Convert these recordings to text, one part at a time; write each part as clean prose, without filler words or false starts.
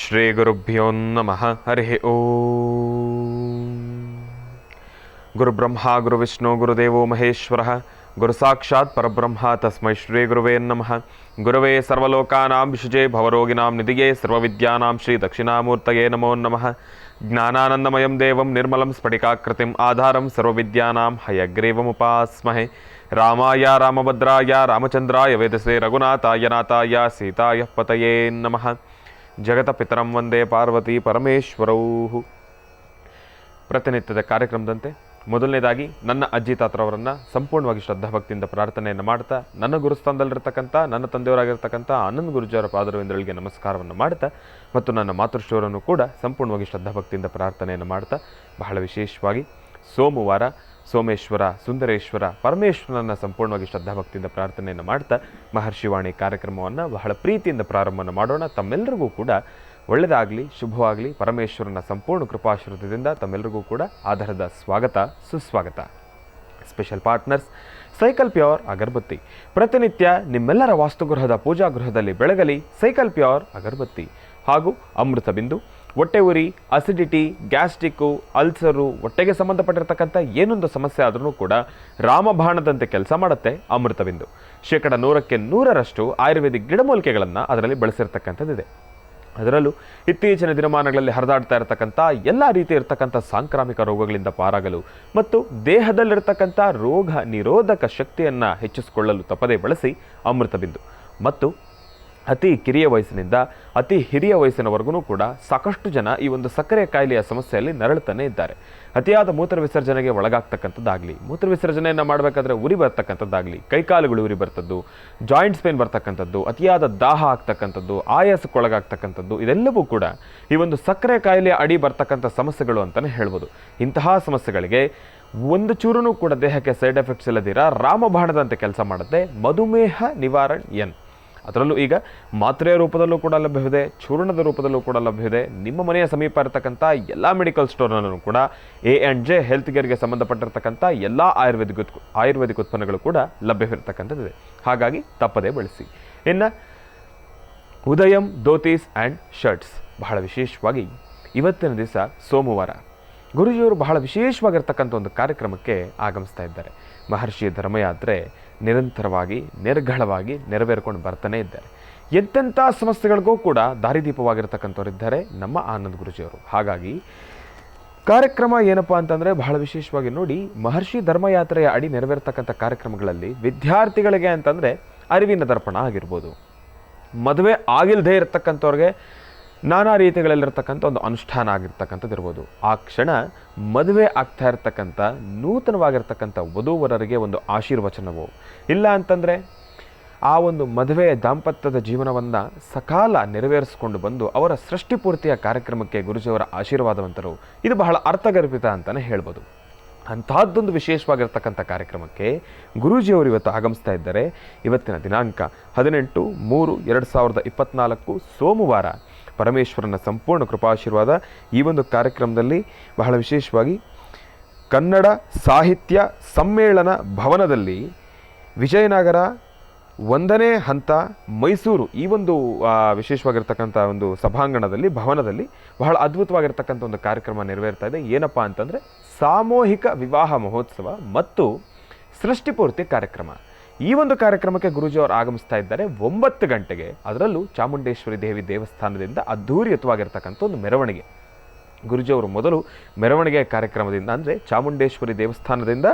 ಶ್ರೀ ಗುರುಭ್ಯೋ ನಮಃ. ಹರಿ ಓಂ. ಗುರುಬ್ರಹ್ಮ ಗುರುವಿಷ್ಣು ಗುರುದೇವೋ ಮಹೇಶ್ವರ ಗುರು ಸಾಕ್ಷಾತ್ ಪರಬ್ರಹ್ಮ ತಸ್ಮೈ ಶ್ರೀ ಗುರುವೇ ನಮಃ. ಗುರವೇ ಸರ್ವಲೋಕಾನಾಂ ವಿಷಜೇ ಭವರೋಗಿನಾಂ ನಿಧಿಯೇ ಸರ್ವವಿದ್ಯಾನಾಂ ಶ್ರೀ ದಕ್ಷಿಣಾಮೂರ್ತಯೇ ನಮೋ ನಮಃ. ಜ್ಞಾನಾನಂದಮಯಂ ದೇವಂ ನಿರ್ಮಲಂ ಸ್ಫಟಿಕಾಕೃತಿಂ ಆಧಾರಂ ಸರ್ವವಿದ್ಯಾನಾಂ ಹಯಗ್ರೀವಮುಪಾಸ್ಮಹೆ. ರಾಮಾಯ ರಾಮಭದ್ರಾಯ ರಾಮಚಂದ್ರಾಯ ವೇದಸೇ ರಘುನಾಥಾಯ ನಾಥಾಯ ಸೀತಾಯ ಪತಯೇ ನಮಃ. ಜಗತಪಿತರಂ ವಂದೇ ಪಾರ್ವತಿ ಪರಮೇಶ್ವರೌ. ಪ್ರತಿನಿತ್ಯದ ಕಾರ್ಯಕ್ರಮದಂತೆ ಮೊದಲನೇದಾಗಿ ನನ್ನ ಅಜ್ಜಿ ತಾತರವರನ್ನು ಸಂಪೂರ್ಣವಾಗಿ ಶ್ರದ್ಧಾಭಕ್ತಿಯಿಂದ ಪ್ರಾರ್ಥನೆಯನ್ನು ಮಾಡ್ತಾ, ನನ್ನ ಗುರುಸ್ಥಾನದಲ್ಲಿರ್ತಕ್ಕಂಥ ನನ್ನ ತಂದೆಯವರಾಗಿರ್ತಕ್ಕಂಥ ಆನಂದ್ ಗುರುಜಿಯವರ ಪಾದರವಿಂದಗಳಿಗೆ ನಮಸ್ಕಾರವನ್ನು ಮಾಡ್ತಾ, ಮತ್ತು ನನ್ನ ಮಾತೃಶ್ರೀಯವರನ್ನು ಕೂಡ ಸಂಪೂರ್ಣವಾಗಿ ಶ್ರದ್ಧಾಭಕ್ತಿಯಿಂದ ಪ್ರಾರ್ಥನೆಯನ್ನು ಮಾಡ್ತಾ, ಬಹಳ ವಿಶೇಷವಾಗಿ ಸೋಮವಾರ ಸೋಮೇಶ್ವರ ಸುಂದರೇಶ್ವರ ಪರಮೇಶ್ವರನನ್ನು ಸಂಪೂರ್ಣವಾಗಿ ಶ್ರದ್ಧಾಭಕ್ತಿಯಿಂದ ಪ್ರಾರ್ಥನೆಯನ್ನು ಮಾಡ್ತಾ ಮಹರ್ಷಿವಾಣಿ ಕಾರ್ಯಕ್ರಮವನ್ನು ಬಹಳ ಪ್ರೀತಿಯಿಂದ ಪ್ರಾರಂಭವನ್ನು ಮಾಡೋಣ. ತಮ್ಮೆಲ್ಲರಿಗೂ ಕೂಡ ಒಳ್ಳೆಯದಾಗಲಿ, ಶುಭವಾಗಲಿ. ಪರಮೇಶ್ವರನ ಸಂಪೂರ್ಣ ಕೃಪಾಶೀರ್ವಾದದಿಂದ ತಮ್ಮೆಲ್ಲರಿಗೂ ಕೂಡ ಆಧಾರದ ಸ್ವಾಗತ, ಸುಸ್ವಾಗತ. ಸ್ಪೆಷಲ್ ಪಾರ್ಟ್ನರ್ಸ್ ಸೈಕಲ್ ಪ್ಯೂರ್ ಅಗರಬತ್ತಿ. ಪ್ರತಿನಿತ್ಯ ನಿಮ್ಮೆಲ್ಲರ ವಾಸ್ತುಗೃಹದ ಪೂಜಾಗೃಹದಲ್ಲಿ ಬೆಳಗಲಿ ಸೈಕಲ್ ಪ್ಯೂರ್ ಅಗರಬತ್ತಿ. ಹಾಗೂ ಅಮೃತ ಬಿಂದು. ಹೊಟ್ಟೆ ಉರಿ, ಅಸಿಡಿಟಿ, ಗ್ಯಾಸ್ಟ್ರಿಕ್ಕು, ಅಲ್ಸರು, ಹೊಟ್ಟೆಗೆ ಸಂಬಂಧಪಟ್ಟಿರ್ತಕ್ಕಂಥ ಏನೊಂದು ಸಮಸ್ಯೆ ಆದ್ರೂ ಕೂಡ ರಾಮಬಾಣದಂತೆ ಕೆಲಸ ಮಾಡುತ್ತೆ ಅಮೃತ ಬಿಂದು. 100% ಆಯುರ್ವೇದಿಕ್ ಗಿಡಮೂಲಿಕೆಗಳನ್ನು ಅದರಲ್ಲಿ ಬಳಸಿರ್ತಕ್ಕಂಥದ್ದಿದೆ. ಅದರಲ್ಲೂ ಇತ್ತೀಚಿನ ದಿನಮಾನಗಳಲ್ಲಿ ಹರಿದಾಡ್ತಾ ಇರತಕ್ಕಂಥ ಎಲ್ಲ ರೀತಿ ಇರತಕ್ಕಂಥ ಸಾಂಕ್ರಾಮಿಕ ರೋಗಗಳಿಂದ ಪಾರಾಗಲು ಮತ್ತು ದೇಹದಲ್ಲಿರ್ತಕ್ಕಂಥ ರೋಗ ನಿರೋಧಕ ಶಕ್ತಿಯನ್ನು ಹೆಚ್ಚಿಸಿಕೊಳ್ಳಲು ತಪ್ಪದೇ ಬಳಸಿ ಅಮೃತ ಬಿಂದು. ಮತ್ತು ಅತಿ ಕಿರಿಯ ವಯಸ್ಸಿನಿಂದ ಅತಿ ಹಿರಿಯ ವಯಸ್ಸಿನವರೆಗೂ ಕೂಡ ಸಾಕಷ್ಟು ಜನ ಈ ಒಂದು ಸಕ್ಕರೆ ಕಾಯಿಲೆಯ ಸಮಸ್ಯೆಯಲ್ಲಿ ನರಳುತ್ತಾನೆ ಇದ್ದಾರೆ. ಅತಿಯಾದ ಮೂತ್ರ ವಿಸರ್ಜನೆಗೆ ಒಳಗಾಗ್ತಕ್ಕಂಥದ್ದಾಗಲಿ, ಮೂತ್ರ ವಿಸರ್ಜನೆಯನ್ನು ಮಾಡಬೇಕಾದ್ರೆ ಉರಿ ಬರ್ತಕ್ಕಂಥದ್ದಾಗಲಿ, ಕೈಕಾಲುಗಳು ಉರಿ ಬರ್ತದ್ದು, ಜಾಯಿಂಟ್ಸ್ ಪೇನ್ ಬರ್ತಕ್ಕಂಥದ್ದು, ಅತಿಯಾದ ದಾಹ ಆಗ್ತಕ್ಕಂಥದ್ದು, ಆಯಾಸಕ್ಕೊಳಗಾಗ್ತಕ್ಕಂಥದ್ದು, ಇದೆಲ್ಲವೂ ಕೂಡ ಈ ಒಂದು ಸಕ್ಕರೆ ಕಾಯಿಲೆಯ ಅಡಿ ಬರ್ತಕ್ಕಂಥ ಸಮಸ್ಯೆಗಳು ಅಂತಲೇ ಹೇಳ್ಬೋದು. ಇಂತಹ ಸಮಸ್ಯೆಗಳಿಗೆ ಒಂದು ಚೂರೂ ಕೂಡ ದೇಹಕ್ಕೆ ಸೈಡ್ ಎಫೆಕ್ಟ್ಸ್ ಇಲ್ಲದಿರ ರಾಮಬಾಣದಂತೆ ಕೆಲಸ ಮಾಡುತ್ತೆ ಮಧುಮೇಹ ನಿವಾರಣ್ ಎನ್. ಅದರಲ್ಲೂ ಈಗ ಮಾತ್ರೆಯ ರೂಪದಲ್ಲೂ ಕೂಡ ಲಭ್ಯವಿದೆ, ಚೂರ್ಣದ ರೂಪದಲ್ಲೂ ಕೂಡ ಲಭ್ಯವಿದೆ. ನಿಮ್ಮ ಮನೆಯ ಸಮೀಪ ಇರತಕ್ಕಂಥ ಎಲ್ಲ ಮೆಡಿಕಲ್ ಸ್ಟೋರ್ನಲ್ಲೂ ಕೂಡ A&J ಹೆಲ್ತ್ ಕೇರ್ಗೆ ಸಂಬಂಧಪಟ್ಟಿರ್ತಕ್ಕಂಥ ಎಲ್ಲ ಆಯುರ್ವೇದಿಕ್ ಉತ್ಪನ್ನಗಳು ಕೂಡ ಲಭ್ಯವಿರತಕ್ಕಂಥದ್ದಿದೆ. ಹಾಗಾಗಿ ತಪ್ಪದೇ ಬಳಸಿ. ಇನ್ನು ಉದಯಂ ಧೋತೀಸ್ ಆ್ಯಂಡ್ ಶರ್ಟ್ಸ್. ಬಹಳ ವಿಶೇಷವಾಗಿ ಇವತ್ತಿನ ದಿವಸ ಸೋಮವಾರ ಗುರುಜಿಯವರು ಬಹಳ ವಿಶೇಷವಾಗಿರ್ತಕ್ಕಂಥ ಒಂದು ಕಾರ್ಯಕ್ರಮಕ್ಕೆ ಆಗಮಿಸ್ತಾ ಇದ್ದಾರೆ. ಮಹರ್ಷಿ ಧರ್ಮಯಾತ್ರೆ ನಿರಂತರವಾಗಿ ನಿರ್ಘಳವಾಗಿ ನೆರವೇರ್ಕೊಂಡು ಬರ್ತಾನೆ ಇದ್ದಾರೆ. ಎಂತೆಂಥ ಸಮಸ್ಯೆಗಳಿಗೂ ಕೂಡ ದಾರಿದೀಪವಾಗಿರ್ತಕ್ಕಂಥವ್ರಿದ್ದಾರೆ ನಮ್ಮ ಆನಂದ್ ಗುರುಜಿಯವರು. ಹಾಗಾಗಿ ಕಾರ್ಯಕ್ರಮ ಏನಪ್ಪ ಅಂತಂದರೆ ಬಹಳ ವಿಶೇಷವಾಗಿ ನೋಡಿ, ಮಹರ್ಷಿ ಧರ್ಮಯಾತ್ರೆಯ ಅಡಿ ನೆರವೇರ್ತಕ್ಕಂಥ ಕಾರ್ಯಕ್ರಮಗಳಲ್ಲಿ ವಿದ್ಯಾರ್ಥಿಗಳಿಗೆ ಅಂತಂದರೆ ಅರಿವಿನ ದರ್ಪಣ ಆಗಿರ್ಬೋದು, ಮದುವೆ ಆಗಿಲ್ಲದೆ ಇರತಕ್ಕಂಥವ್ರಿಗೆ ನಾನಾ ರೀತಿಗಳಲ್ಲಿರ್ತಕ್ಕಂಥ ಒಂದು ಅನುಷ್ಠಾನ ಆಗಿರ್ತಕ್ಕಂಥದ್ದು ಇರ್ಬೋದು. ಆ ಕ್ಷಣ ಮದುವೆ ಆಗ್ತಾ ಇರ್ತಕ್ಕಂಥ ನೂತನವಾಗಿರ್ತಕ್ಕಂಥ ವಧೂವರರಿಗೆ ಒಂದು ಆಶೀರ್ವಚನವೋ, ಇಲ್ಲ ಅಂತಂದರೆ ಆ ಒಂದು ಮದುವೆಯ ದಾಂಪತ್ಯದ ಜೀವನವನ್ನು ಸಕಾಲ ನೆರವೇರಿಸಿಕೊಂಡು ಬಂದು ಅವರ ಸೃಷ್ಟಿಪೂರ್ತಿಯ ಕಾರ್ಯಕ್ರಮಕ್ಕೆ ಗುರುಜಿಯವರ ಆಶೀರ್ವಾದವಂತರು. ಇದು ಬಹಳ ಅರ್ಥಗರ್ಭಿತ ಅಂತಲೇ ಹೇಳ್ಬೋದು. ಅಂತಹದ್ದೊಂದು ವಿಶೇಷವಾಗಿರ್ತಕ್ಕಂಥ ಕಾರ್ಯಕ್ರಮಕ್ಕೆ ಗುರೂಜಿಯವರು ಇವತ್ತು ಆಗಮಿಸ್ತಾ ಇದ್ದಾರೆ. ಇವತ್ತಿನ ದಿನಾಂಕ 18/3/2024 ಸೋಮವಾರ. ಪರಮೇಶ್ವರನ ಸಂಪೂರ್ಣ ಕೃಪಾಶೀರ್ವಾದ ಈ ಒಂದು ಕಾರ್ಯಕ್ರಮದಲ್ಲಿ ಬಹಳ ವಿಶೇಷವಾಗಿ ಕನ್ನಡ ಸಾಹಿತ್ಯ ಸಮ್ಮೇಳನ ಭವನದಲ್ಲಿ ವಿಜಯನಗರ 1ನೇ ಹಂತ ಮೈಸೂರು ಈ ಒಂದು ವಿಶೇಷವಾಗಿರ್ತಕ್ಕಂಥ ಒಂದು ಸಭಾಂಗಣದಲ್ಲಿ ಭವನದಲ್ಲಿ ಬಹಳ ಅದ್ಭುತವಾಗಿರ್ತಕ್ಕಂಥ ಒಂದು ಕಾರ್ಯಕ್ರಮ ನೆರವೇರ್ತಾ ಇದೆ. ಏನಪ್ಪ ಅಂತಂದರೆ ಸಾಮೂಹಿಕ ವಿವಾಹ ಮಹೋತ್ಸವ ಮತ್ತು ಸೃಷ್ಟಿಪೂರ್ತಿ ಕಾರ್ಯಕ್ರಮ. ಈ ಒಂದು ಕಾರ್ಯಕ್ರಮಕ್ಕೆ ಗುರೂಜಿಯವರು ಆಗಮಿಸ್ತಾ ಇದ್ದಾರೆ 9 ಗಂಟೆಗೆ. ಅದರಲ್ಲೂ ಚಾಮುಂಡೇಶ್ವರಿ ದೇವಿ ದೇವಸ್ಥಾನದಿಂದ ಅದ್ಧೂರಿಯುತವಾಗಿರ್ತಕ್ಕಂಥ ಒಂದು ಮೆರವಣಿಗೆ. ಗುರೂಜಿಯವರು ಮೊದಲು ಮೆರವಣಿಗೆ ಕಾರ್ಯಕ್ರಮದಿಂದ ಅಂದರೆ ಚಾಮುಂಡೇಶ್ವರಿ ದೇವಸ್ಥಾನದಿಂದ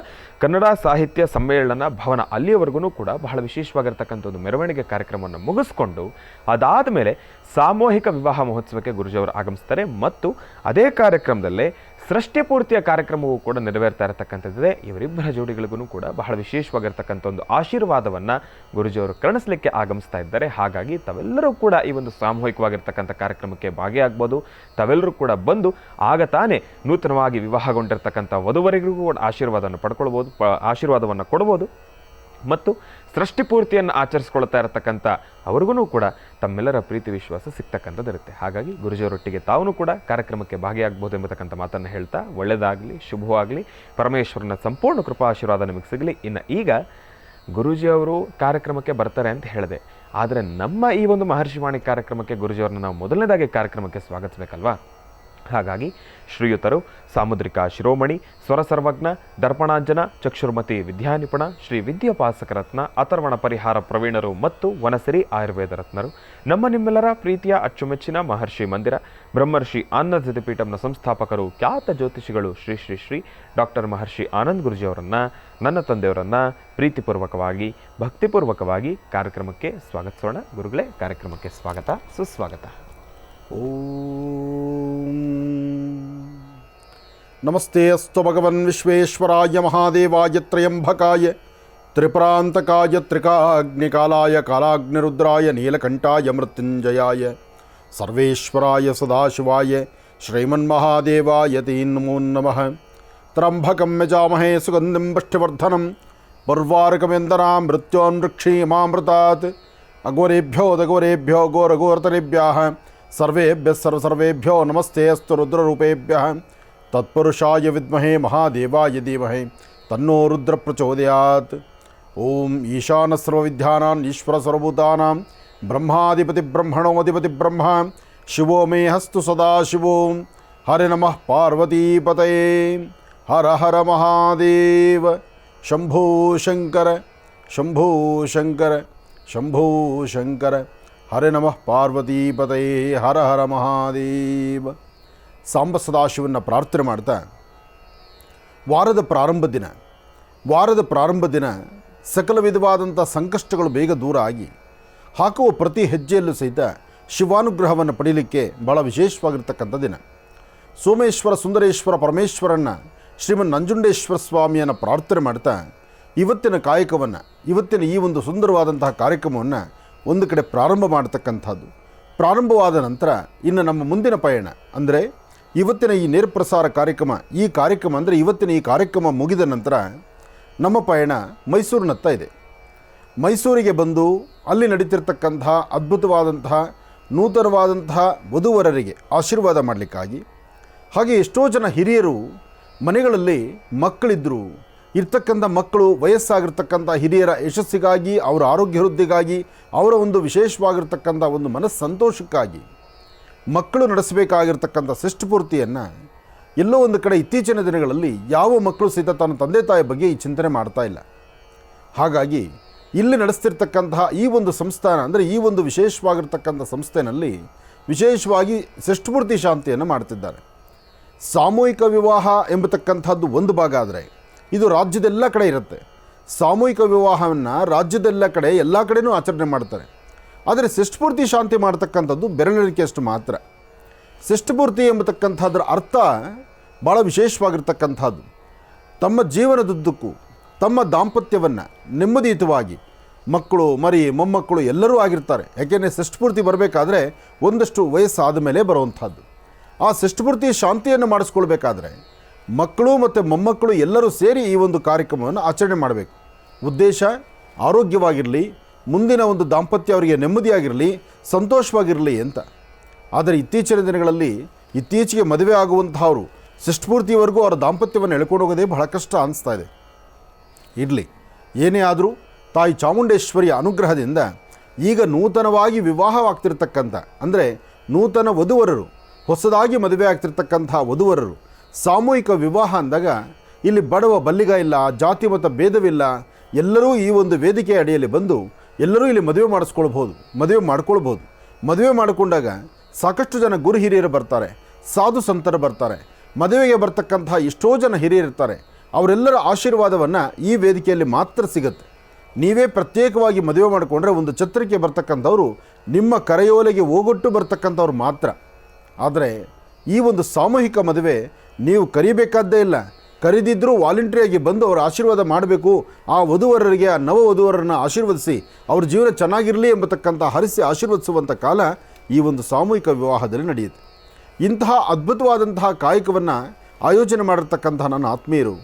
ಕನ್ನಡ ಸಾಹಿತ್ಯ ಸಮ್ಮೇಳನ ಭವನ ಅಲ್ಲಿಯವರೆಗೂ ಕೂಡ ಬಹಳ ವಿಶೇಷವಾಗಿರ್ತಕ್ಕಂಥ ಒಂದು ಮೆರವಣಿಗೆ ಕಾರ್ಯಕ್ರಮವನ್ನು ಮುಗಿಸ್ಕೊಂಡು ಅದಾದ ಮೇಲೆ ಸಾಮೂಹಿಕ ವಿವಾಹ ಮಹೋತ್ಸವಕ್ಕೆ ಗುರೂಜಿಯವರು ಆಗಮಿಸ್ತಾರೆ. ಮತ್ತು ಅದೇ ಕಾರ್ಯಕ್ರಮದಲ್ಲೇ ಸೃಷ್ಟಿಪೂರ್ತಿಯ ಕಾರ್ಯಕ್ರಮವೂ ಕೂಡ ನೆರವೇರ್ತಾ ಇರತಕ್ಕಂಥದ್ದಿದೆ. ಇವರಿಬ್ಬರ ಜೋಡಿಗಳಿಗೂ ಕೂಡ ಬಹಳ ವಿಶೇಷವಾಗಿರ್ತಕ್ಕಂಥ ಒಂದು ಆಶೀರ್ವಾದವನ್ನು ಗುರೂಜಿಯವರು ಕರುಣಿಸಲಿಕ್ಕೆ ಆಗಮಿಸ್ತಾ ಇದ್ದಾರೆ. ಹಾಗಾಗಿ ತಾವೆಲ್ಲರೂ ಕೂಡ ಈ ಒಂದು ಸಾಮೂಹಿಕವಾಗಿರ್ತಕ್ಕಂಥ ಕಾರ್ಯಕ್ರಮಕ್ಕೆ ಭಾಗಿಯಾಗ್ಬೋದು. ತಾವೆಲ್ಲರೂ ಕೂಡ ಬಂದು ಆಗ ತಾನೇ ನೂತನವಾಗಿ ವಿವಾಹಗೊಂಡಿರ್ತಕ್ಕಂಥ ವಧುವರಿಗೂ ಕೂಡ ಆಶೀರ್ವಾದವನ್ನು ಕೊಡ್ಬೋದು. ಮತ್ತು ಸೃಷ್ಟಿಪೂರ್ತಿಯನ್ನು ಆಚರಿಸ್ಕೊಳ್ತಾ ಇರತಕ್ಕಂಥ ಅವ್ರಿಗೂ ಕೂಡ ತಮ್ಮೆಲ್ಲರ ಪ್ರೀತಿ ವಿಶ್ವಾಸ ಸಿಗ್ತಕ್ಕಂಥದ್ದಿರುತ್ತೆ. ಹಾಗಾಗಿ ಗುರುಜಿಯವರೊಟ್ಟಿಗೆ ತಾವು ಕೂಡ ಕಾರ್ಯಕ್ರಮಕ್ಕೆ ಭಾಗಿಯಾಗಬಹುದು ಎಂಬತಕ್ಕಂಥ ಮಾತನ್ನು ಹೇಳ್ತಾ, ಒಳ್ಳೆಯದಾಗಲಿ, ಶುಭವಾಗಲಿ, ಪರಮೇಶ್ವರನ ಸಂಪೂರ್ಣ ಕೃಪಾ ಆಶೀರ್ವಾದ ನಿಮಗೆ ಸಿಗಲಿ. ಇನ್ನು ಈಗ ಗುರೂಜಿಯವರು ಕಾರ್ಯಕ್ರಮಕ್ಕೆ ಬರ್ತಾರೆ ಅಂತ ಹೇಳಿದೆ. ಆದರೆ ನಮ್ಮ ಈ ಒಂದು ಮಹರ್ಷಿವಾಣಿ ಕಾರ್ಯಕ್ರಮಕ್ಕೆ ಗುರೂಜಿಯವ್ರನ್ನ ನಾವು ಮೊದಲನೇದಾಗಿ ಕಾರ್ಯಕ್ರಮಕ್ಕೆ ಸ್ವಾಗತಿಸಬೇಕಲ್ವಾ? ಹಾಗಾಗಿ ಶ್ರೀಯುತರು ಸಾಮುದ್ರಿಕ ಶಿರೋಮಣಿ, ಸ್ವರ ಸರ್ವಜ್ಞ, ದರ್ಪಣಾಂಜನ, ಚಕ್ಷುರ್ಮತಿ ವಿದ್ಯಾನಿಪುಣ, ಶ್ರೀ ವಿದ್ಯಾಪಾಸಕರತ್ನ, ಅಥರ್ವಣ ಪರಿಹಾರ ಪ್ರವೀಣರು ಮತ್ತು ವನಸಿರಿ ಆಯುರ್ವೇದ ರತ್ನರು, ನಮ್ಮ ನಿಮ್ಮೆಲ್ಲರ ಪ್ರೀತಿಯ ಅಚ್ಚುಮೆಚ್ಚಿನ ಮಹರ್ಷಿ ಮಂದಿರ ಬ್ರಹ್ಮರ್ಷಿ ಆನಂದ ಪೀಠಂನ ಸಂಸ್ಥಾಪಕರು, ಖ್ಯಾತ ಜ್ಯೋತಿಷಿಗಳು ಶ್ರೀ ಶ್ರೀ ಶ್ರೀ ಡಾಕ್ಟರ್ ಮಹರ್ಷಿ ಆನಂದ್ ಗುರೂಜಿಯವರನ್ನು, ನನ್ನ ತಂದೆಯವರನ್ನು ಪ್ರೀತಿಪೂರ್ವಕವಾಗಿ ಭಕ್ತಿಪೂರ್ವಕವಾಗಿ ಕಾರ್ಯಕ್ರಮಕ್ಕೆ ಸ್ವಾಗತಿಸೋಣ. ಗುರುಗಳೇ, ಕಾರ್ಯಕ್ರಮಕ್ಕೆ ಸ್ವಾಗತ, ಸುಸ್ವಾಗತ. ಓಂ ನಮಸ್ತೆ ಅಸ್ತು ಭಗವನ್ ವಿಶ್ವೇಶ್ವರಾಯ ಮಹಾದೇವಾಯ ತ್ರಯಂಬಕಾಯ ತ್ರಿಪುರಾಂತಕಾಯ ತ್ರಿಕಾಗ್ನಿಕಾಲಾಯ ಕಾಲಾಗ್ನಿರುದ್ರಾಯ ನೀಲಕಂಠಾಯ ಮೃತ್ಯುಂಜಯಾಯ ಸರ್ವೇಶ್ವರಾಯ ಸದಾಶಿವಾಯ ಶ್ರೀಮನ್ಮಹಾದೇವಾಯ ತೇ ನಮೋ ನಮಃ. ತ್ರ್ಯಂಬಕಂ ಯಜಾಮಹೇ ಸುಗಂಧಿಂ ಪುಷ್ಟಿವರ್ಧನಂ ಪರ್ವಾರಕಮೆಂದನಾಂ ಮೃತ್ಯೋನ್ವೃಕ್ಷೀಮಾಮೃತಾತ್. ಅಘೋರೇಭ್ಯೋ ದಘೋರೇಭ್ಯೋ ಘೋರಘೋರತರೇಭ್ಯಃ ಸರ್ವೇಭ್ಯೋ ನಮಸ್ತೆ ಅಸ್ತು ರುದ್ರರೂಪೇಭ್ಯಃ. ತತ್ಪುರುಷಾಯ ವಿದ್ಮಹೇ ಮಹಾದೇವಾಯ ಧೀಮಹಿ ತನ್ನೋ ರುದ್ರ ಪ್ರಚೋದಯಾತ್. ಓಂ ಈಶಾನ ಸರ್ವವಿದ್ಯಾನಾಂ ಈಶ್ವರ ಸರ್ವಭೂತಾನಾಂ ಬ್ರಹ್ಮಾಧಿಪತಿ ಬ್ರಹ್ಮಣೋಧಿಪತಿ ಬ್ರಹ್ಮ ಶಿವೋ ಮೇ ಹಸ್ತು ಸದಾ ಶಿವೋ. ಹರೆ ನಮಃ ಪಾರ್ವತೀಪತಯೇ. ಹರ ಹರ ಮಹಾದೇವ. ಶಂಭೋ ಶಂಕರ ಶಂಭೋ ಶಂಕರ ಶಂಭೋ ಶಂಕರ. ಹರೆ ನಮಃ ಪಾರ್ವತೀಪತಯೇ. ಹರ ಹರ ಮಹಾದೇವ. ಸಾಂಬ ಸದಾಶಿವನ ಪ್ರಾರ್ಥನೆ ಮಾಡ್ತಾ, ವಾರದ ಪ್ರಾರಂಭ ದಿನ ಸಕಲ ವಿಧವಾದಂಥ ಸಂಕಷ್ಟಗಳು ಬೇಗ ದೂರ ಆಗಿ ಹಾಕುವ ಪ್ರತಿ ಹೆಜ್ಜೆಯಲ್ಲೂ ಸಹಿತ ಶಿವಾನುಗ್ರಹವನ್ನು ಪಡೀಲಿಕ್ಕೆ ಭಾಳ ವಿಶೇಷವಾಗಿರ್ತಕ್ಕಂಥ ದಿನ. ಸೋಮೇಶ್ವರ ಸುಂದರೇಶ್ವರ ಪರಮೇಶ್ವರನ್ನ ಶ್ರೀಮನ್ ನಂಜುಂಡೇಶ್ವರ ಸ್ವಾಮಿಯನ್ನು ಪ್ರಾರ್ಥನೆ ಮಾಡ್ತಾ ಇವತ್ತಿನ ಕಾಯಕವನ್ನು, ಇವತ್ತಿನ ಈ ಒಂದು ಸುಂದರವಾದಂತಹ ಕಾರ್ಯಕ್ರಮವನ್ನು ಒಂದು ಕಡೆ ಪ್ರಾರಂಭ ಮಾಡತಕ್ಕಂಥದ್ದು. ಪ್ರಾರಂಭವಾದ ನಂತರ ಇನ್ನು ನಮ್ಮ ಮುಂದಿನ ಪಯಣ ಅಂದರೆ ಇವತ್ತಿನ ಈ ನೇರ ಪ್ರಸಾರ ಕಾರ್ಯಕ್ರಮ, ಇವತ್ತಿನ ಈ ಕಾರ್ಯಕ್ರಮ ಮುಗಿದ ನಂತರ ನಮ್ಮ ಪಯಣ ಮೈಸೂರಿನತ್ತ ಇದೆ. ಮೈಸೂರಿಗೆ ಬಂದು ಅಲ್ಲಿ ನಡೀತಿರ್ತಕ್ಕಂತಹ ಅದ್ಭುತವಾದಂತಹ ನೂತನವಾದಂತಹ ವಧುವರರಿಗೆ ಆಶೀರ್ವಾದ ಮಾಡಲಿಕ್ಕಾಗಿ, ಹಾಗೆ ಎಷ್ಟೋ ಜನ ಹಿರಿಯರು ಮನೆಗಳಲ್ಲಿ ಮಕ್ಕಳಿದ್ದರು, ಇರ್ತಕ್ಕಂಥ ಮಕ್ಕಳು ವಯಸ್ಸಾಗಿರ್ತಕ್ಕಂಥ ಹಿರಿಯರ ಯಶಸ್ಸಿಗಾಗಿ, ಅವರ ಆರೋಗ್ಯ ವೃದ್ಧಿಗಾಗಿ, ಅವರ ಒಂದು ವಿಶೇಷವಾಗಿರ್ತಕ್ಕಂಥ ಒಂದು ಮನಸ್ಸಂತೋಷಕ್ಕಾಗಿ ಮಕ್ಕಳು ನಡೆಸಬೇಕಾಗಿರ್ತಕ್ಕಂಥ ಷಷ್ಠಪೂರ್ತಿಯನ್ನು ಎಲ್ಲೋ ಒಂದು ಕಡೆ ಇತ್ತೀಚಿನ ದಿನಗಳಲ್ಲಿ ಯಾವ ಮಕ್ಕಳು ಸಹಿತ ತನ್ನ ತಂದೆ ತಾಯಿ ಬಗ್ಗೆ ಈ ಚಿಂತನೆ ಮಾಡ್ತಾ ಇಲ್ಲ. ಹಾಗಾಗಿ ಇಲ್ಲಿ ನಡೆಸ್ತಿರ್ತಕ್ಕಂತಹ ಈ ಒಂದು ಸಂಸ್ಥಾನ ಅಂದರೆ ಈ ಒಂದು ವಿಶೇಷವಾಗಿರ್ತಕ್ಕಂಥ ಸಂಸ್ಥೆಯಲ್ಲಿ ವಿಶೇಷವಾಗಿ ಷಷ್ಠಪೂರ್ತಿ ಶಾಂತಿಯನ್ನು ಮಾಡ್ತಿದ್ದಾರೆ. ಸಾಮೂಹಿಕ ವಿವಾಹ ಎಂಬತಕ್ಕಂಥದ್ದು ಒಂದು ಭಾಗ ಆದರೆ ಇದು ರಾಜ್ಯದೆಲ್ಲ ಕಡೆ ಇರುತ್ತೆ. ಸಾಮೂಹಿಕ ವಿವಾಹವನ್ನು ರಾಜ್ಯದೆಲ್ಲ ಕಡೆ ಎಲ್ಲ ಕಡೆಯೂ ಆಚರಣೆ ಮಾಡ್ತಾರೆ. ಆದರೆ ಷಷ್ಠಪೂರ್ತಿ ಶಾಂತಿ ಮಾಡ್ತಕ್ಕಂಥದ್ದು ಬೆರಳಿಕೆಯಷ್ಟು ಮಾತ್ರ. ಷಷ್ಠಪೂರ್ತಿ ಎಂಬತಕ್ಕಂಥದ್ರ ಅರ್ಥ ಭಾಳ ವಿಶೇಷವಾಗಿರ್ತಕ್ಕಂಥದ್ದು. ತಮ್ಮ ಜೀವನದುದ್ದಕ್ಕೂ ತಮ್ಮ ದಾಂಪತ್ಯವನ್ನು ನೆಮ್ಮದಿಯುತವಾಗಿ ಮಕ್ಕಳು ಮರಿ ಮೊಮ್ಮಕ್ಕಳು ಎಲ್ಲರೂ ಆಗಿರ್ತಾರೆ. ಯಾಕೆಂದರೆ ಷಷ್ಠಪೂರ್ತಿ ಬರಬೇಕಾದ್ರೆ ಒಂದಷ್ಟು ವಯಸ್ಸಾದ ಮೇಲೆ ಬರುವಂಥದ್ದು. ಆ ಷಷ್ಠಪೂರ್ತಿ ಶಾಂತಿಯನ್ನು ಮಾಡಿಸ್ಕೊಳ್ಬೇಕಾದ್ರೆ ಮಕ್ಕಳು ಮತ್ತು ಮೊಮ್ಮಕ್ಕಳು ಎಲ್ಲರೂ ಸೇರಿ ಈ ಒಂದು ಕಾರ್ಯಕ್ರಮವನ್ನು ಆಚರಣೆ ಮಾಡಬೇಕು. ಉದ್ದೇಶ ಆರೋಗ್ಯವಾಗಿರಲಿ, ಮುಂದಿನ ಒಂದು ದಾಂಪತ್ಯ ಅವರಿಗೆ ನೆಮ್ಮದಿಯಾಗಿರಲಿ, ಸಂತೋಷವಾಗಿರಲಿ ಅಂತ. ಆದರೆ ಇತ್ತೀಚಿನ ದಿನಗಳಲ್ಲಿ ಇತ್ತೀಚೆಗೆ ಮದುವೆ ಆಗುವಂತಹವರು ಷಷ್ಠಪೂರ್ತಿವರೆಗೂ ಅವರ ದಾಂಪತ್ಯವನ್ನು ಎಳ್ಕೊಂಡು ಹೋಗೋದೇ ಬಹಳ ಕಷ್ಟ ಅನಿಸ್ತಾ ಇದೆ. ಇರಲಿ, ಏನೇ ಆದರೂ ತಾಯಿ ಚಾಮುಂಡೇಶ್ವರಿಯ ಅನುಗ್ರಹದಿಂದ ಈಗ ನೂತನವಾಗಿ ವಿವಾಹವಾಗ್ತಿರ್ತಕ್ಕಂಥ ಅಂದರೆ ನೂತನ ವಧುವರರು, ಹೊಸದಾಗಿ ಮದುವೆ ಆಗ್ತಿರ್ತಕ್ಕಂಥ ವಧುವರರು ಸಾಮೂಹಿಕ ವಿವಾಹ ಅಂದಾಗ ಇಲ್ಲಿ ಬಡವ ಬಲ್ಲಿಗ ಇಲ್ಲ, ಜಾತಿ ಮತ ಭೇದವಿಲ್ಲ. ಎಲ್ಲರೂ ಈ ಒಂದು ವೇದಿಕೆಯ ಅಡಿಯಲ್ಲಿ ಬಂದು ಎಲ್ಲರೂ ಇಲ್ಲಿ ಮದುವೆ ಮಾಡ್ಕೊಳ್ಬೋದು. ಮದುವೆ ಮಾಡಿಕೊಂಡಾಗ ಸಾಕಷ್ಟು ಜನ ಗುರು ಹಿರಿಯರು ಬರ್ತಾರೆ, ಸಾಧು ಸಂತರು ಬರ್ತಾರೆ, ಮದುವೆಗೆ ಬರ್ತಕ್ಕಂಥ ಎಷ್ಟೋ ಜನ ಹಿರಿಯರಿರ್ತಾರೆ. ಅವರೆಲ್ಲರ ಆಶೀರ್ವಾದವನ್ನು ಈ ವೇದಿಕೆಯಲ್ಲಿ ಮಾತ್ರ ಸಿಗುತ್ತೆ. ನೀವೇ ಪ್ರತ್ಯೇಕವಾಗಿ ಮದುವೆ ಮಾಡಿಕೊಂಡ್ರೆ ಒಂದು ಛತ್ರಕ್ಕೆ ಬರ್ತಕ್ಕಂಥವ್ರು ನಿಮ್ಮ ಕರೆಯೋಲೆಗೆ ಹೋಗೊಟ್ಟು ಬರ್ತಕ್ಕಂಥವ್ರು ಮಾತ್ರ. ಆದರೆ ಈ ಒಂದು ಸಾಮೂಹಿಕ ಮದುವೆ ನೀವು ಕರಿಬೇಕಾದ್ದೇ ಇಲ್ಲ, ಕರೆದಿದ್ದರೂ ವಾಲಂಟ್ರಿಯಾಗಿ ಬಂದು ಅವರ ಆಶೀರ್ವಾದ ಮಾಡಬೇಕು. ಆ ವಧುವರರಿಗೆ, ಆ ನವ ವಧುವರನ್ನು ಆಶೀರ್ವದಿಸಿ ಅವ್ರ ಜೀವನ ಚೆನ್ನಾಗಿರಲಿ ಎಂಬತಕ್ಕಂಥ ಹರಿಸಿ ಆಶೀರ್ವದಿಸುವಂಥ ಕಾಲ ಈ ಒಂದು ಸಾಮೂಹಿಕ ವಿವಾಹದಲ್ಲಿ ನಡೆಯುತ್ತೆ. ಇಂತಹ ಅದ್ಭುತವಾದಂತಹ ಕಾಯಕವನ್ನು ಆಯೋಜನೆ ಮಾಡಿರ್ತಕ್ಕಂಥ ನನ್ನ ಆತ್ಮೀಯರು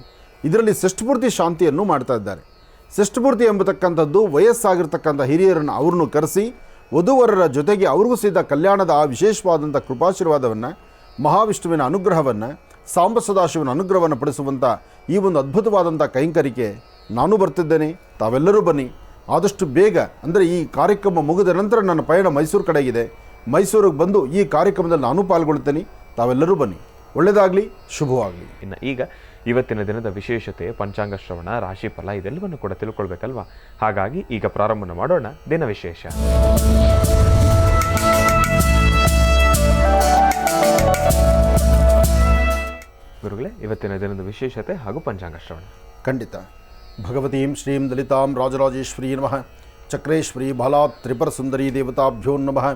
ಇದರಲ್ಲಿ ಷಷ್ಠಪೂರ್ತಿ ಶಾಂತಿಯನ್ನು ಮಾಡ್ತಾ ಇದ್ದಾರೆ. ಷಷ್ಠಪೂರ್ತಿ ಎಂಬತಕ್ಕಂಥದ್ದು ವಯಸ್ಸಾಗಿರ್ತಕ್ಕಂಥ ಹಿರಿಯರನ್ನು ಅವ್ರನ್ನು ಕರೆಸಿ ವಧುವರರ ಜೊತೆಗೆ ಅವ್ರಿಗೂ ಸಹಿತ ಕಲ್ಯಾಣದ ಆ ವಿಶೇಷವಾದಂಥ ಕೃಪಾಶೀರ್ವಾದವನ್ನು, ಮಹಾವಿಷ್ಣುವಿನ ಅನುಗ್ರಹವನ್ನು, ಸಾಂಬ ಸದಾಶಿವನ ಅನುಗ್ರಹವನ್ನು ಪಡಿಸುವಂಥ ಈ ಒಂದು ಅದ್ಭುತವಾದಂಥ ಕೈಂಕರಿಕೆ ನಾನು ಬರ್ತಿದ್ದೇನೆ, ತಾವೆಲ್ಲರೂ ಬನ್ನಿ. ಆದಷ್ಟು ಬೇಗ ಅಂದರೆ ಈ ಕಾರ್ಯಕ್ರಮ ಮುಗಿದ ನಂತರ ನನ್ನ ಪಯಣ ಮೈಸೂರು ಕಡೆಗಿದೆ. ಮೈಸೂರಿಗೆ ಬಂದು ಈ ಕಾರ್ಯಕ್ರಮದಲ್ಲಿ ನಾನು ಪಾಲ್ಗೊಳ್ತೇನೆ. ತಾವೆಲ್ಲರೂ ಬನ್ನಿ. ಒಳ್ಳೆಯದಾಗಲಿ, ಶುಭವಾಗಲಿ. ಇನ್ನು ಈಗ ಇವತ್ತಿನ ದಿನದ ವಿಶೇಷತೆ, ಪಂಚಾಂಗ ಶ್ರವಣ, ರಾಶಿಫಲ ಇದೆಲ್ಲವನ್ನು ಕೂಡ ತಿಳ್ಕೊಳ್ಬೇಕಲ್ವಾ? ಹಾಗಾಗಿ ಈಗ ಪ್ರಾರಂಭ ಮಾಡೋಣ ದಿನ ವಿಶೇಷ. ಗುರುಗಳೇ, ಇವತ್ತಿನ ದಿನದ ವಿಶೇಷತೆ ಹಾಗೂ ಪಂಚಾಂಗ ಶ್ರವಣ. ಖಂಡಿತ. ಭಗವತೀಂ ಶ್ರೀಂ ಲಲಿತಾಂ ರಾಜರಾಜೇಶ್ವರಿ ನಮಃ. ಚಕ್ರೇಶ್ವರಿ ಬಾಲಾತ್ ತ್ರಿಪುರ ಸುಂದರಿ ದೇವತಾಭ್ಯೋ ನಮಃ.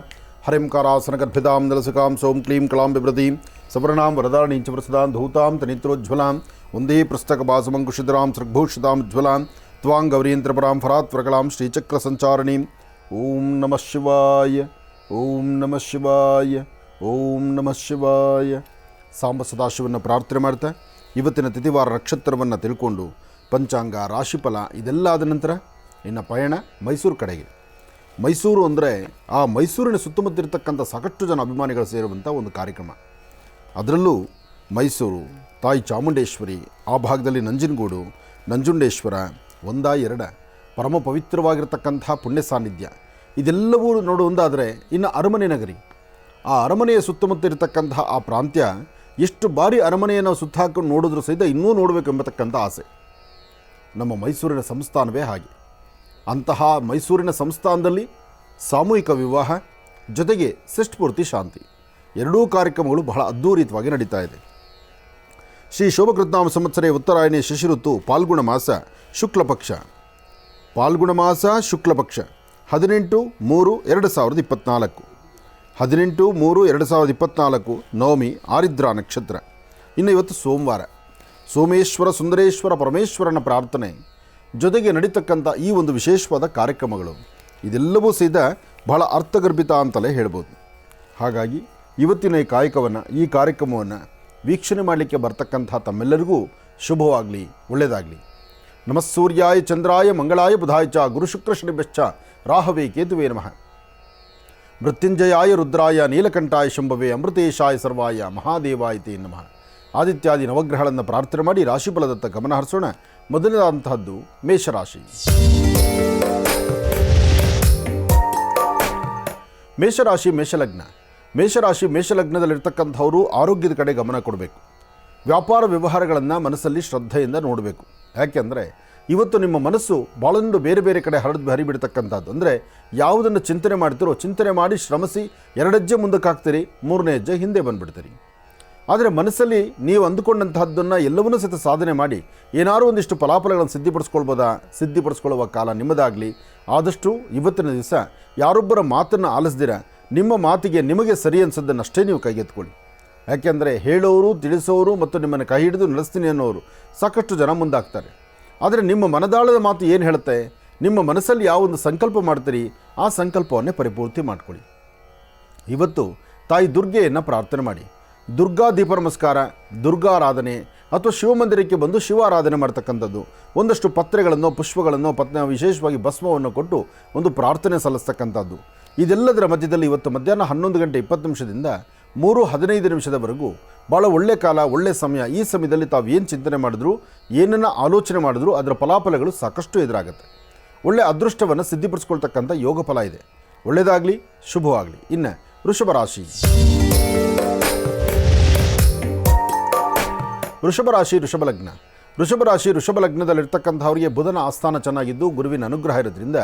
ಹರಿಂಕಾರಾಸನಗರ್ಭಿತಾಂ ನಲಸುಕಾಂ ಸೋಂ ಕ್ಲೀಂ ಕಲಾಂ ಬಿಭ್ರತೀಂ ಸವರ್ಣಾಂ ವರದಾಣೀಂ ಚ ಪ್ರಸದಾಂ ಧೂತಾಂ ತನಿತ್ರೋಜ್ವಲಾಂ ವಂದೇ ಪುಸ್ತಕಭಾಸಮಂಕುಶಿಧರಾಂ ಸೃಗ್ಭೂಷಿತಾಂ ಜ್ವಲಾಂ ತ್ವಾಂ ಗೌರೀಂ ತ್ರಿಪುರಾಂ ಫರಾತ್ವರಕಲಾಂ ಶ್ರೀಚಕ್ರ ಸಂಚಾರಣೀಂ. ಓಂ ನಮಃ ಶಿವಾಯ, ಓಂ ನಮಃ ಶಿವಾಯ, ಓಂ ನಮಃ ಶಿವಾಯ. ಸಾಂಬ ಸದಾಶಿವನ್ನು ಪ್ರಾರ್ಥನೆ ಮಾಡ್ತಾ ಇವತ್ತಿನ ತಿಥಿವಾರ ನಕ್ಷತ್ರವನ್ನು ತಿಳ್ಕೊಂಡು ಪಂಚಾಂಗ, ರಾಶಿಫಲ ಇದೆಲ್ಲ ಆದ ನಂತರ ಇನ್ನು ಪಯಣ ಮೈಸೂರು ಕಡೆಗೆ. ಮೈಸೂರು ಅಂದರೆ ಆ ಮೈಸೂರಿನ ಸುತ್ತಮುತ್ತಿರತಕ್ಕಂಥ ಸಾಕಷ್ಟು ಜನ ಅಭಿಮಾನಿಗಳು ಸೇರುವಂಥ ಒಂದು ಕಾರ್ಯಕ್ರಮ. ಅದರಲ್ಲೂ ಮೈಸೂರು, ತಾಯಿ ಚಾಮುಂಡೇಶ್ವರಿ, ಆ ಭಾಗದಲ್ಲಿ ನಂಜನಗೂಡು, ನಂಜುಂಡೇಶ್ವರ, ಒಂದ ಎರಡ ಪರಮ ಪವಿತ್ರವಾಗಿರ್ತಕ್ಕಂಥ ಪುಣ್ಯ ಸಾನ್ನಿಧ್ಯ ಇದೆಲ್ಲವೂ ನೋಡುವುದಾದರೆ ಇನ್ನು ಅರಮನೆ ನಗರಿ, ಆ ಅರಮನೆಯ ಸುತ್ತಮುತ್ತ ಇರತಕ್ಕಂತಹ ಆ ಪ್ರಾಂತ್ಯ ಎಷ್ಟು ಬಾರಿ ಅರಮನೆಯನ್ನು ಸುತ್ತ ಹಾಕೊಂಡು ನೋಡಿದ್ರೂ ಸಹಿತ ಇನ್ನೂ ನೋಡಬೇಕೆಂಬತಕ್ಕಂಥ ಆಸೆ. ನಮ್ಮ ಮೈಸೂರಿನ ಸಂಸ್ಥಾನವೇ ಹಾಗೆ. ಅಂತಹ ಮೈಸೂರಿನ ಸಂಸ್ಥಾನದಲ್ಲಿ ಸಾಮೂಹಿಕ ವಿವಾಹ ಜೊತೆಗೆ ಷಷ್ಠಪೂರ್ತಿ ಶಾಂತಿ ಎರಡೂ ಕಾರ್ಯಕ್ರಮಗಳು ಬಹಳ ಅದ್ಧೂರಿತವಾಗಿ ನಡೀತಾ ಇದೆ. ಶ್ರೀ ಶೋಭಕೃತ್ನಾಮ ಸಂವತ್ಸರೇ ಉತ್ತರಾಯಣಿ ಶಶಿ ಋತು ಪಾಲ್ಗುಣ ಮಾಸ ಶುಕ್ಲಪಕ್ಷ. ಪಾಲ್ಗುಣ ಮಾಸ ಶುಕ್ಲಪಕ್ಷ 18/3/2024. 18/3/2024 ನವಮಿ ಆರಿದ್ರಾ ನಕ್ಷತ್ರ. ಇನ್ನು ಇವತ್ತು ಸೋಮವಾರ. ಸೋಮೇಶ್ವರ ಸುಂದರೇಶ್ವರ ಪರಮೇಶ್ವರನ ಪ್ರಾರ್ಥನೆ ಜೊತೆಗೆ ನಡೀತಕ್ಕಂಥ ಈ ಒಂದು ವಿಶೇಷವಾದ ಕಾರ್ಯಕ್ರಮಗಳು ಇದೆಲ್ಲವೂ ಸಹಿತ ಬಹಳ ಅರ್ಥಗರ್ಭಿತ ಅಂತಲೇ ಹೇಳ್ಬೋದು. ಹಾಗಾಗಿ ಇವತ್ತಿನ ಈ ಕಾರ್ಯಕ್ರಮವನ್ನು ವೀಕ್ಷಣೆ ಮಾಡಲಿಕ್ಕೆ ಬರ್ತಕ್ಕಂಥ ತಮ್ಮೆಲ್ಲರಿಗೂ ಶುಭವಾಗಲಿ, ಒಳ್ಳೆಯದಾಗಲಿ. ನಮಃ ಸೂರ್ಯಾಯ ಚಂದ್ರಾಯ ಮಂಗಳಾಯ ಬುಧಾಯ ಚ ಗುರು ಶುಕ್ರ ಶನಿಭ್ಯಶ್ಚ ರಾಹವೇ ಕೇತುವೇ ನಮಃ. ಮೃತ್ಯುಂಜಯಾಯ ರುದ್ರಾಯ ನೀಲಕಂಠಾಯ ಶಂಭವೇ ಅಮೃತೇಶಾಯ ಸರ್ವಾಯ ಮಹಾದೇವಾಯ ತೇ ನಮಃ. ಆದಿತ್ಯಾದಿ ನವಗ್ರಹಗಳನ್ನು ಪ್ರಾರ್ಥನೆ ಮಾಡಿ ರಾಶಿಫಲದತ್ತ ಗಮನ ಹರಿಸೋಣ. ಮೊದಲನೇದಂತಹದ್ದು ಮೇಷರಾಶಿ. ಮೇಷರಾಶಿ ಮೇಷಲಗ್ನ. ಮೇಷಲಗ್ನದಲ್ಲಿರ್ತಕ್ಕಂಥವರು ಆರೋಗ್ಯದ ಕಡೆ ಗಮನ ಕೊಡಬೇಕು. ವ್ಯಾಪಾರ ವ್ಯವಹಾರಗಳನ್ನು ಮನಸ್ಸಲ್ಲಿ ಶ್ರದ್ಧೆಯಿಂದ ನೋಡಬೇಕು. ಯಾಕೆಂದರೆ ಇವತ್ತು ನಿಮ್ಮ ಮನಸ್ಸು ಭಾಳೊಂದು ಬೇರೆ ಬೇರೆ ಕಡೆ ಹರಿಬಿಡ್ತಕ್ಕಂಥದ್ದು. ಅಂದರೆ ಯಾವುದನ್ನು ಚಿಂತನೆ ಮಾಡ್ತೀರೋ ಚಿಂತನೆ ಮಾಡಿ ಶ್ರಮಿಸಿ 2 ಹೆಜ್ಜೆ ಮುಂದಕ್ಕೆ ಹಾಕ್ತೀರಿ, 3ನೇ ಹೆಜ್ಜೆ ಹಿಂದೆ ಬಂದುಬಿಡ್ತೀರಿ. ಆದರೆ ಮನಸ್ಸಲ್ಲಿ ನೀವು ಅಂದುಕೊಂಡಂತಹದ್ದನ್ನು ಎಲ್ಲವನ್ನೂ ಸಹಿತ ಸಾಧನೆ ಮಾಡಿ ಏನಾದರೂ ಒಂದಿಷ್ಟು ಫಲಾಫಲಗಳನ್ನು ಸಿದ್ಧಿಪಡಿಸ್ಕೊಳ್ಳುವ ಕಾಲ ನಿಮ್ಮದಾಗಲಿ. ಆದಷ್ಟು ಇವತ್ತಿನ ದಿವಸ ಯಾರೊಬ್ಬರ ಮಾತನ್ನು ಆಲಿಸ್ದಿರ ನಿಮ್ಮ ಮಾತಿಗೆ ನಿಮಗೆ ಸರಿ ಅನಿಸೋದನ್ನಷ್ಟೇ ನೀವು ಕೈಗೆತ್ಕೊಳ್ಳಿ. ಯಾಕೆಂದರೆ ಹೇಳೋರು, ತಿಳಿಸೋರು ಮತ್ತು ನಿಮ್ಮನ್ನು ಕೈ ಹಿಡಿದು ನಡೆಸ್ತೀನಿ ಅನ್ನೋರು ಸಾಕಷ್ಟು ಜನ ಮುಂದಾಗ್ತಾರೆ. ಆದರೆ ನಿಮ್ಮ ಮನದಾಳದ ಮಾತು ಏನು ಹೇಳುತ್ತೆ, ನಿಮ್ಮ ಮನಸ್ಸಲ್ಲಿ ಯಾವೊಂದು ಸಂಕಲ್ಪ ಮಾಡ್ತೀರಿ ಆ ಸಂಕಲ್ಪವನ್ನೇ ಪರಿಪೂರ್ತಿ ಮಾಡ್ಕೊಳ್ಳಿ. ಇವತ್ತು ತಾಯಿ ದುರ್ಗೆಯನ್ನು ಪ್ರಾರ್ಥನೆ ಮಾಡಿ. ದುರ್ಗಾ ದೀಪ ನಮಸ್ಕಾರ, ದುರ್ಗಾರಾಧನೆ ಅಥವಾ ಶಿವಮಂದಿರಕ್ಕೆ ಬಂದು ಶಿವಾರಾಧನೆ ಮಾಡ್ತಕ್ಕಂಥದ್ದು, ಒಂದಷ್ಟು ಪತ್ರೆಗಳನ್ನು, ಪುಷ್ಪಗಳನ್ನು, ವಿಶೇಷವಾಗಿ ಭಸ್ಮವನ್ನು ಕೊಟ್ಟು ಒಂದು ಪ್ರಾರ್ಥನೆ ಸಲ್ಲಿಸ್ತಕ್ಕಂಥದ್ದು. ಇದೆಲ್ಲದರ ಮಧ್ಯದಲ್ಲಿ ಇವತ್ತು ಮಧ್ಯಾಹ್ನ 11:20 3:15 ಭಾಳ ಒಳ್ಳೆ ಕಾಲ, ಒಳ್ಳೆ ಸಮಯ. ಈ ಸಮಯದಲ್ಲಿ ತಾವು ಏನು ಚಿಂತನೆ ಮಾಡಿದ್ರು, ಏನನ್ನು ಆಲೋಚನೆ ಮಾಡಿದ್ರು ಅದರ ಫಲಾಫಲಗಳು ಸಾಕಷ್ಟು ಎದುರಾಗುತ್ತೆ. ಒಳ್ಳೆ ಅದೃಷ್ಟವನ್ನು ಸಿದ್ಧಿಪಡಿಸ್ಕೊಳ್ತಕ್ಕಂಥ ಯೋಗ ಫಲ ಇದೆ. ಒಳ್ಳೆಯದಾಗಲಿ, ಶುಭವಾಗಲಿ. ಇನ್ನು ವೃಷಭರಾಶಿ. ವೃಷಭಲಗ್ನದಲ್ಲಿರ್ತಕ್ಕಂಥವರಿಗೆ ಬುಧನ ಆಸ್ಥಾನ ಚೆನ್ನಾಗಿದ್ದು ಗುರುವಿನ ಅನುಗ್ರಹ ಇರೋದ್ರಿಂದ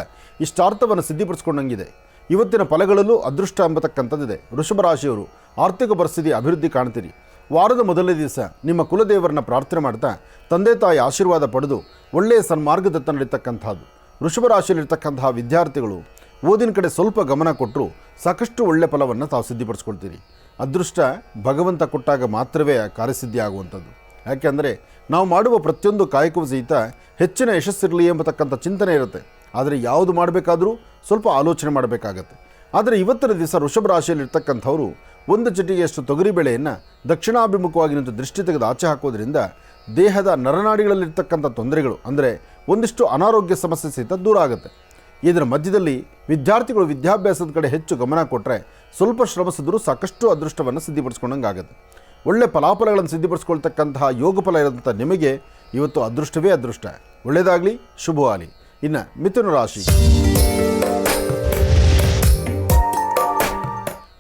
ಇಷ್ಟಾರ್ಥವನ್ನು ಸಿದ್ಧಿಪಡಿಸ್ಕೊಂಡಂಗಿದೆ. ಇವತ್ತಿನ ಫಲಗಳಲ್ಲೂ ಅದೃಷ್ಟ ಎಂಬತಕ್ಕಂಥದ್ದಿದೆ. ವೃಷಭರಾಶಿಯವರು ಆರ್ಥಿಕ ಪರಿಸ್ಥಿತಿ ಅಭಿವೃದ್ಧಿ ಕಾಣ್ತೀರಿ. ವಾರದ ಮೊದಲನೇ ದಿವಸ ನಿಮ್ಮ ಕುಲದೇವರನ್ನ ಪ್ರಾರ್ಥನೆ ಮಾಡ್ತಾ ತಂದೆ ತಾಯಿ ಆಶೀರ್ವಾದ ಪಡೆದು ಒಳ್ಳೆಯ ಸನ್ಮಾರ್ಗದತ್ತ ನಡೀತಕ್ಕಂಥದ್ದು. ವೃಷಭರಾಶಿಯಲ್ಲಿರ್ತಕ್ಕಂತಹ ವಿದ್ಯಾರ್ಥಿಗಳು ಓದಿನ ಕಡೆ ಸ್ವಲ್ಪ ಗಮನ ಕೊಟ್ಟರು ಸಾಕಷ್ಟು ಒಳ್ಳೆಯ ಫಲವನ್ನು ತಾವು ಸಿದ್ಧಿಪಡಿಸ್ಕೊಳ್ತೀರಿ. ಅದೃಷ್ಟ ಭಗವಂತ ಕೊಟ್ಟಾಗ ಮಾತ್ರವೇ ಕಾರ್ಯಸಿದ್ಧಿ ಆಗುವಂಥದ್ದು. ಯಾಕೆಂದರೆ ನಾವು ಮಾಡುವ ಪ್ರತಿಯೊಂದು ಕಾಯಕವೂ ಸಹಿತ ಹೆಚ್ಚಿನ ಯಶಸ್ಸಿರಲಿ ಎಂಬತಕ್ಕಂಥ ಚಿಂತನೆ ಇರುತ್ತೆ. ಆದರೆ ಯಾವುದು ಮಾಡಬೇಕಾದರೂ ಸ್ವಲ್ಪ ಆಲೋಚನೆ ಮಾಡಬೇಕಾಗತ್ತೆ. ಆದರೆ ಇವತ್ತಿನ ದಿವಸ ವೃಷಭ ರಾಶಿಯಲ್ಲಿರ್ತಕ್ಕಂಥವರು ಒಂದು ಚಿಟಿಗೆಯಷ್ಟು ತೊಗರಿಬೇಳೆಯನ್ನು ದಕ್ಷಿಣಾಭಿಮುಖವಾಗಿ ನಿಂತು ದೃಷ್ಟಿ ತೆಗೆದು ಆಚೆ ಹಾಕೋದ್ರಿಂದ ದೇಹದ ನರನಾಡಿಗಳಲ್ಲಿರ್ತಕ್ಕಂಥ ತೊಂದರೆಗಳು, ಅಂದರೆ ಒಂದಿಷ್ಟು ಅನಾರೋಗ್ಯ ಸಮಸ್ಯೆ ಸಹಿತ ದೂರ ಆಗುತ್ತೆ. ಇದರ ಮಧ್ಯದಲ್ಲಿ ವಿದ್ಯಾರ್ಥಿಗಳು ವಿದ್ಯಾಭ್ಯಾಸದ ಕಡೆ ಹೆಚ್ಚು ಗಮನ ಕೊಟ್ಟರೆ ಸ್ವಲ್ಪ ಶ್ರಮಿಸಿದ್ರೂ ಸಾಕಷ್ಟು ಅದೃಷ್ಟವನ್ನು ಸಿದ್ಧಿಪಡಿಸ್ಕೊಂಡಂಗೆ ಆಗುತ್ತೆ. ಒಳ್ಳೆ ಫಲಾಫಲಗಳನ್ನು ಸಿದ್ಧಿಪಡಿಸ್ಕೊಳ್ತಕ್ಕಂತಹ ಯೋಗ ಫಲ ಇರೋಂಥ ನಿಮಗೆ ಇವತ್ತು ಅದೃಷ್ಟವೇ ಅದೃಷ್ಟ. ಒಳ್ಳೆಯದಾಗಲಿ, ಶುಭವಾಗಲಿ. ಇನ್ನು ಮಿಥುನ ರಾಶಿ.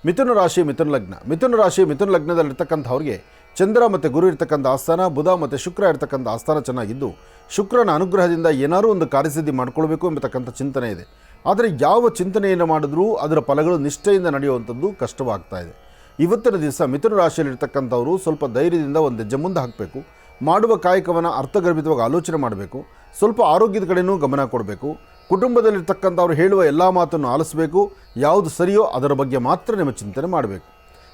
ಮಿಥುನ ರಾಶಿ ಮಿಥುನ ಲಗ್ನ. ಮಿಥುನ ರಾಶಿ ಮಿಥುನ ಲಗ್ನದಲ್ಲಿರ್ತಕ್ಕಂಥವ್ರಿಗೆ ಚಂದ್ರ ಮತ್ತು ಗುರು ಇರ್ತಕ್ಕಂಥ ಆಸ್ಥಾನ, ಬುಧ ಮತ್ತು ಶುಕ್ರ ಇರ್ತಕ್ಕಂಥ ಆಸ್ಥಾನ ಚೆನ್ನಾಗಿದ್ದು, ಶುಕ್ರನ ಅನುಗ್ರಹದಿಂದ ಏನಾದರೂ ಒಂದು ಕಾರ್ಯಸಿದ್ಧಿ ಮಾಡ್ಕೊಳ್ಬೇಕು ಎಂಬತಕ್ಕಂಥ ಚಿಂತನೆ ಇದೆ. ಆದರೆ ಯಾವ ಚಿಂತನೆಯನ್ನು ಮಾಡಿದ್ರೂ ಅದರ ಫಲಗಳು ನಿಷ್ಠೆಯಿಂದ ನಡೆಯುವಂಥದ್ದು ಕಷ್ಟವಾಗ್ತಾ ಇದೆ. ಇವತ್ತಿನ ದಿವಸ ಮಿಥುನ ರಾಶಿಯಲ್ಲಿರ್ತಕ್ಕಂಥವರು ಸ್ವಲ್ಪ ಧೈರ್ಯದಿಂದ ಒಂದು ಹೆಜ್ಜೆ ಮುಂದೆ ಹಾಕಬೇಕು. ಮಾಡುವ ಕಾಯಕವನ್ನು ಅರ್ಥಗರ್ಭಿತವಾಗಿ ಆಲೋಚನೆ ಮಾಡಬೇಕು. ಸ್ವಲ್ಪ ಆರೋಗ್ಯದ ಕಡೆಯೂ ಗಮನ ಕೊಡಬೇಕು. ಕುಟುಂಬದಲ್ಲಿರ್ತಕ್ಕಂಥವ್ರು ಹೇಳುವ ಎಲ್ಲ ಮಾತನ್ನು ಆಲಿಸಬೇಕು. ಯಾವುದು ಸರಿಯೋ ಅದರ ಬಗ್ಗೆ ಮಾತ್ರ ನಿಮ್ಮ ಚಿಂತನೆ ಮಾಡಬೇಕು.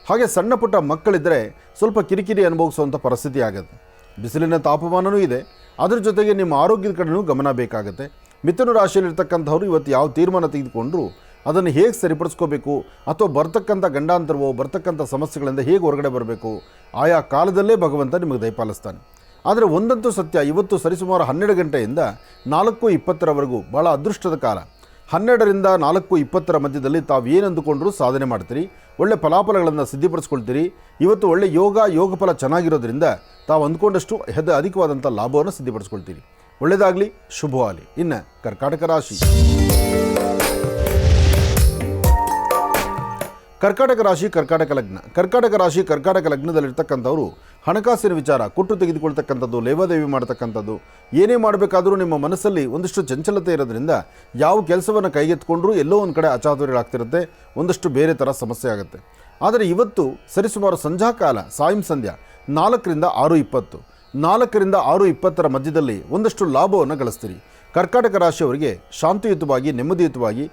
ಹಾಗೆ ಸಣ್ಣ ಪುಟ್ಟ ಮಕ್ಕಳಿದ್ದರೆ ಸ್ವಲ್ಪ ಕಿರಿಕಿರಿ ಅನುಭವಿಸುವಂಥ ಪರಿಸ್ಥಿತಿ ಆಗುತ್ತೆ. ಬಿಸಿಲಿನ ತಾಪಮಾನವೂ ಇದೆ. ಅದರ ಜೊತೆಗೆ ನಿಮ್ಮ ಆರೋಗ್ಯದ ಕಡೆಯೂ ಗಮನ ಬೇಕಾಗುತ್ತೆ. ಮಿಥುನ ರಾಶಿಯಲ್ಲಿರ್ತಕ್ಕಂಥವ್ರು ಇವತ್ತು ಯಾವ ತೀರ್ಮಾನ ತೆಗೆದುಕೊಂಡ್ರು ಅದನ್ನು ಹೇಗೆ ಸರಿಪಡಿಸ್ಕೋಬೇಕು, ಅಥವಾ ಬರ್ತಕ್ಕಂಥ ಗಂಡಾಂತರವೋ ಬರ್ತಕ್ಕಂಥ ಸಮಸ್ಯೆಗಳಿಂದ ಹೇಗೆ ಹೊರಗಡೆ ಬರಬೇಕು, ಆಯಾ ಕಾಲದಲ್ಲೇ ಭಗವಂತ ನಿಮಗೆ ದಯಪಾಲಿಸ್ತಾನೆ. ಆದರೆ ಒಂದಂತೂ ಸತ್ಯ, ಇವತ್ತು ಸರಿಸುಮಾರು 12 ಗಂಟೆಯಿಂದ 4:20 ಭಾಳ ಅದೃಷ್ಟದ ಕಾಲ. 12ರಿಂದ 4:20 ಮಧ್ಯದಲ್ಲಿ ತಾವು ಏನು ಅಂದುಕೊಂಡ್ರೂ ಸಾಧನೆ ಮಾಡ್ತೀರಿ. ಒಳ್ಳೆ ಫಲಾಫಲಗಳನ್ನು ಸಿದ್ಧಿಪಡಿಸ್ಕೊಳ್ತೀರಿ. ಇವತ್ತು ಒಳ್ಳೆ ಯೋಗ ಫಲ ಚೆನ್ನಾಗಿರೋದ್ರಿಂದ ತಾವು ಅಂದ್ಕೊಂಡಷ್ಟು ಅಧಿಕವಾದಂಥ ಲಾಭವನ್ನು ಸಿದ್ಧಿಪಡಿಸ್ಕೊಳ್ತೀರಿ. ಒಳ್ಳೆಯದಾಗಲಿ, ಶುಭವಾಗಲಿ. ಇನ್ನು ಕರ್ಕಾಟಕ ರಾಶಿ. ಕರ್ಕಾಟಕ ರಾಶಿ ಕರ್ಕಾಟಕ ಲಗ್ನ. ಕರ್ಕಾಟಕ ರಾಶಿ ಕರ್ಕಾಟಕ ಲಗ್ನದಲ್ಲಿರ್ತಕ್ಕಂಥವರು ಹಣಕಾಸಿನ ವಿಚಾರ ಕೊಟ್ಟು ತೆಗೆದುಕೊಳ್ತಕ್ಕಂಥದ್ದು, ಲೇವಾದೇವಿ ಮಾಡ್ತಕ್ಕಂಥದ್ದು, ಏನೇ ಮಾಡಬೇಕಾದರೂ ನಿಮ್ಮ ಮನಸ್ಸಲ್ಲಿ ಒಂದಷ್ಟು ಚಂಚಲತೆ ಇರೋದ್ರಿಂದ ಯಾವ ಕೆಲಸವನ್ನು ಕೈಗೆತ್ಕೊಂಡ್ರೂ ಎಲ್ಲೋ ಒಂದು ಕಡೆ ಅಚಾತುರ್ಯಗಳಾಗ್ತಿರುತ್ತೆ, ಒಂದಷ್ಟು ಬೇರೆ ಥರ ಸಮಸ್ಯೆ ಆಗುತ್ತೆ. ಆದರೆ ಇವತ್ತು ಸರಿಸುಮಾರು ಸಂಧ್ಯಾಕಾಲ ಸಾಯಂ ಸಂಧ್ಯಾ 4ರಿಂದ 6:20, 4ರಿಂದ 6:20 ಮಧ್ಯದಲ್ಲಿ ಒಂದಷ್ಟು ಲಾಭವನ್ನು ಗಳಿಸ್ತೀರಿ. ಕರ್ಕಾಟಕ ರಾಶಿಯವರಿಗೆ ಶಾಂತಿಯುತವಾಗಿ ನೆಮ್ಮದಿಯುತವಾಗಿ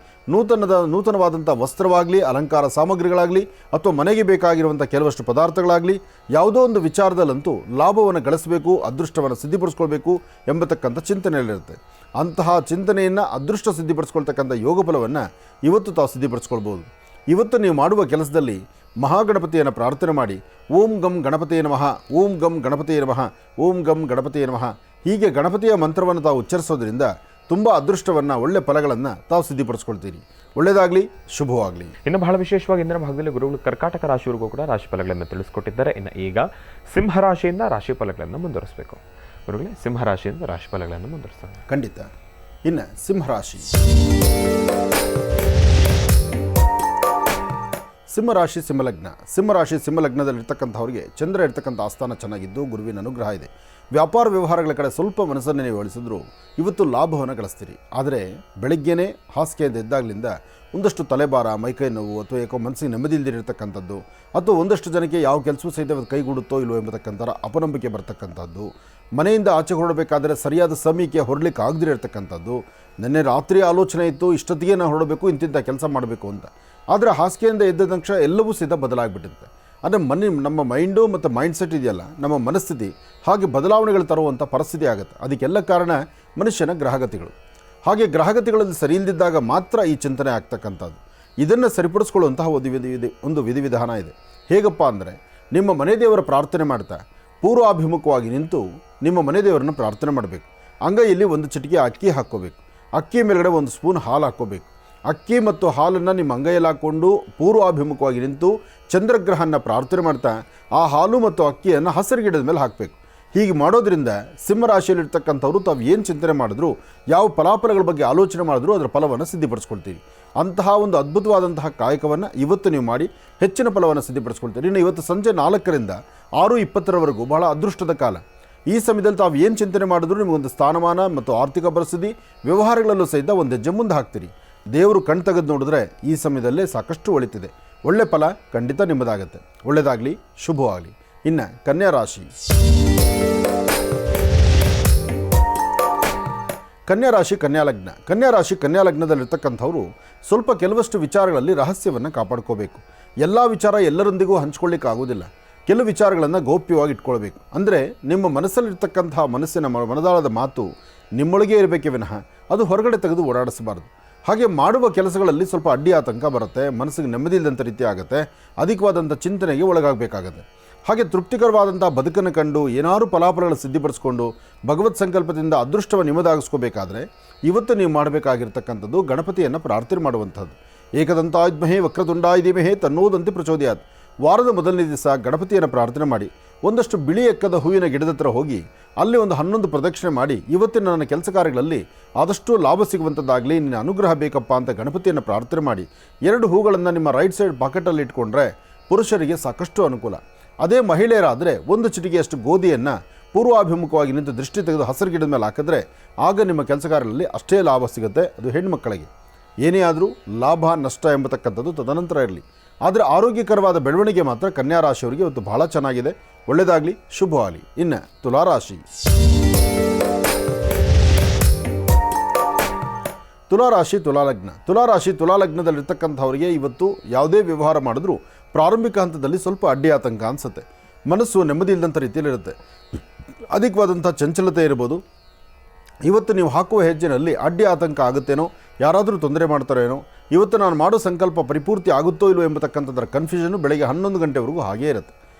ನೂತನವಾದಂಥ ವಸ್ತ್ರವಾಗಲಿ, ಅಲಂಕಾರ ಸಾಮಗ್ರಿಗಳಾಗಲಿ, ಅಥವಾ ಮನೆಗೆ ಬೇಕಾಗಿರುವಂಥ ಕೆಲವಷ್ಟು ಪದಾರ್ಥಗಳಾಗಲಿ, ಯಾವುದೋ ಒಂದು ವಿಚಾರದಲ್ಲಂತೂ ಲಾಭವನ್ನು ಗಳಿಸಬೇಕು, ಅದೃಷ್ಟವನ್ನು ಸಿದ್ಧಿಪಡಿಸ್ಕೊಳ್ಬೇಕು ಎಂಬತಕ್ಕಂಥ ಚಿಂತನೆಯಲ್ಲಿರುತ್ತೆ. ಅಂತಹ ಚಿಂತನೆಯನ್ನು ಅದೃಷ್ಟ ಸಿದ್ಧಿಪಡಿಸ್ಕೊಳ್ತಕ್ಕಂಥ ಯೋಗ ಫಲವನ್ನು ಇವತ್ತು ತಾವು ಸಿದ್ಧಿಪಡಿಸ್ಕೊಳ್ಬೋದು. ಇವತ್ತು ನೀವು ಮಾಡುವ ಕೆಲಸದಲ್ಲಿ ಮಹಾಗಣಪತಿಯನ್ನು ಪ್ರಾರ್ಥನೆ ಮಾಡಿ, ಓಂ ಗಂ ಗಣಪತಿಯೇ ನಮಃ, ಓಂ ಗಂ ಗಣಪತಿಯೇ ನಮಃ, ಓಂ ಗಂ ಗಣಪತಿಯೇ ನಮಃ, ಹೀಗೆ ಗಣಪತಿಯ ಮಂತ್ರವನ್ನು ತಾವು ಉಚ್ಚರಿಸೋದ್ರಿಂದ ತುಂಬ ಅದೃಷ್ಟವನ್ನು, ಒಳ್ಳೆ ಫಲಗಳನ್ನು ತಾವು ಸಿದ್ಧಿಪಡಿಸ್ಕೊಳ್ತೀರಿ. ಒಳ್ಳೆಯದಾಗಲಿ, ಶುಭವಾಗಲಿ. ಇನ್ನು ಬಹಳ ವಿಶೇಷವಾಗಿ ಇಂದಿನ ಭಾಗದಲ್ಲಿ ಗುರುಗಳು ಕರ್ಕಾಟಕ ರಾಶಿಯವರೆಗೂ ಕೂಡ ರಾಶಿ ಫಲಗಳನ್ನು ತಿಳಿಸ್ಕೊಟ್ಟಿದ್ದಾರೆ. ಇನ್ನು ಈಗ ಸಿಂಹರಾಶಿಯಿಂದ ರಾಶಿ ಫಲಗಳನ್ನು ಮುಂದುವರಿಸಬೇಕು. ಗುರುಗಳೇ, ಸಿಂಹರಾಶಿಯಿಂದ ರಾಶಿ ಫಲಗಳನ್ನು ಮುಂದುವರಿಸ್ತಾರೆ. ಖಂಡಿತ. ಇನ್ನು ಸಿಂಹರಾಶಿ. ಸಿಂಹರಾಶಿ ಸಿಂಹಲಗ್ನ. ಸಿಂಹರಾಶಿ ಸಿಂಹಲಗ್ನದಲ್ಲಿರ್ತಕ್ಕಂಥವ್ರಿಗೆ ಚಂದ್ರ ಇರ್ತಕ್ಕಂಥ ಆಸ್ಥಾನ ಚೆನ್ನಾಗಿದ್ದು, ಗುರುವಿನ ಅನುಗ್ರಹ ಇದೆ. ವ್ಯಾಪಾರ ವ್ಯವಹಾರಗಳ ಕಡೆ ಸ್ವಲ್ಪ ಮನಸ್ಸನ್ನು ನೀವು ವಹಿಸಿದ್ರು ಇವತ್ತು ಲಾಭವನ್ನು ಗಳಿಸ್ತೀರಿ. ಆದರೆ ಬೆಳಗ್ಗೆನೇ ಹಾಸಿಗೆಯಿಂದ ಎದ್ದಾಗಲಿಂದ ಒಂದಷ್ಟು ತಲೆಭಾರ, ಮೈಕೈ ನೋವು, ಅಥವಾ ಯಾಕೋ ಮನಸ್ಸಿಗೆ ನೆಮ್ಮದಿ ಇಲ್ದಿರತಕ್ಕಂಥದ್ದು, ಅಥವಾ ಒಂದಷ್ಟು ಜನಕ್ಕೆ ಯಾವ ಕೆಲಸವೂ ಸಹಿತ ಕೈಗೂಡುತ್ತೋ ಇಲ್ಲವೋ ಎಂಬತಕ್ಕಂಥ ಅಪನಂಬಿಕೆ ಬರ್ತಕ್ಕಂಥದ್ದು, ಮನೆಯಿಂದ ಆಚೆ ಹೊರಡಬೇಕಾದ್ರೆ ಸರಿಯಾದ ಸಮಯಕ್ಕೆ ಹೊರಲಿಕ್ಕೆ ಆಗದಿರತಕ್ಕಂಥದ್ದು, ನಿನ್ನೆ ರಾತ್ರಿ ಆಲೋಚನೆ ಇತ್ತು ಇಷ್ಟೊತ್ತಿಗೆ ನಾವು ಹೊರಡಬೇಕು, ಇಂತಿಂಥ ಕೆಲಸ ಮಾಡಬೇಕು ಅಂತ, ಆದರೆ ಹಾಸಿಗೆಯಿಂದ ಎದ್ದ ತಕ್ಷಣ ಎಲ್ಲವೂ ಸಹಿತ ಬದಲಾಗಿಬಿಟ್ಟಿರುತ್ತೆ. ಅಂದರೆ ನಮ್ಮ ಮೈಂಡು ಮತ್ತು ಮೈಂಡ್ಸೆಟ್ ಇದೆಯಲ್ಲ, ನಮ್ಮ ಮನಸ್ಥಿತಿ ಹಾಗೆ ಬದಲಾವಣೆಗಳು ತರುವಂಥ ಪರಿಸ್ಥಿತಿ ಆಗುತ್ತೆ. ಅದಕ್ಕೆಲ್ಲ ಕಾರಣ ಮನುಷ್ಯನ ಗ್ರಹಗತಿಗಳು. ಹಾಗೆ ಗ್ರಹಗತಿಗಳಲ್ಲಿ ಸರಿ ಇಲ್ಲದಿದ್ದಾಗ ಮಾತ್ರ ಈ ಚಿಂತನೆ ಆಗ್ತಕ್ಕಂಥದ್ದು. ಇದನ್ನು ಸರಿಪಡಿಸ್ಕೊಳ್ಳುವಂತಹ ಒಂದು ವಿಧಿವಿಧಾನ ಇದೆ. ಹೇಗಪ್ಪ ಅಂದರೆ, ನಿಮ್ಮ ಮನೆ ದೇವರ ಪ್ರಾರ್ಥನೆ ಮಾಡ್ತಾ ಪೂರ್ವಾಭಿಮುಖವಾಗಿ ನಿಂತು ನಿಮ್ಮ ಮನೆ ದೇವರನ್ನು ಪ್ರಾರ್ಥನೆ ಮಾಡಬೇಕು. ಅಂಗೈಯಲ್ಲಿ ಒಂದು ಚಿಟಿಕೆ ಅಕ್ಕಿ ಹಾಕ್ಕೋಬೇಕು. ಅಕ್ಕಿ ಮೇಲ್ಗಡೆ 1 ಸ್ಪೂನ್ ಹಾಲು ಹಾಕ್ಕೋಬೇಕು. ಅಕ್ಕಿ ಮತ್ತು ಹಾಲನ್ನು ನಿಮ್ಮ ಅಂಗೈಯಲ್ಲಿ ಹಾಕ್ಕೊಂಡು ಪೂರ್ವಾಭಿಮುಖವಾಗಿ ನಿಂತು ಚಂದ್ರಗ್ರಹನ ಪ್ರಾರ್ಥನೆ ಮಾಡ್ತಾ ಆ ಹಾಲು ಮತ್ತು ಅಕ್ಕಿಯನ್ನು ಹಸಿರು ಗಿಡದ ಮೇಲೆ ಹಾಕಬೇಕು. ಹೀಗೆ ಮಾಡೋದ್ರಿಂದ ಸಿಂಹರಾಶಿಯಲ್ಲಿರ್ತಕ್ಕಂಥವ್ರು ತಾವು ಏನು ಚಿಂತನೆ ಮಾಡಿದ್ರು, ಯಾವ ಫಲಾಫಲಗಳ ಬಗ್ಗೆ ಆಲೋಚನೆ ಮಾಡಿದ್ರು ಅದರ ಫಲವನ್ನು ಸಿದ್ಧಿಪಡಿಸ್ಕೊಳ್ತೀರಿ. ಅಂತಹ ಒಂದು ಅದ್ಭುತವಾದಂತಹ ಕಾಯಕವನ್ನು ಇವತ್ತು ನೀವು ಮಾಡಿ ಹೆಚ್ಚಿನ ಫಲವನ್ನು ಸಿದ್ಧಿಪಡಿಸ್ಕೊಳ್ತೀರಿ. ಇನ್ನು ಇವತ್ತು ಸಂಜೆ 4ರಿಂದ 6:20 ಬಹಳ ಅದೃಷ್ಟದ ಕಾಲ. ಈ ಸಮಯದಲ್ಲಿ ತಾವು ಏನು ಚಿಂತನೆ ಮಾಡಿದ್ರು ನಿಮಗೊಂದು ಸ್ಥಾನಮಾನ ಮತ್ತು ಆರ್ಥಿಕ ಪರಿಸ್ಥಿತಿ, ವ್ಯವಹಾರಗಳಲ್ಲೂ ಸಹಿತ ಒಂದು ಹೆಜ್ಜೆ ಮುಂದೆ ಹಾಕ್ತೀರಿ. ದೇವರು ಕಣ್ ತೆಗೆದು ನೋಡಿದ್ರೆ ಈ ಸಮಯದಲ್ಲೇ ಸಾಕಷ್ಟು ಒಳಿತಿದೆ. ಒಳ್ಳೆ ಫಲ ಖಂಡಿತ ನಿಮ್ಮದಾಗುತ್ತೆ. ಒಳ್ಳೆಯದಾಗಲಿ, ಶುಭವಾಗಲಿ. ಇನ್ನು ಕನ್ಯಾ ರಾಶಿ. ಕನ್ಯಾ ರಾಶಿ ಕನ್ಯಾ ಲಗ್ನ. ಕನ್ಯಾ ರಾಶಿ ಕನ್ಯಾ ಲಗ್ನದಲ್ಲಿರ್ತಕ್ಕಂಥವ್ರು ಸ್ವಲ್ಪ ಕೆಲವಷ್ಟು ವಿಚಾರಗಳಲ್ಲಿ ರಹಸ್ಯವನ್ನು ಕಾಪಾಡ್ಕೋಬೇಕು. ಎಲ್ಲ ವಿಚಾರ ಎಲ್ಲರೊಂದಿಗೂ ಹಂಚ್ಕೊಳ್ಳಿಕ್ಕೆ ಆಗೋದಿಲ್ಲ. ಕೆಲವು ವಿಚಾರಗಳನ್ನು ಗೌಪ್ಯವಾಗಿ ಇಟ್ಕೊಳ್ಬೇಕು. ಅಂದರೆ ನಿಮ್ಮ ಮನಸ್ಸಲ್ಲಿರ್ತಕ್ಕಂತಹ ಮನದಾಳದ ಮಾತು ನಿಮ್ಮೊಳಗೆ ಇರಬೇಕೇ ವಿನಃ ಅದು ಹೊರಗಡೆ ತೆಗೆದು ಓಡಾಡಿಸಬಾರ್ದು. ಹಾಗೆ ಮಾಡುವ ಕೆಲಸಗಳಲ್ಲಿ ಸ್ವಲ್ಪ ಅಡ್ಡಿ ಆತಂಕ ಬರುತ್ತೆ, ಮನಸ್ಸಿಗೆ ನೆಮ್ಮದಿ ಇಲ್ಲದಂಥ ರೀತಿ ಆಗುತ್ತೆ, ಅಧಿಕವಾದಂಥ ಚಿಂತನೆಗೆ ಒಳಗಾಗಬೇಕಾಗತ್ತೆ. ಹಾಗೆ ತೃಪ್ತಿಕರವಾದಂಥ ಬದುಕನ್ನು ಕಂಡು ಏನಾದರೂ ಫಲಾಫಲಗಳನ್ನು ಸಿದ್ಧಿಪಡಿಸ್ಕೊಂಡು ಭಗವತ್ ಸಂಕಲ್ಪದಿಂದ ಅದೃಷ್ಟವನ್ನು ನಿಮ್ಮದಾಗಿಸ್ಕೋಬೇಕಾದ್ರೆ ಇವತ್ತು ನೀವು ಮಾಡಬೇಕಾಗಿರ್ತಕ್ಕಂಥದ್ದು ಗಣಪತಿಯನ್ನು ಪ್ರಾರ್ಥನೆ ಮಾಡುವಂಥದ್ದು. ಏಕದಂತಾಯುಧ್ಮಹೇ ವಕ್ರತುಂಡಾಯ ಧೀಮಹಿ ತನ್ನೋದಂತೆ ಪ್ರಚೋದಯಾತ್. ವಾರದ ಮೊದಲನೇ ದಿವಸ ಗಣಪತಿಯನ್ನು ಪ್ರಾರ್ಥನೆ ಮಾಡಿ ಒಂದಷ್ಟು ಬಿಳಿ ಎಕ್ಕದ ಹೂವಿನ ಗಿಡದ ಹತ್ರ ಹೋಗಿ ಅಲ್ಲಿ ಒಂದು 11 ಪ್ರದಕ್ಷಿಣೆ ಮಾಡಿ ಇವತ್ತಿನ ನನ್ನ ಕೆಲಸ ಕಾರ್ಯಗಳಲ್ಲಿ ಆದಷ್ಟು ಲಾಭ ಸಿಗುವಂಥದ್ದಾಗಲಿ, ನಿನ್ನ ಅನುಗ್ರಹ ಬೇಕಪ್ಪ ಅಂತ ಗಣಪತಿಯನ್ನು ಪ್ರಾರ್ಥನೆ ಮಾಡಿ 2 ಹೂಗಳನ್ನು ನಿಮ್ಮ ರೈಟ್ ಸೈಡ್ ಪಾಕೆಟಲ್ಲಿ ಇಟ್ಕೊಂಡ್ರೆ ಪುರುಷರಿಗೆ ಸಾಕಷ್ಟು ಅನುಕೂಲ. ಅದೇ ಮಹಿಳೆಯರಾದರೆ 1 ಚಿಟಿಕೆಯಷ್ಟು ಗೋಧಿಯನ್ನು ಪೂರ್ವಾಭಿಮುಖವಾಗಿ ನಿಂತು ದೃಷ್ಟಿ ತೆಗೆದು ಹಸಿರು ಗಿಡದ ಮೇಲೆ ಹಾಕಿದ್ರೆ ಆಗ ನಿಮ್ಮ ಕೆಲಸ ಕಾರ್ಯಗಳಲ್ಲಿ ಅಷ್ಟೇ ಲಾಭ ಸಿಗುತ್ತೆ. ಅದು ಹೆಣ್ಮಕ್ಕಳಿಗೆ. ಏನೇ ಆದರೂ ಲಾಭ ನಷ್ಟ ಎಂಬತಕ್ಕಂಥದ್ದು ತದನಂತರ ಇರಲಿ. ಆದರೆ ಆರೋಗ್ಯಕರವಾದ ಬೆಳವಣಿಗೆ ಮಾತ್ರ ಕನ್ಯಾ ರಾಶಿಯವರಿಗೆ ಇವತ್ತು ಬಹಳ ಚೆನ್ನಾಗಿದೆ. ಒಳ್ಳೆಯದಾಗಲಿ, ಶುಭವಾಗಲಿ. ಇನ್ನು ತುಲಾರಾಶಿ. ತುಲಾರಾಶಿ ತುಲಾಲಗ್ನ. ತುಲಾರಾಶಿ ತುಲಾಲಗ್ನದಲ್ಲಿರ್ತಕ್ಕಂಥವರಿಗೆ ಇವತ್ತು ಯಾವುದೇ ವ್ಯವಹಾರ ಮಾಡಿದ್ರೂ ಪ್ರಾರಂಭಿಕ ಹಂತದಲ್ಲಿ ಸ್ವಲ್ಪ ಅಡ್ಡಿ ಆತಂಕ ಅನಿಸುತ್ತೆ. ಮನಸ್ಸು ನೆಮ್ಮದಿ ಇಲ್ಲದಂಥ ರೀತಿಯಲ್ಲಿರುತ್ತೆ. ಅಧಿಕವಾದಂಥ ಚಂಚಲತೆ ಇರ್ಬೋದು. ಇವತ್ತು ನೀವು ಹಾಕುವ ಹೆಜ್ಜೆನಲ್ಲಿ ಅಡ್ಡಿ ಆತಂಕ ಆಗುತ್ತೇನೋ, ಯಾರಾದರೂ ತೊಂದರೆ ಮಾಡ್ತಾರೇನೋ, ಇವತ್ತು ನಾನು ಮಾಡೋ ಸಂಕಲ್ಪ ಪರಿಪೂರ್ತಿ ಆಗುತ್ತೋ ಇಲ್ಲೋ ಎಂಬತಕ್ಕಂಥದ್ರ ಕನ್ಫ್ಯೂಷನ್ನು ಬೆಳಗ್ಗೆ 11 ಗಂಟೆವರೆಗೂ ಹಾಗೇ ಇರುತ್ತೆ.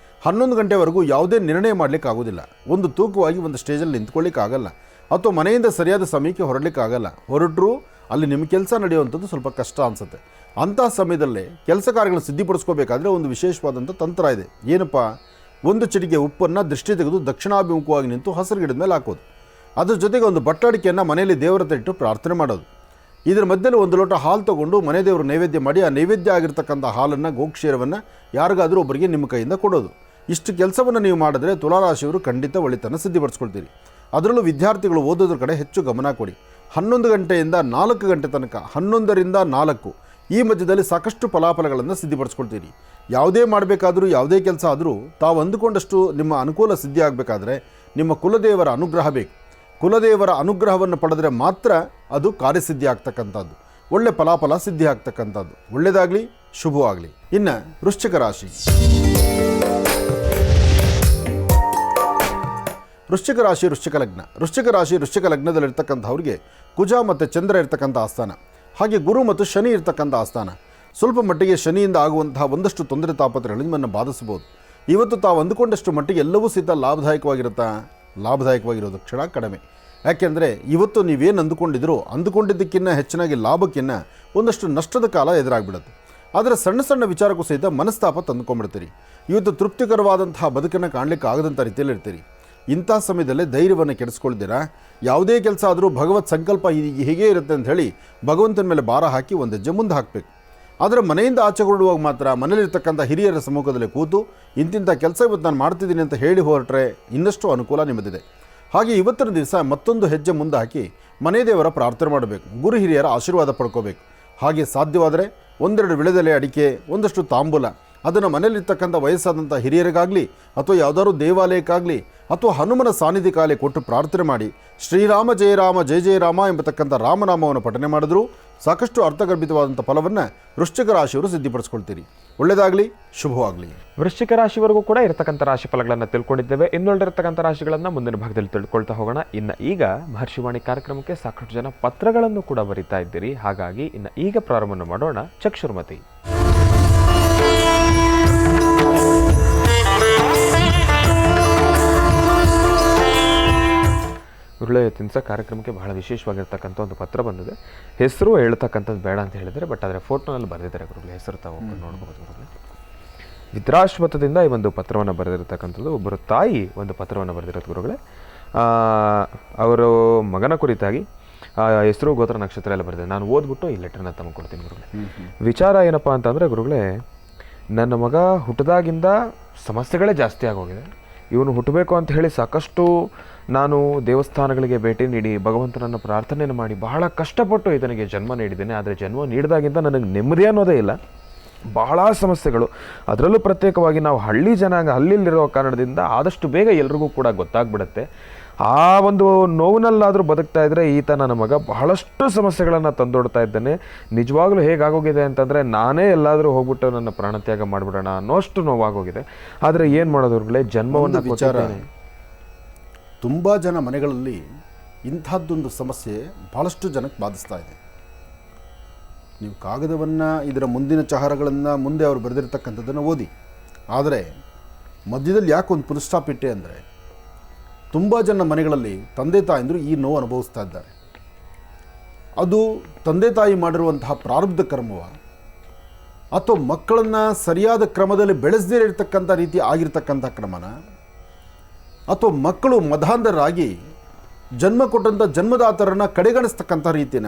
11 ಗಂಟೆವರೆಗೂ ಯಾವುದೇ ನಿರ್ಣಯ ಮಾಡಲಿಕ್ಕೆ ಆಗೋದಿಲ್ಲ. ಒಂದು ತೂಕವಾಗಿ ಒಂದು ಸ್ಟೇಜಲ್ಲಿ ನಿಂತ್ಕೊಳ್ಳಿಕ್ಕೆ ಆಗಲ್ಲ, ಅಥವಾ ಮನೆಯಿಂದ ಸರಿಯಾದ ಸಮಯಕ್ಕೆ ಹೊರಡಲಿಕ್ಕೆ ಆಗಲ್ಲ. ಹೊರಟರೂ ಅಲ್ಲಿ ನಿಮ್ಮ ಕೆಲಸ ನಡೆಯುವಂಥದ್ದು ಸ್ವಲ್ಪ ಕಷ್ಟ ಅನಿಸುತ್ತೆ. ಅಂಥ ಸಮಯದಲ್ಲೇ ಕೆಲಸ ಕಾರ್ಯಗಳನ್ನು ಸಿದ್ಧಿಪಡಿಸ್ಕೋಬೇಕಾದ್ರೆ ಒಂದು ವಿಶೇಷವಾದಂಥ ತಂತ್ರ ಇದೆ. ಏನಪ್ಪ? 1 ಚಿಟಿಕೆ ಉಪ್ಪನ್ನು ದೃಷ್ಟಿ ತೆಗೆದು ದಕ್ಷಿಣಾಭಿಮುಖವಾಗಿ ನಿಂತು ಹಸಿರು ಗಿಡದ ಮೇಲೆ ಹಾಕೋದು. ಅದ್ರ ಜೊತೆಗೆ ಒಂದು ಬಟ್ಟಡಿಕೆಯನ್ನು ಮನೆಯಲ್ಲಿ ದೇವರ ಹತ್ರ ಇಟ್ಟು ಪ್ರಾರ್ಥನೆ ಮಾಡೋದು. ಇದರ ಮಧ್ಯದಲ್ಲಿ 1 ಲೋಟ ಹಾಲು ತೊಗೊಂಡು ಮನೆ ದೇವರು ನೈವೇದ್ಯ ಮಾಡಿ ಆ ನೈವೇದ್ಯ ಆಗಿರ್ತಕ್ಕಂಥ ಹಾಲನ್ನು, ಗೋಕ್ಷೀರವನ್ನು ಯಾರಿಗಾದರೂ ಒಬ್ಬರಿಗೆ ನಿಮ್ಮ ಕೈಯಿಂದ ಕೊಡೋದು. ಇಷ್ಟು ಕೆಲಸವನ್ನು ನೀವು ಮಾಡಿದ್ರೆ ತುಲಾರಾಶಿಯವರು ಖಂಡಿತ ಒಳಿತನ್ನು ಸಿದ್ಧಿಪಡಿಸ್ಕೊಳ್ತೀರಿ. ಅದರಲ್ಲೂ ವಿದ್ಯಾರ್ಥಿಗಳು ಓದೋದ್ರ ಕಡೆ ಹೆಚ್ಚು ಗಮನ ಕೊಡಿ. 11 ಗಂಟೆಯಿಂದ 4 ಗಂಟೆ ತನಕ, 11ರಿಂದ 4 ಈ ಮಧ್ಯದಲ್ಲಿ ಸಾಕಷ್ಟು ಫಲಾಫಲಗಳನ್ನು ಸಿದ್ಧಿಪಡಿಸ್ಕೊಳ್ತೀರಿ. ಯಾವುದೇ ಮಾಡಬೇಕಾದರೂ, ಯಾವುದೇ ಕೆಲಸ ಆದರೂ ತಾವು ಅಂದುಕೊಂಡಷ್ಟು ನಿಮ್ಮ ಅನುಕೂಲ ಸಿದ್ಧಿ ಆಗಬೇಕಾದ್ರೆ ನಿಮ್ಮ ಕುಲದೇವರ ಅನುಗ್ರಹ ಬೇಕು. ಕುಲದೇವರ ಅನುಗ್ರಹವನ್ನು ಪಡೆದರೆ ಮಾತ್ರ ಅದು ಕಾರ್ಯಸಿದ್ಧಿ ಆಗ್ತಕ್ಕಂಥದ್ದು, ಒಳ್ಳೆ ಫಲಾಫಲ ಸಿದ್ಧಿ ಆಗ್ತಕ್ಕಂಥದ್ದು. ಒಳ್ಳೆಯದಾಗಲಿ, ಶುಭವಾಗಲಿ. ಇನ್ನು ವೃಶ್ಚಿಕ ರಾಶಿ. ವೃಶ್ಚಿಕ ರಾಶಿ ವೃಶ್ಚಿಕ ಲಗ್ನ. ವೃಶ್ಚಿಕ ರಾಶಿ ವೃಶ್ಚಿಕ ಲಗ್ನದಲ್ಲಿರ್ತಕ್ಕಂಥವ್ರಿಗೆ ಕುಜ ಮತ್ತು ಚಂದ್ರ ಇರ್ತಕ್ಕಂಥ ಆಸ್ಥಾನ, ಹಾಗೆ ಗುರು ಮತ್ತು ಶನಿ ಇರ್ತಕ್ಕಂಥ ಆಸ್ಥಾನ. ಸ್ವಲ್ಪ ಮಟ್ಟಿಗೆ ಶನಿಯಿಂದ ಆಗುವಂತಹ ಒಂದಷ್ಟು ತೊಂದರೆ ತಾಪತ್ರಗಳು ನಿಮ್ಮನ್ನು ಬಾಧಿಸಬಹುದು. ಇವತ್ತು ತಾವು ಅಂದುಕೊಂಡಷ್ಟು ಮಟ್ಟಿಗೆ ಎಲ್ಲವೂ ಸಹಿತ ಲಾಭದಾಯಕವಾಗಿರುತ್ತಾ? ಲಾಭದಾಯಕವಾಗಿರೋದು ಕ್ಷಣ ಕಡಿಮೆ. ಯಾಕೆಂದರೆ ಇವತ್ತು ನೀವೇನು ಅಂದುಕೊಂಡಿದ್ದಕ್ಕಿಂತ ಹೆಚ್ಚಿನಾಗಿ ಲಾಭಕ್ಕಿಂತ ಒಂದಷ್ಟು ನಷ್ಟದ ಕಾಲ ಎದುರಾಗ್ಬಿಡುತ್ತೆ. ಆದರೆ ಸಣ್ಣ ಸಣ್ಣ ವಿಚಾರಕ್ಕೂ ಸಹಿತ ಮನಸ್ತಾಪ ತಂದುಕೊಂಡ್ಬಿಡ್ತೀರಿ. ಇವತ್ತು ತೃಪ್ತಿಕರವಾದಂತಹ ಬದುಕನ್ನು ಕಾಣಲಿಕ್ಕೆ ಆಗದಂಥ ರೀತಿಯಲ್ಲಿ ಇರ್ತೀರಿ. ಇಂಥ ಸಮಯದಲ್ಲೇ ಧೈರ್ಯವನ್ನು ಕೆಡಿಸ್ಕೊಳ್ತೀರಾ. ಯಾವುದೇ ಕೆಲಸ ಆದರೂ ಭಗವತ್ ಸಂಕಲ್ಪ ಹೀಗೆ ಇರುತ್ತೆ ಅಂತ ಹೇಳಿ ಭಗವಂತನ ಮೇಲೆ ಭಾರ ಹಾಕಿ ಒಂದು ಹೆಜ್ಜೆ ಮುಂದೆ ಹಾಕಬೇಕು. ಆದರೆ ಮನೆಯಿಂದ ಆಚೆ ಹೊರಡುವಾಗ ಮಾತ್ರ ಮನೇಲಿರ್ತಕ್ಕಂಥ ಹಿರಿಯರ ಸಮ್ಮುಖದಲ್ಲಿ ಕೂತು ಇಂತಿಂಥ ಕೆಲಸ ಇವತ್ತು ನಾನು ಮಾಡ್ತಿದ್ದೀನಿ ಅಂತ ಹೇಳಿ ಹೊರಟ್ರೆ ಇನ್ನಷ್ಟು ಅನುಕೂಲ ನಿಮ್ಮದಿದೆ. ಹಾಗೆ ಇವತ್ತಿನ ದಿವಸ ಮತ್ತೊಂದು ಹೆಜ್ಜೆ ಮುಂದೆ ಹಾಕಿ ಮನೆ ದೇವರ ಪ್ರಾರ್ಥನೆ ಮಾಡಬೇಕು, ಗುರು ಹಿರಿಯರ ಆಶೀರ್ವಾದ ಪಡ್ಕೋಬೇಕು. ಹಾಗೆ ಸಾಧ್ಯವಾದರೆ 1-2 ವಿಳೆದೆಲೆ ಅಡಿಕೆ, ಒಂದಷ್ಟು ತಾಂಬೂಲ ಅದನ್ನು ಮನೆಯಲ್ಲಿರ್ತಕ್ಕಂಥ ವಯಸ್ಸಾದಂಥ ಹಿರಿಯರಿಗಾಗಲಿ ಅಥವಾ ಯಾವುದಾದ್ರು ದೇವಾಲಯಕ್ಕಾಗಲಿ ಅಥವಾ ಹನುಮನ ಸಾನ್ನಿಧ್ಯಕಾಲೇ ಕೊಟ್ಟು ಪ್ರಾರ್ಥನೆ ಮಾಡಿ ಶ್ರೀರಾಮ ಜಯ ರಾಮ ಜಯ ಜಯ ರಾಮ ಎಂಬತಕ್ಕಂಥ ರಾಮನಾಮವನ್ನು ಪಠನೆ ಮಾಡಿದ್ರೂ ಸಾಕಷ್ಟು ಅರ್ಥಗರ್ಭಿತವಾದಂಥ ಫಲವನ್ನು ವೃಶ್ಚಿಕ ರಾಶಿಯವರು ಸಿದ್ಧಿಪಡಿಸ್ಕೊಳ್ತೀರಿ. ಒಳ್ಳೆಯದಾಗಲಿ, ಶುಭವಾಗಲಿ. ವೃಶ್ಚಿಕ ರಾಶಿವರೆಗೂ ಕೂಡ ಇರತಕ್ಕಂಥ ರಾಶಿ ಫಲಗಳನ್ನು ತಿಳ್ಕೊಂಡಿದ್ದೇವೆ. ಇನ್ನುಳಿದಿರತಕ್ಕಂಥ ರಾಶಿಗಳನ್ನು ಮುಂದಿನ ಭಾಗದಲ್ಲಿ ತಿಳ್ಕೊಳ್ತಾ ಹೋಗೋಣ. ಈಗ ಮಹರ್ಷಿವಾಣಿ ಕಾರ್ಯಕ್ರಮಕ್ಕೆ ಸಾಕಷ್ಟು ಜನ ಪತ್ರಗಳನ್ನು ಕೂಡ ಬರೀತಾ ಇದ್ದೀರಿ. ಹಾಗಾಗಿ ಈಗ ಪ್ರಾರಂಭವನ್ನು ಮಾಡೋಣ. ಚಕ್ಷುರ್ಮತಿ. ಗುರುಳೆ ತಿನ್ಸ ಕಾರ್ಯಕ್ರಮಕ್ಕೆ ಬಹಳ ವಿಶೇಷವಾಗಿರ್ತಕ್ಕಂಥ ಒಂದು ಪತ್ರ ಬಂದಿದೆ. ಹೆಸರು ಹೇಳ್ತಕ್ಕಂಥದ್ದು ಬೇಡ ಅಂತ ಹೇಳಿದರೆ, ಬಟ್ ಆದರೆ ಫೋಟೋನಲ್ಲಿ ಬರೆದಿದ್ದಾರೆ ಗುರುಗಳೇ. ಹೆಸರು ತಾವು ನೋಡ್ಬೋದು ಗುರುಗಳೇ. ವಿದ್ರಾಶ್ವತದಿಂದ ಈ ಒಂದು ಪತ್ರವನ್ನು ಬರೆದಿರ್ತಕ್ಕಂಥದ್ದು. ಒಬ್ಬರು ತಾಯಿ ಒಂದು ಪತ್ರವನ್ನು ಬರೆದಿರೋದು ಗುರುಗಳೇ. ಅವರು ಮಗನ ಕುರಿತಾಗಿ ಹೆಸರು, ಗೋತ್ರ, ನಕ್ಷತ್ರ ಎಲ್ಲ ಬರೆದಿದೆ. ನಾನು ಓದ್ಬಿಟ್ಟು ಈ ಲೆಟರ್ನ ತಮಗೆ ಕೊಡ್ತೀನಿ ಗುರುಗಳೇ. ವಿಚಾರ ಏನಪ್ಪ ಅಂತಂದರೆ ಗುರುಗಳೇ, ನನ್ನ ಮಗ ಹುಟ್ಟಿದಾಗಿಂದ ಸಮಸ್ಯೆಗಳೇ ಜಾಸ್ತಿ ಆಗೋಗಿದೆ. ಇವನು ಹುಟ್ಟಬೇಕು ಅಂತ ಹೇಳಿ ಸಾಕಷ್ಟು ನಾನು ದೇವಸ್ಥಾನಗಳಿಗೆ ಭೇಟಿ ನೀಡಿ ಭಗವಂತನನ್ನು ಪ್ರಾರ್ಥನೆಯನ್ನು ಮಾಡಿ ಬಹಳ ಕಷ್ಟಪಟ್ಟು ಇದನಿಗೆ ಜನ್ಮ ನೀಡಿದ್ದೇನೆ. ಆದರೆ ಜನ್ಮ ನೀಡಿದಾಗಿಂದ ನನಗೆ ನೆಮ್ಮದಿ ಅನ್ನೋದೇ ಇಲ್ಲ. ಬಹಳ ಸಮಸ್ಯೆಗಳು. ಅದರಲ್ಲೂ ಪ್ರತ್ಯೇಕವಾಗಿ ನಾವು ಹಳ್ಳಿ ಜನಾಂಗ, ಹಳ್ಳಿಲಿರೋ ಕಾರಣದಿಂದ ಆದಷ್ಟು ಬೇಗ ಎಲ್ರಿಗೂ ಕೂಡ ಗೊತ್ತಾಗ್ಬಿಡುತ್ತೆ. ಆ ಒಂದು ನೋವಿನಲ್ಲಾದರೂ ಬದುಕ್ತಾ ಇದ್ದರೆ ಈತ ನನ್ನ ಮಗ ಬಹಳಷ್ಟು ಸಮಸ್ಯೆಗಳನ್ನು ತಂದೊಡ್ತಾ ಇದ್ದಾನೆ. ನಿಜವಾಗ್ಲೂ ಹೇಗಾಗೋಗಿದೆ ಅಂತಂದರೆ ನಾನೇ ಎಲ್ಲಾದರೂ ಹೋಗ್ಬಿಟ್ಟು ನನ್ನ ಪ್ರಾಣತ್ಯಾಗ ಮಾಡಿಬಿಡೋಣ ಅನ್ನೋಷ್ಟು ನೋವಾಗೋಗಿದೆ. ಆದರೆ ಏನು ಮಾಡೋದವ್ರುಗಳೇ, ಜನ್ಮವನ್ನು ವಿಚಾರ ತುಂಬ ಜನ ಮನೆಗಳಲ್ಲಿ ಇಂಥದ್ದೊಂದು ಸಮಸ್ಯೆ ಭಾಳಷ್ಟು ಜನಕ್ಕೆ ಬಾಧಿಸ್ತಾ ಇದೆ. ನೀವು ಕಾಗದವನ್ನು, ಇದರ ಮುಂದಿನ ಚಹರಗಳನ್ನು ಮುಂದೆ ಅವರು ಬರೆದಿರ್ತಕ್ಕಂಥದ್ದನ್ನು ಓದಿ. ಆದರೆ ಮಧ್ಯದಲ್ಲಿ ಯಾಕೊಂದು ಫುಲ್ ಸ್ಟಾಪ್ ಇಟ್ಟೆ ಅಂದರೆ, ತುಂಬ ಜನ ಮನೆಗಳಲ್ಲಿ ತಂದೆ ತಾಯಂದರು ಈ ನೋವು ಅನುಭವಿಸ್ತಾ ಇದ್ದಾರೆ. ಅದು ತಂದೆ ತಾಯಿ ಮಾಡಿರುವಂತಹ ಪ್ರಾರಬ್ಧ ಕರ್ಮವ, ಅಥವಾ ಮಕ್ಕಳನ್ನು ಸರಿಯಾದ ಕ್ರಮದಲ್ಲಿ ಬೆಳೆಸದೇ ಇರತಕ್ಕಂಥ ರೀತಿ ಆಗಿರ್ತಕ್ಕಂಥ ಕ್ರಮನ, ಅಥವಾ ಮಕ್ಕಳು ಮಧಾಂಧರಾಗಿ ಜನ್ಮ ಕೊಟ್ಟಂಥ ಜನ್ಮದಾತರನ್ನು ಕಡೆಗಣಿಸ್ತಕ್ಕಂಥ ರೀತಿನ,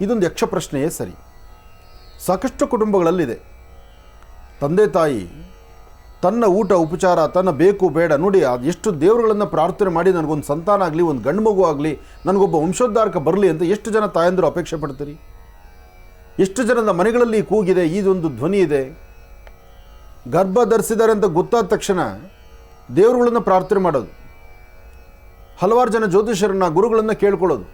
ಇದೊಂದು ಯಕ್ಷ ಪ್ರಶ್ನೆಯೇ ಸರಿ. ಸಾಕಷ್ಟು ಕುಟುಂಬಗಳಲ್ಲಿದೆ. ತಂದೆ ತಾಯಿ ತನ್ನ ಊಟ ಉಪಚಾರ, ತನ್ನ ಬೇಕು ಬೇಡ ನೋಡಿ, ಎಷ್ಟು ದೇವರುಗಳನ್ನು ಪ್ರಾರ್ಥನೆ ಮಾಡಿ ನನಗೊಂದು ಸಂತಾನ ಆಗಲಿ, ಒಂದು ಗಂಡು ಮಗು ಆಗಲಿ, ನನಗೊಬ್ಬ ವಂಶೋದ್ಧಾರಕ ಬರಲಿ ಅಂತ ಎಷ್ಟು ಜನ ತಾಯಂದಿರು ಅಪೇಕ್ಷೆ ಪಡ್ತೀರಿ? ಎಷ್ಟು ಜನದ ಮನೆಗಳಲ್ಲಿ ಕೂಗಿದೆ, ಇದೊಂದು ಧ್ವನಿ ಇದೆ. ಗರ್ಭ ಧರಿಸಿದ್ದಾರೆ ಅಂತ ಗೊತ್ತಾದ ತಕ್ಷಣ ದೇವರುಗಳನ್ನು ಪ್ರಾರ್ಥನೆ ಮಾಡೋದು, ಹಲವಾರು ಜನ ಜ್ಯೋತಿಷರನ್ನ ಗುರುಗಳನ್ನು ಕೇಳ್ಕೊಳ್ಳೋದು,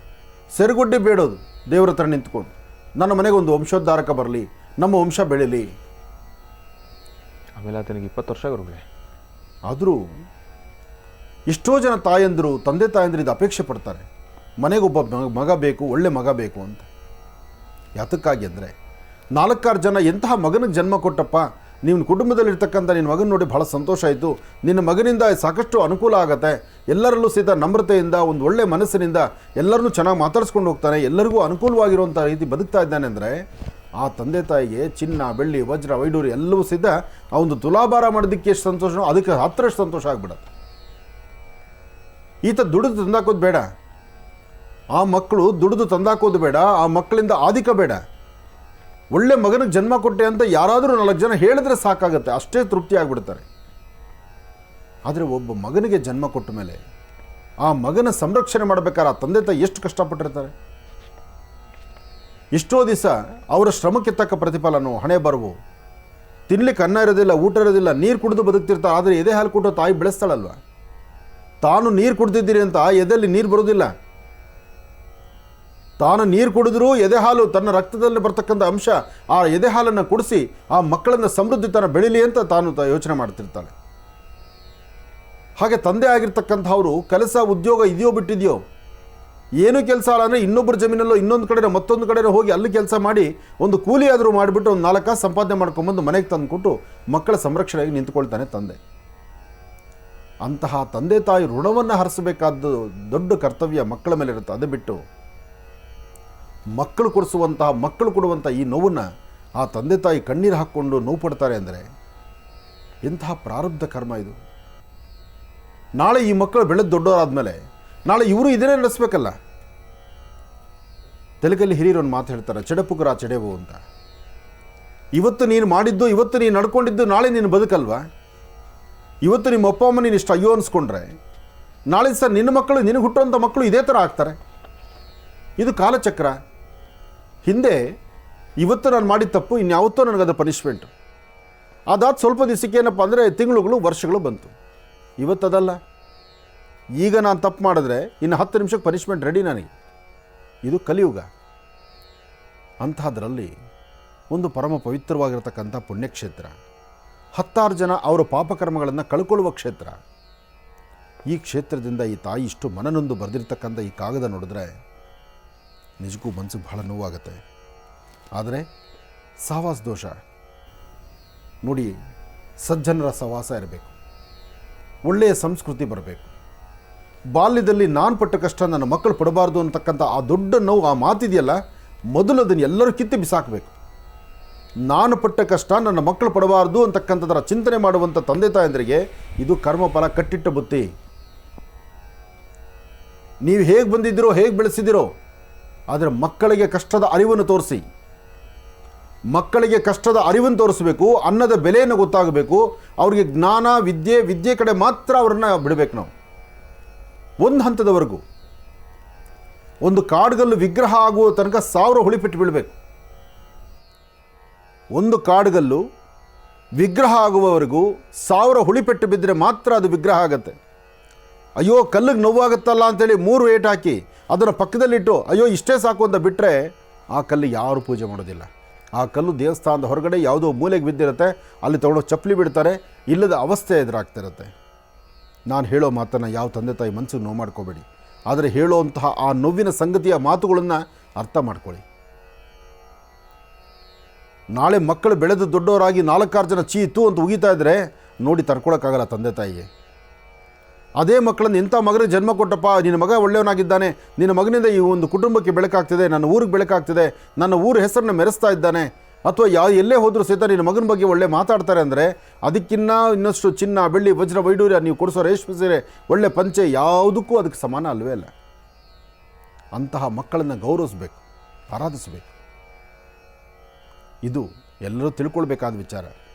ಸೆರಗುಡ್ಡೆ ಬೇಡೋದು, ದೇವರ ಹತ್ರ ನಿಂತ್ಕೊಂಡು ನನ್ನ ಮನೆಗೆ ಒಂದು ವಂಶೋದ್ಧಾರಕ ಬರಲಿ, ನಮ್ಮ ವಂಶ ಬೆಳೀಲಿ. ಆಮೇಲೆ ಆತನಿಗೆ 20 ವರ್ಷ ಗುರುಗಳೇ. ಆದರೂ ಎಷ್ಟೋ ಜನ ತಾಯಂದಿರು ತಂದೆ ತಾಯಂದಿರು ಇದು ಅಪೇಕ್ಷೆ ಪಡ್ತಾರೆ, ಮನೆಗೊಬ್ಬ ಮಗ ಬೇಕು, ಒಳ್ಳೆ ಮಗ ಬೇಕು ಅಂತ. ಯಾತಕ್ಕಾಗಿ ಅಂದರೆ 4-6 ಜನ ಎಂತಹ ಮಗನಿಗೆ ಜನ್ಮ ಕೊಟ್ಟಪ್ಪ, ನಿಮ್ಮ ಕುಟುಂಬದಲ್ಲಿರ್ತಕ್ಕಂಥ ನಿನ್ನ ಮಗನ ನೋಡಿ ಭಾಳ ಸಂತೋಷ ಆಯಿತು, ನಿನ್ನ ಮಗನಿಂದ ಸಾಕಷ್ಟು ಅನುಕೂಲ ಆಗುತ್ತೆ, ಎಲ್ಲರಲ್ಲೂ ಸಹಿತ ನಮ್ರತೆಯಿಂದ ಒಂದು ಒಳ್ಳೆ ಮನಸ್ಸಿನಿಂದ ಎಲ್ಲರನ್ನೂ ಚೆನ್ನಾಗಿ ಮಾತಾಡಿಸ್ಕೊಂಡು ಹೋಗ್ತಾನೆ, ಎಲ್ಲರಿಗೂ ಅನುಕೂಲವಾಗಿರುವಂಥ ರೀತಿ ಬದುಕ್ತಾ ಇದ್ದಾನೆ ಅಂದರೆ ಆ ತಂದೆ ತಾಯಿಗೆ ಚಿನ್ನ ಬೆಳ್ಳಿ ವಜ್ರ ವೈಡೂರಿ ಎಲ್ಲವೂ ಸಹಿತ ಆ ಒಂದು ತುಲಾಭಾರ ಮಾಡೋದಕ್ಕೆ ಎಷ್ಟು ಸಂತೋಷನೋ ಅದಕ್ಕೆ 10ರಷ್ಟು ಸಂತೋಷ ಆಗಿಬಿಡತ್ತೆ. ಈತ ದುಡಿದು ತಂದಾಕೋದು ಬೇಡ, ಆ ಮಕ್ಕಳು ದುಡಿದು ತಂದಾಕೋದು ಬೇಡ, ಆ ಮಕ್ಕಳಿಂದ ಆದಿಕ ಬೇಡ, ಒಳ್ಳೆ ಮಗನಿಗೆ ಜನ್ಮ ಕೊಟ್ಟೆ ಅಂತ ಯಾರಾದರೂ 4 ಜನ ಹೇಳಿದ್ರೆ ಸಾಕಾಗುತ್ತೆ, ಅಷ್ಟೇ ತೃಪ್ತಿ ಆಗಿಬಿಡ್ತಾರೆ. ಆದರೆ ಒಬ್ಬ ಮಗನಿಗೆ ಜನ್ಮ ಕೊಟ್ಟ ಮೇಲೆ ಆ ಮಗನ ಸಂರಕ್ಷಣೆ ಮಾಡಬೇಕಾದ್ರೆ ಆ ತಂದೆ ತಾಯಿ ಎಷ್ಟು ಕಷ್ಟಪಟ್ಟಿರ್ತಾರೆ. ಎಷ್ಟೋ ದಿವಸ ಅವರ ಶ್ರಮಕ್ಕೆ ತಕ್ಕ ಪ್ರತಿಫಲನೋ ಹಣೆ ಬರವು, ತಿನ್ಲಿಕ್ಕೆ ಅನ್ನ ಇರೋದಿಲ್ಲ, ಊಟ ಇರೋದಿಲ್ಲ, ನೀರು ಕುಡಿದು ಬದುಕ್ತಿರ್ತಾರೆ. ಆದರೆ ಎದೆ ಹಾಲು ಕೊಟ್ಟು ತಾಯಿ ಬೆಳೆಸ್ತಾಳಲ್ವ, ತಾನು ನೀರು ಕುಡ್ದಿದ್ದೀರಿ ಅಂತ ಎದೆಯಲ್ಲಿ ನೀರು ಬರೋದಿಲ್ಲ. ತಾನು ನೀರು ಕುಡಿದ್ರೂ ಎದೆ ಹಾಲು ತನ್ನ ರಕ್ತದಲ್ಲಿ ಬರ್ತಕ್ಕಂಥ ಅಂಶ ಆ ಎದೆ ಹಾಲನ್ನು ಕುಡಿಸಿ ಆ ಮಕ್ಕಳನ್ನು ಸಮೃದ್ಧಿ ತನ ಬೆಳೀಲಿ ಅಂತ ತಾನು ಯೋಚನೆ ಮಾಡ್ತಿರ್ತಾಳೆ. ಹಾಗೆ ತಂದೆ ಆಗಿರ್ತಕ್ಕಂಥವರು ಕೆಲಸ ಉದ್ಯೋಗ ಇದೆಯೋ ಬಿಟ್ಟಿದೆಯೋ, ಏನೂ ಕೆಲಸ ಅಲ್ಲ ಅಂದರೆ ಇನ್ನೊಬ್ಬರ ಜಮೀನಲ್ಲೋ ಇನ್ನೊಂದು ಕಡೆ ಮತ್ತೊಂದು ಕಡೆ ಹೋಗಿ ಅಲ್ಲಿ ಕೆಲಸ ಮಾಡಿ ಒಂದು ಕೂಲಿ ಆದರೂ ಮಾಡಿಬಿಟ್ಟು ಒಂದು 4 ಕಾಸು ಸಂಪಾದನೆ ಮಾಡ್ಕೊಂಬಂದು ಮನೆಗೆ ತಂದುಕೊಟ್ಟು ಮಕ್ಕಳ ಸಂರಕ್ಷಣೆಗೆ ನಿಂತ್ಕೊಳ್ತಾನೆ ತಂದೆ. ಅಂತಹ ತಂದೆ ತಾಯಿ ಋಣವನ್ನು ಹರಿಸಬೇಕಾದ್ದು ದೊಡ್ಡ ಕರ್ತವ್ಯ ಮಕ್ಕಳ ಮೇಲೆ ಇರುತ್ತೆ. ಅದು ಬಿಟ್ಟು ಮಕ್ಕಳು ಕೊಡುವಂಥ ಈ ನೋವನ್ನು ಆ ತಂದೆ ತಾಯಿ ಕಣ್ಣೀರು ಹಾಕ್ಕೊಂಡು ನೋವು ಪಡ್ತಾರೆ ಅಂದರೆ ಎಂತಹ ಪ್ರಾರಬ್ಧ ಕರ್ಮ ಇದು. ನಾಳೆ ಈ ಮಕ್ಕಳು ಬೆಳೆದು ದೊಡ್ಡವರಾದ್ಮೇಲೆ ನಾಳೆ ಇವರು ಇದನ್ನೇ ನಡೆಸಬೇಕಲ್ಲ. ತೆಲುಗಲ್ಲಿ ಹಿರಿಯರೊಂದು ಮಾತು ಹೇಳ್ತಾರೆ, ಚೆಡಪುಕರ ಚೆಡೆವು ಅಂತ. ಇವತ್ತು ನೀನು ಮಾಡಿದ್ದು, ಇವತ್ತು ನೀನು ನಡ್ಕೊಂಡಿದ್ದು ನಾಳೆ ನೀನು ಬದುಕಲ್ವಾ? ಇವತ್ತು ನಿಮ್ಮ ಅಪ್ಪ ಅಮ್ಮ ನೀನು ಇಷ್ಟು ಅಯ್ಯೋ ಅನ್ಸ್ಕೊಂಡ್ರೆ ನಾಳೆ ಸಹ ನಿನ್ನ ಮಕ್ಕಳು, ನಿನಗೆ ಹುಟ್ಟುವಂಥ ಮಕ್ಕಳು ಇದೇ ಥರ ಆಗ್ತಾರೆ. ಇದು ಕಾಲಚಕ್ರ. ಹಿಂದೆ ಇವತ್ತು ನಾನು ಮಾಡಿದ ತಪ್ಪು ಇನ್ಯಾವತ್ತೋ ನನಗದು ಪನಿಷ್ಮೆಂಟು. ಅದಾದ ಸ್ವಲ್ಪ ದಿವಸಕ್ಕೆ ಏನಪ್ಪ ಅಂದರೆ ತಿಂಗಳುಗಳು ವರ್ಷಗಳು ಬಂತು. ಇವತ್ತದಲ್ಲ, ಈಗ ನಾನು ತಪ್ಪು ಮಾಡಿದ್ರೆ ಇನ್ನು 10 ನಿಮಿಷಕ್ಕೆ ಪನಿಷ್ಮೆಂಟ್ ರೆಡಿ ನನಗೆ. ಇದು ಕಲಿಯುಗ. ಅಂತಹದ್ರಲ್ಲಿ ಒಂದು ಪರಮ ಪವಿತ್ರವಾಗಿರತಕ್ಕಂಥ ಪುಣ್ಯಕ್ಷೇತ್ರ, 10 ಜನ ಅವರ ಪಾಪಕರ್ಮಗಳನ್ನು ಕಳ್ಕೊಳ್ಳುವ ಕ್ಷೇತ್ರ. ಈ ಕ್ಷೇತ್ರದಿಂದ ಈ ತಾಯಿ ಇಷ್ಟು ಮನನೊಂದು ಬರೆದಿರ್ತಕ್ಕಂಥ ಈ ಕಾಗದ ನೋಡಿದ್ರೆ ನಿಜಕ್ಕೂ ಮನಸ್ಸಿಗೆ ಬಹಳ ನೋವಾಗುತ್ತೆ. ಆದರೆ ಸಹವಾಸ ದೋಷ ನೋಡಿ, ಸಜ್ಜನರ ಸಹವಾಸ ಇರಬೇಕು, ಒಳ್ಳೆಯ ಸಂಸ್ಕೃತಿ ಬರಬೇಕು. ಬಾಲ್ಯದಲ್ಲಿ ನಾನು ಪಟ್ಟ ಕಷ್ಟ ನನ್ನ ಮಕ್ಕಳು ಪಡಬಾರ್ದು ಅಂತಕ್ಕಂಥ ಆ ದೊಡ್ಡ ನೋವು, ಆ ಮಾತಿದೆಯಲ್ಲ, ಮೊದಲು ಅದನ್ನು ಎಲ್ಲರೂ ಕಿತ್ತು ಬಿಸಾಕಬೇಕು. ನಾನು ಪಟ್ಟ ಕಷ್ಟ ನನ್ನ ಮಕ್ಕಳು ಪಡಬಾರ್ದು ಅಂತಕ್ಕಂಥದ್ದರ ಚಿಂತನೆ ಮಾಡುವಂಥ ತಂದೆ ತಾಯಂದರಿಗೆ ಇದು ಕರ್ಮಫಲ ಕಟ್ಟಿಟ್ಟ ಬುತ್ತಿ. ನೀವು ಹೇಗೆ ಬಂದಿದ್ದೀರೋ, ಹೇಗೆ ಬೆಳೆಸಿದಿರೋ, ಆದರೆ ಮಕ್ಕಳಿಗೆ ಕಷ್ಟದ ಅರಿವನ್ನು ತೋರಿಸಿ, ಮಕ್ಕಳಿಗೆ ಕಷ್ಟದ ಅರಿವನ್ನು ತೋರಿಸಬೇಕು, ಅನ್ನದ ಬೆಲೆಯನ್ನು ಗೊತ್ತಾಗಬೇಕು, ಅವರಿಗೆ ಜ್ಞಾನ ವಿದ್ಯೆ ಕಡೆ ಮಾತ್ರ ಅವ್ರನ್ನ ಬಿಡಬೇಕು. ನಾವು ಒಂದು ಹಂತದವರೆಗೂ ಒಂದು ಕಾಡುಗಲ್ಲು ವಿಗ್ರಹ ಆಗುವ ತನಕ 1000 ಹುಳಿಪೆಟ್ಟು ಬೀಳಬೇಕು. ಒಂದು ಕಾಡುಗಲ್ಲು ವಿಗ್ರಹ ಆಗುವವರೆಗೂ 1000 ಹುಳಿಪೆಟ್ಟು ಬಿದ್ದರೆ ಮಾತ್ರ ಅದು ವಿಗ್ರಹ ಆಗುತ್ತೆ. ಅಯ್ಯೋ ಕಲ್ಲಿಗೆ ನೋವಾಗುತ್ತಲ್ಲ ಅಂತೇಳಿ 3 ಏಟು ಹಾಕಿ ಅದನ್ನು ಪಕ್ಕದಲ್ಲಿಟ್ಟು ಅಯ್ಯೋ ಇಷ್ಟೇ ಸಾಕು ಅಂತ ಬಿಟ್ಟರೆ ಆ ಕಲ್ಲು ಯಾರು ಪೂಜೆ ಮಾಡೋದಿಲ್ಲ. ಆ ಕಲ್ಲು ದೇವಸ್ಥಾನದ ಹೊರಗಡೆ ಯಾವುದೋ ಮೂಲೆಗೆ ಬಿದ್ದಿರುತ್ತೆ, ಅಲ್ಲಿ ತೊಗೊಂಡು ಚಪ್ಪಲಿ ಬಿಡ್ತಾರೆ, ಇಲ್ಲದ ಅವಸ್ಥೆ ಎದುರಾಗ್ತಿರುತ್ತೆ. ನಾನು ಹೇಳೋ ಮಾತನ್ನು ಯಾವ ತಂದೆ ತಾಯಿ ಮನಸ್ಸಿಗೆ ನೋವು ಮಾಡ್ಕೋಬೇಡಿ, ಆದರೆ ಹೇಳುವಂತಹ ಆ ನೋವಿನ ಸಂಗತಿಯ ಮಾತುಗಳನ್ನು ಅರ್ಥ ಮಾಡ್ಕೊಳ್ಳಿ. ನಾಳೆ ಮಕ್ಕಳು ಬೆಳೆದು ದೊಡ್ಡವರಾಗಿ 4-6 ಜನ ಚೀತು ಅಂತ ಉಗಿತಾ ಇದ್ದರೆ ನೋಡಿ ತಡ್ಕೊಳಕ್ಕಾಗಲ್ಲ ತಂದೆ ತಾಯಿಗೆ. ಅದೇ ಮಕ್ಕಳನ್ನು ಇಂಥ ಮಗನಿಗೆ ಜನ್ಮ ಕೊಟ್ಟಪ್ಪ, ನಿನ್ನ ಮಗ ಒಳ್ಳೆಯವನಾಗಿದ್ದಾನೆ, ನಿನ್ನ ಮಗನಿಂದ ಈ ಒಂದು ಕುಟುಂಬಕ್ಕೆ ಬೆಳಕಾಗ್ತಿದೆ, ನನ್ನ ಊರಿಗೆ ಬೆಳಕಾಗ್ತಿದೆ, ನನ್ನ ಊರ ಹೆಸರನ್ನ ಮೆರೆಸ್ತಾ ಇದ್ದಾನೆ, ಅಥವಾ ಎಲ್ಲೇ ಹೋದರೂ ಸಹಿತ ನಿನ್ನ ಮಗನ ಬಗ್ಗೆ ಒಳ್ಳೆ ಮಾತಾಡ್ತಾರೆ ಅಂದರೆ ಅದಕ್ಕಿನ್ನ ಇನ್ನಷ್ಟು ಚಿನ್ನ ಬೆಳ್ಳಿ ವಜ್ರ ವೈಡೂರ್ಯ ನೀವು ಕೊಡಿಸೋ ರೇಷ್ಮೆ ಸೀರೆ ಒಳ್ಳೆ ಪಂಚೆ ಯಾವುದಕ್ಕೂ ಅದಕ್ಕೆ ಸಮಾನ ಅಲ್ವೇ ಅಲ್ಲ. ಅಂತಹ ಮಕ್ಕಳನ್ನು ಗೌರವಿಸಬೇಕು, ಆರಾಧಿಸಬೇಕು. ಇದು ಎಲ್ಲರೂ ತಿಳ್ಕೊಳ್ಬೇಕಾದ ವಿಚಾರ.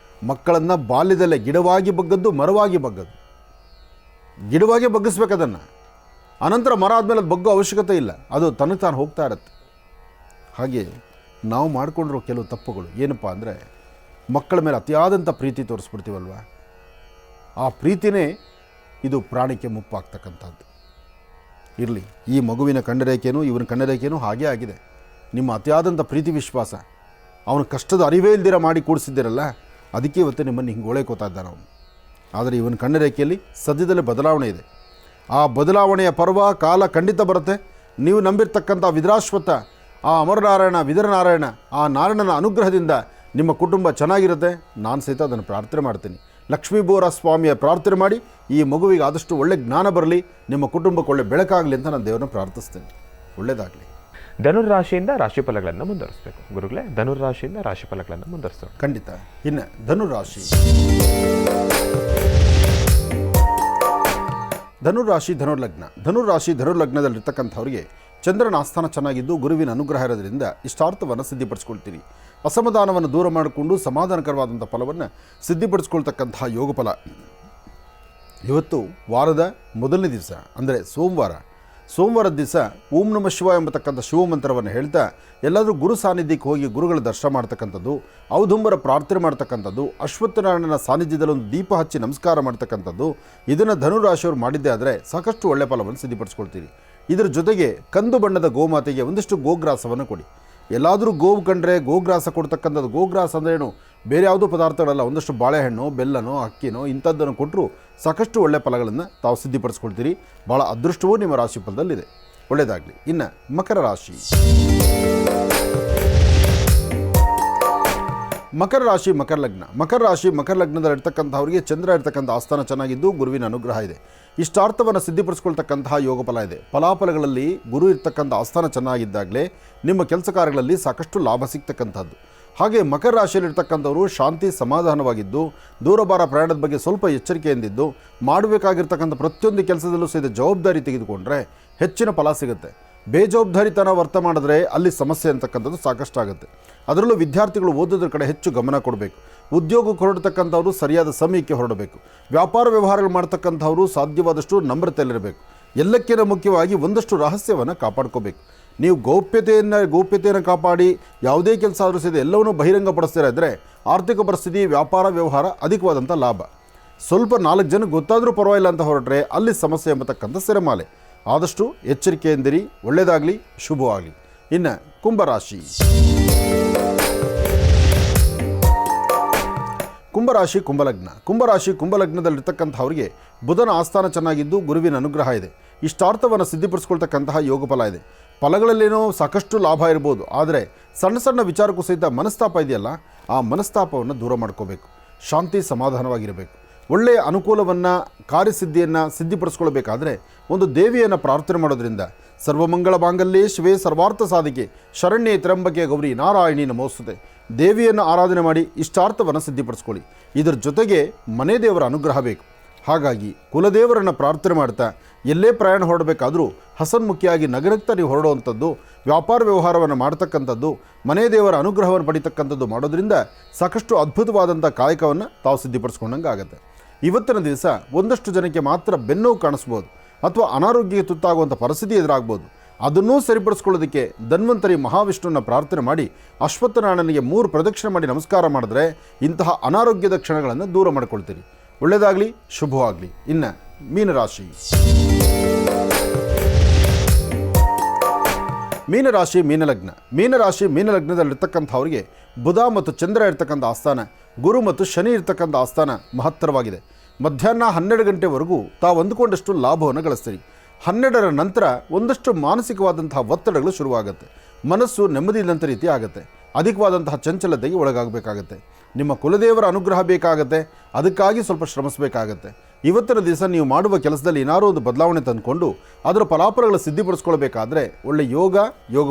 ಮಕ್ಕಳನ್ನು ಬಾಲ್ಯದಲ್ಲೇ ಗಿಡವಾಗಿ ಬಗ್ಗದ್ದು ಮರವಾಗಿ ಬಗ್ಗದ್ದು, ಗಿಡವಾಗಿ ಬಗ್ಗಿಸ್ಬೇಕು ಅದನ್ನು. ಅನಂತರ ಮರ ಆದಮೇಲೆ ಅದು ಬಗ್ಗೋ ಅವಶ್ಯಕತೆ ಇಲ್ಲ, ಅದು ತನಗೆ ತಾನು ಹೋಗ್ತಾ ಇರುತ್ತೆ. ಹಾಗೆ ನಾವು ಮಾಡಿಕೊಂಡಿರೋ ಕೆಲವು ತಪ್ಪುಗಳು ಏನಪ್ಪ ಅಂದರೆ, ಮಕ್ಕಳ ಮೇಲೆ ಅತಿಯಾದಂಥ ಪ್ರೀತಿ ತೋರಿಸ್ಬಿಡ್ತೀವಲ್ವ, ಆ ಪ್ರೀತಿನೇ ಇದು ಪ್ರಾಣಿಗೆ ಮುಪ್ಪಾಗ್ತಕ್ಕಂಥದ್ದು. ಇರಲಿ, ಈ ಮಗುವಿನ ಕಣ್ಣರೇಖೆಯೂ ಇವನ ಕಣ್ಣರೇಖೆಯೂ ಹಾಗೇ ಆಗಿದೆ. ನಿಮ್ಮ ಅತಿಯಾದಂಥ ಪ್ರೀತಿ ವಿಶ್ವಾಸ, ಅವನ ಕಷ್ಟದ ಅರಿವೇ ಇಲ್ದಿರ ಮಾಡಿ ಕೂಡಿಸಿದ್ದೀರಲ್ಲ, ಅದಕ್ಕೆ ಇವತ್ತು ನಿಮ್ಮನ್ನು ಹಿಂಗೆ ಓಳೈಕೋತಾ ಇದ್ದಾನೆ ಅವನು. ಆದರೆ ಇವನ ಕಣ್ಣರೇಖೆಯಲ್ಲಿ ಸದ್ಯದಲ್ಲೇ ಬದಲಾವಣೆ ಇದೆ. ಆ ಬದಲಾವಣೆಯ ಪರ್ವ ಕಾಲ ಖಂಡಿತ ಬರುತ್ತೆ. ನೀವು ನಂಬಿರ್ತಕ್ಕಂಥ ವಿದ್ರಾಶ್ವತ, ಆ ಅಮರನಾರಾಯಣ ವಿದರನಾರಾಯಣ, ಆ ನಾರಾಯಣನ ಅನುಗ್ರಹದಿಂದ ನಿಮ್ಮ ಕುಟುಂಬ ಚೆನ್ನಾಗಿರುತ್ತೆ. ನಾನು ಸಹಿತ ಅದನ್ನು ಪ್ರಾರ್ಥನೆ ಮಾಡ್ತೀನಿ. ಲಕ್ಷ್ಮೀಬೋರ ಸ್ವಾಮಿಯ ಪ್ರಾರ್ಥನೆ ಮಾಡಿ ಈ ಮಗುವಿಗೆ ಆದಷ್ಟು ಒಳ್ಳೆ ಜ್ಞಾನ ಬರಲಿ, ನಿಮ್ಮ ಕುಟುಂಬಕ್ಕೆ ಒಳ್ಳೆ ಬೆಳಕಾಗಲಿ ಅಂತ ನಾನು ದೇವರನ್ನ ಪ್ರಾರ್ಥಿಸ್ತೇನೆ. ಒಳ್ಳೆಯದಾಗಲಿ. ಧನುರಾಶಿಯಿಂದ ರಾಶಿಫಲಗಳನ್ನು ಮುಂದುವರಿಸಬೇಕು ಗುರುಗಳೇ. ಧನುರಾಶಿಯಿಂದ ರಾಶಿಫಲಗಳನ್ನು ಮುಂದುವರಿಸೋಣ. ಖಂಡಿತ. ಇನ್ನು ಧನುರಾಶಿ, ಧನುರ್ಲಗ್ನ. ಧನುರ್ಲಗ್ನದಲ್ಲಿರ್ತಕ್ಕಂಥವ್ರಿಗೆ ಚಂದ್ರನ ಆಸ್ಥಾನ ಚೆನ್ನಾಗಿದ್ದು ಗುರುವಿನ ಅನುಗ್ರಹ ಇರೋದ್ರಿಂದ ಇಷ್ಟಾರ್ಥವನ್ನು ಸಿದ್ಧಿಪಡಿಸ್ಕೊಳ್ತೀರಿ. ಅಸಮಾಧಾನವನ್ನು ದೂರ ಮಾಡಿಕೊಂಡು ಸಮಾಧಾನಕರವಾದಂಥ ಫಲವನ್ನು ಸಿದ್ಧಿಪಡಿಸ್ಕೊಳ್ತಕ್ಕಂತಹ ಯೋಗ ಫಲ. ಇವತ್ತು ವಾರದ ಮೊದಲನೇ ದಿವಸ ಅಂದರೆ ಸೋಮವಾರದ ದಿವಸ ಓಂ ನಮಃ ಶಿವಾಯ ಎಂಬತಕ್ಕಂಥ ಶಿವಮಂತ್ರವನ್ನು ಹೇಳ್ತಾ ಎಲ್ಲಾದರೂ ಗುರು ಸಾನ್ನಿಧ್ಯಕ್ಕೆ ಹೋಗಿ ಗುರುಗಳ ದರ್ಶನ ಮಾಡ್ತಕ್ಕಂಥದ್ದು, ಔದುಂಬರ ಪ್ರಾರ್ಥನೆ ಮಾಡ್ತಕ್ಕಂಥದ್ದು, ಅಶ್ವತ್ಥನಾರಾಯಣನ ಸಾನ್ನಿಧ್ಯದಲ್ಲಿ ಒಂದು ದೀಪ ಹಚ್ಚಿ ನಮಸ್ಕಾರ ಮಾಡ್ತಕ್ಕಂಥದ್ದು, ಇದನ್ನು ಧನುರಾಶಿಯವರು ಮಾಡಿದ್ದೇ ಆದರೆ ಸಾಕಷ್ಟು ಒಳ್ಳೆಯ ಫಲವನ್ನು ಸಿದ್ಧಿಪಡಿಸ್ಕೊಳ್ತೀರಿ. ಇದರ ಜೊತೆಗೆ ಕಂದು ಬಣ್ಣದ ಗೋಮಾತೆಗೆ ಒಂದಿಷ್ಟು ಗೋಗ್ರಾಸವನ್ನು ಕೊಡಿ. ಎಲ್ಲಾದರೂ ಗೋವು ಕಂಡ್ರೆ ಗೋಗ್ರಾಸ ಕೊಡ್ತಕ್ಕಂಥದ್ದು. ಗೋಗ್ರಾಸ ಅಂದ್ರೇನು, ಬೇರೆ ಯಾವುದೂ ಪದಾರ್ಥಗಳಲ್ಲ, ಒಂದಷ್ಟು ಬಾಳೆಹಣ್ಣು, ಬೆಲ್ಲನೋ, ಅಕ್ಕಿನೋ ಇಂಥದ್ದನ್ನು ಕೊಟ್ಟರು ಸಾಕಷ್ಟು ಒಳ್ಳೆಯ ಫಲಗಳನ್ನು ತಾವು ಸಿದ್ಧಿಪಡಿಸ್ಕೊಳ್ತೀರಿ. ಭಾಳ ಅದೃಷ್ಟವೂ ನಿಮ್ಮ ರಾಶಿ ಫಲದಲ್ಲಿದೆ. ಒಳ್ಳೆಯದಾಗಲಿ. ಇನ್ನು ಮಕರ ರಾಶಿ, ಮಕರ ಲಗ್ನದಲ್ಲಿರ್ತಕ್ಕಂಥವ್ರಿಗೆ ಚಂದ್ರ ಇರ್ತಕ್ಕಂಥ ಆಸ್ಥಾನ ಚೆನ್ನಾಗಿದ್ದು ಗುರುವಿನ ಅನುಗ್ರಹ ಇದೆ. ಇಷ್ಟಾರ್ಥವನ್ನು ಸಿದ್ಧಿಪಡಿಸ್ಕೊಳ್ತಕ್ಕಂತಹ ಯೋಗ ಫಲ ಇದೆ. ಫಲಾಫಲಗಳಲ್ಲಿ ಗುರು ಇರ್ತಕ್ಕಂಥ ಆಸ್ಥಾನ ಚೆನ್ನಾಗಿದ್ದಾಗಲೇ ನಿಮ್ಮ ಕೆಲಸ ಕಾರ್ಯಗಳಲ್ಲಿ ಸಾಕಷ್ಟು ಲಾಭ ಸಿಗ್ತಕ್ಕಂಥದ್ದು. ಹಾಗೆ ಮಕರ ರಾಶಿಯಲ್ಲಿರ್ತಕ್ಕಂಥವರು ಶಾಂತಿ ಸಮಾಧಾನವಾಗಿದ್ದು, ದೂರಭಾರ ಪ್ರಯಾಣದ ಬಗ್ಗೆ ಸ್ವಲ್ಪ ಎಚ್ಚರಿಕೆಯಿಂದಿದ್ದು, ಮಾಡಬೇಕಾಗಿರ್ತಕ್ಕಂಥ ಪ್ರತಿಯೊಂದು ಕೆಲಸದಲ್ಲೂ ಸಹಿತ ಜವಾಬ್ದಾರಿ ತೆಗೆದುಕೊಂಡ್ರೆ ಹೆಚ್ಚಿನ ಫಲ ಸಿಗುತ್ತೆ. ಬೇಜವಾಬ್ದಾರಿತನ ವರ್ತ ಮಾಡಿದ್ರೆ ಅಲ್ಲಿ ಸಮಸ್ಯೆ ಅಂತಕ್ಕಂಥದ್ದು ಸಾಕಷ್ಟಾಗುತ್ತೆ. ಅದರಲ್ಲೂ ವಿದ್ಯಾರ್ಥಿಗಳು ಓದೋದ್ರ ಕಡೆ ಹೆಚ್ಚು ಗಮನ ಕೊಡಬೇಕು. ಉದ್ಯೋಗಕ್ಕೆ ಹೊರಡ್ತಕ್ಕಂಥವರು ಸರಿಯಾದ ಸಮಯಕ್ಕೆ ಹೊರಡಬೇಕು. ವ್ಯಾಪಾರ ವ್ಯವಹಾರಗಳು ಮಾಡ್ತಕ್ಕಂಥವರು ಸಾಧ್ಯವಾದಷ್ಟು ನಮ್ರತೆಯಲ್ಲಿರಬೇಕು. ಎಲ್ಲಕ್ಕಿಂತ ಮುಖ್ಯವಾಗಿ ಒಂದಷ್ಟು ರಹಸ್ಯವನ್ನು ಕಾಪಾಡ್ಕೋಬೇಕು. ನೀವು ಗೌಪ್ಯತೆಯನ್ನು ಕಾಪಾಡಿ ಯಾವುದೇ ಕೆಲಸ ಆದರೂ ಸಹಿತ ಎಲ್ಲವನ್ನೂ ಬಹಿರಂಗಪಡಿಸ್ತೀರ ಇದ್ದರೆ ಆರ್ಥಿಕ ಪರಿಸ್ಥಿತಿ, ವ್ಯಾಪಾರ ವ್ಯವಹಾರ ಅಧಿಕವಾದಂಥ ಲಾಭ. ಸ್ವಲ್ಪ 4 ಜನಕ್ಕೆ ಗೊತ್ತಾದರೂ ಪರವಾಗಿಲ್ಲ ಅಂತ ಹೊರಟ್ರೆ ಅಲ್ಲಿ ಸಮಸ್ಯೆ ಎಂಬತಕ್ಕಂಥ ಸೆರೆಮಾಲೆ. ಆದಷ್ಟು ಎಚ್ಚರಿಕೆಯಿಂದಿರಿ. ಒಳ್ಳೆಯದಾಗಲಿ, ಶುಭವಾಗಲಿ. ಇನ್ನು ಕುಂಭಲಗ್ನದಲ್ಲಿರ್ತಕ್ಕಂಥವ್ರಿಗೆ ಬುಧನ ಆಸ್ಥಾನ ಚೆನ್ನಾಗಿದ್ದು ಗುರುವಿನ ಅನುಗ್ರಹ ಇದೆ. ಇಷ್ಟಾರ್ಥವನ್ನು ಸಿದ್ಧಿಪಡಿಸ್ಕೊಳ್ತಕ್ಕಂತಹ ಯೋಗ ಫಲ ಇದೆ. ಫಲಗಳಲ್ಲೇನೋ ಸಾಕಷ್ಟು ಲಾಭ ಇರ್ಬೋದು, ಆದರೆ ಸಣ್ಣ ಸಣ್ಣ ವಿಚಾರಕ್ಕೂ ಸಹಿತ ಮನಸ್ತಾಪ ಇದೆಯಲ್ಲ, ಆ ಮನಸ್ತಾಪವನ್ನು ದೂರ ಮಾಡ್ಕೋಬೇಕು. ಶಾಂತಿ ಸಮಾಧಾನವಾಗಿರಬೇಕು. ಒಳ್ಳೆಯ ಅನುಕೂಲವನ್ನು, ಕಾರ್ಯಸಿದ್ಧಿಯನ್ನು ಸಿದ್ಧಿಪಡಿಸ್ಕೊಳ್ಬೇಕಾದ್ರೆ ಒಂದು ದೇವಿಯನ್ನು ಪ್ರಾರ್ಥನೆ ಮಾಡೋದ್ರಿಂದ ಸರ್ವಮಂಗಳ ಮಾಂಗಲ್ಯೇ ಶಿವೇ ಸರ್ವಾರ್ಥ ಸಾಧಿಕೆ ಶರಣ್ಯೇ ತ್ರ್ಯಂಬಕೆ ಗೌರಿ ನಾರಾಯಣಿ ನಮೋಸ್ತುತೆ ದೇವಿಯನ್ನು ಆರಾಧನೆ ಮಾಡಿ ಇಷ್ಟಾರ್ಥವನ್ನು ಸಿದ್ಧಿಪಡಿಸ್ಕೊಳ್ಳಿ. ಇದರ ಜೊತೆಗೆ ಮನೆ ದೇವರ ಅನುಗ್ರಹ ಬೇಕು. ಹಾಗಾಗಿ ಕುಲದೇವರನ್ನು ಪ್ರಾರ್ಥನೆ ಮಾಡ್ತಾ ಎಲ್ಲೇ ಪ್ರಯಾಣ ಹೊರಡಬೇಕಾದರೂ ಹಸನ್ಮುಖಿಯಾಗಿ ನಗರಕ್ಕೆ ನೀವು ಹೊರಡುವಂಥದ್ದು, ವ್ಯಾಪಾರ ವ್ಯವಹಾರವನ್ನು ಮಾಡ್ತಕ್ಕಂಥದ್ದು, ಮನೆ ದೇವರ ಅನುಗ್ರಹವನ್ನು ಪಡಿತಕ್ಕಂಥದ್ದು ಮಾಡೋದ್ರಿಂದ ಸಾಕಷ್ಟು ಅದ್ಭುತವಾದಂಥ ಕಾಯಕವನ್ನು ತಾವು ಸಿದ್ಧಿಪಡಿಸ್ಕೊಂಡಂಗೆ ಆಗುತ್ತೆ. ಇವತ್ತಿನ ದಿವಸ ಒಂದಷ್ಟು ಜನಕ್ಕೆ ಮಾತ್ರ ಬೆನ್ನೋವು ಕಾಣಿಸ್ಬೋದು ಅಥವಾ ಅನಾರೋಗ್ಯಕ್ಕೆ ತುತ್ತಾಗುವಂಥ ಪರಿಸ್ಥಿತಿ ಎದುರಾಗ್ಬೋದು. ಅದನ್ನೂ ಸರಿಪಡಿಸ್ಕೊಳ್ಳೋದಕ್ಕೆ ಧನ್ವಂತರಿ ಮಹಾವಿಷ್ಣುವನ್ನ ಪ್ರಾರ್ಥನೆ ಮಾಡಿ ಅಶ್ವತ್ಥನಾರಾಯಣನಿಗೆ 3 ಪ್ರದಕ್ಷಿಣೆ ಮಾಡಿ ನಮಸ್ಕಾರ ಮಾಡಿದ್ರೆ ಇಂತಹ ಅನಾರೋಗ್ಯದ ಕ್ಷಣಗಳನ್ನು ದೂರ ಮಾಡಿಕೊಳ್ತೀರಿ. ಒಳ್ಳೆಯದಾಗಲಿ, ಶುಭವಾಗಲಿ. ಇನ್ನು ಮೀನಲಗ್ನದಲ್ಲಿರ್ತಕ್ಕಂಥವ್ರಿಗೆ ಬುಧ ಮತ್ತು ಚಂದ್ರ ಇರ್ತಕ್ಕಂಥ ಆಸ್ಥಾನ, ಗುರು ಮತ್ತು ಶನಿ ಇರ್ತಕ್ಕಂಥ ಆಸ್ಥಾನ ಮಹತ್ತರವಾಗಿದೆ. ಮಧ್ಯಾಹ್ನ 12 ಗಂಟೆವರೆಗೂ ತಾವು ಅಂದುಕೊಂಡಷ್ಟು ಲಾಭವನ್ನು ಗಳಿಸ್ತೀರಿ. 12ರ ನಂತರ ಒಂದಷ್ಟು ಮಾನಸಿಕವಾದಂತಹ ಒತ್ತಡಗಳು ಶುರುವಾಗುತ್ತೆ. ಮನಸ್ಸು ನೆಮ್ಮದಿ ಇಲ್ಲಂಥ ರೀತಿ ಆಗುತ್ತೆ. ಅಧಿಕವಾದಂತಹ ಚಂಚಲತೆಗೆ ಒಳಗಾಗಬೇಕಾಗತ್ತೆ. ನಿಮ್ಮ ಕುಲದೇವರ ಅನುಗ್ರಹ ಬೇಕಾಗತ್ತೆ. ಅದಕ್ಕಾಗಿ ಸ್ವಲ್ಪ ಶ್ರಮಿಸಬೇಕಾಗತ್ತೆ. ಇವತ್ತಿನ ದಿವಸ ನೀವು ಮಾಡುವ ಕೆಲಸದಲ್ಲಿ ಏನಾದರೂ ಒಂದು ಬದಲಾವಣೆ ತಂದುಕೊಂಡು ಅದರ ಫಲಾಫಲಗಳು ಸಿದ್ಧಿಪಡಿಸ್ಕೊಳ್ಬೇಕಾದ್ರೆ ಒಳ್ಳೆ ಯೋಗ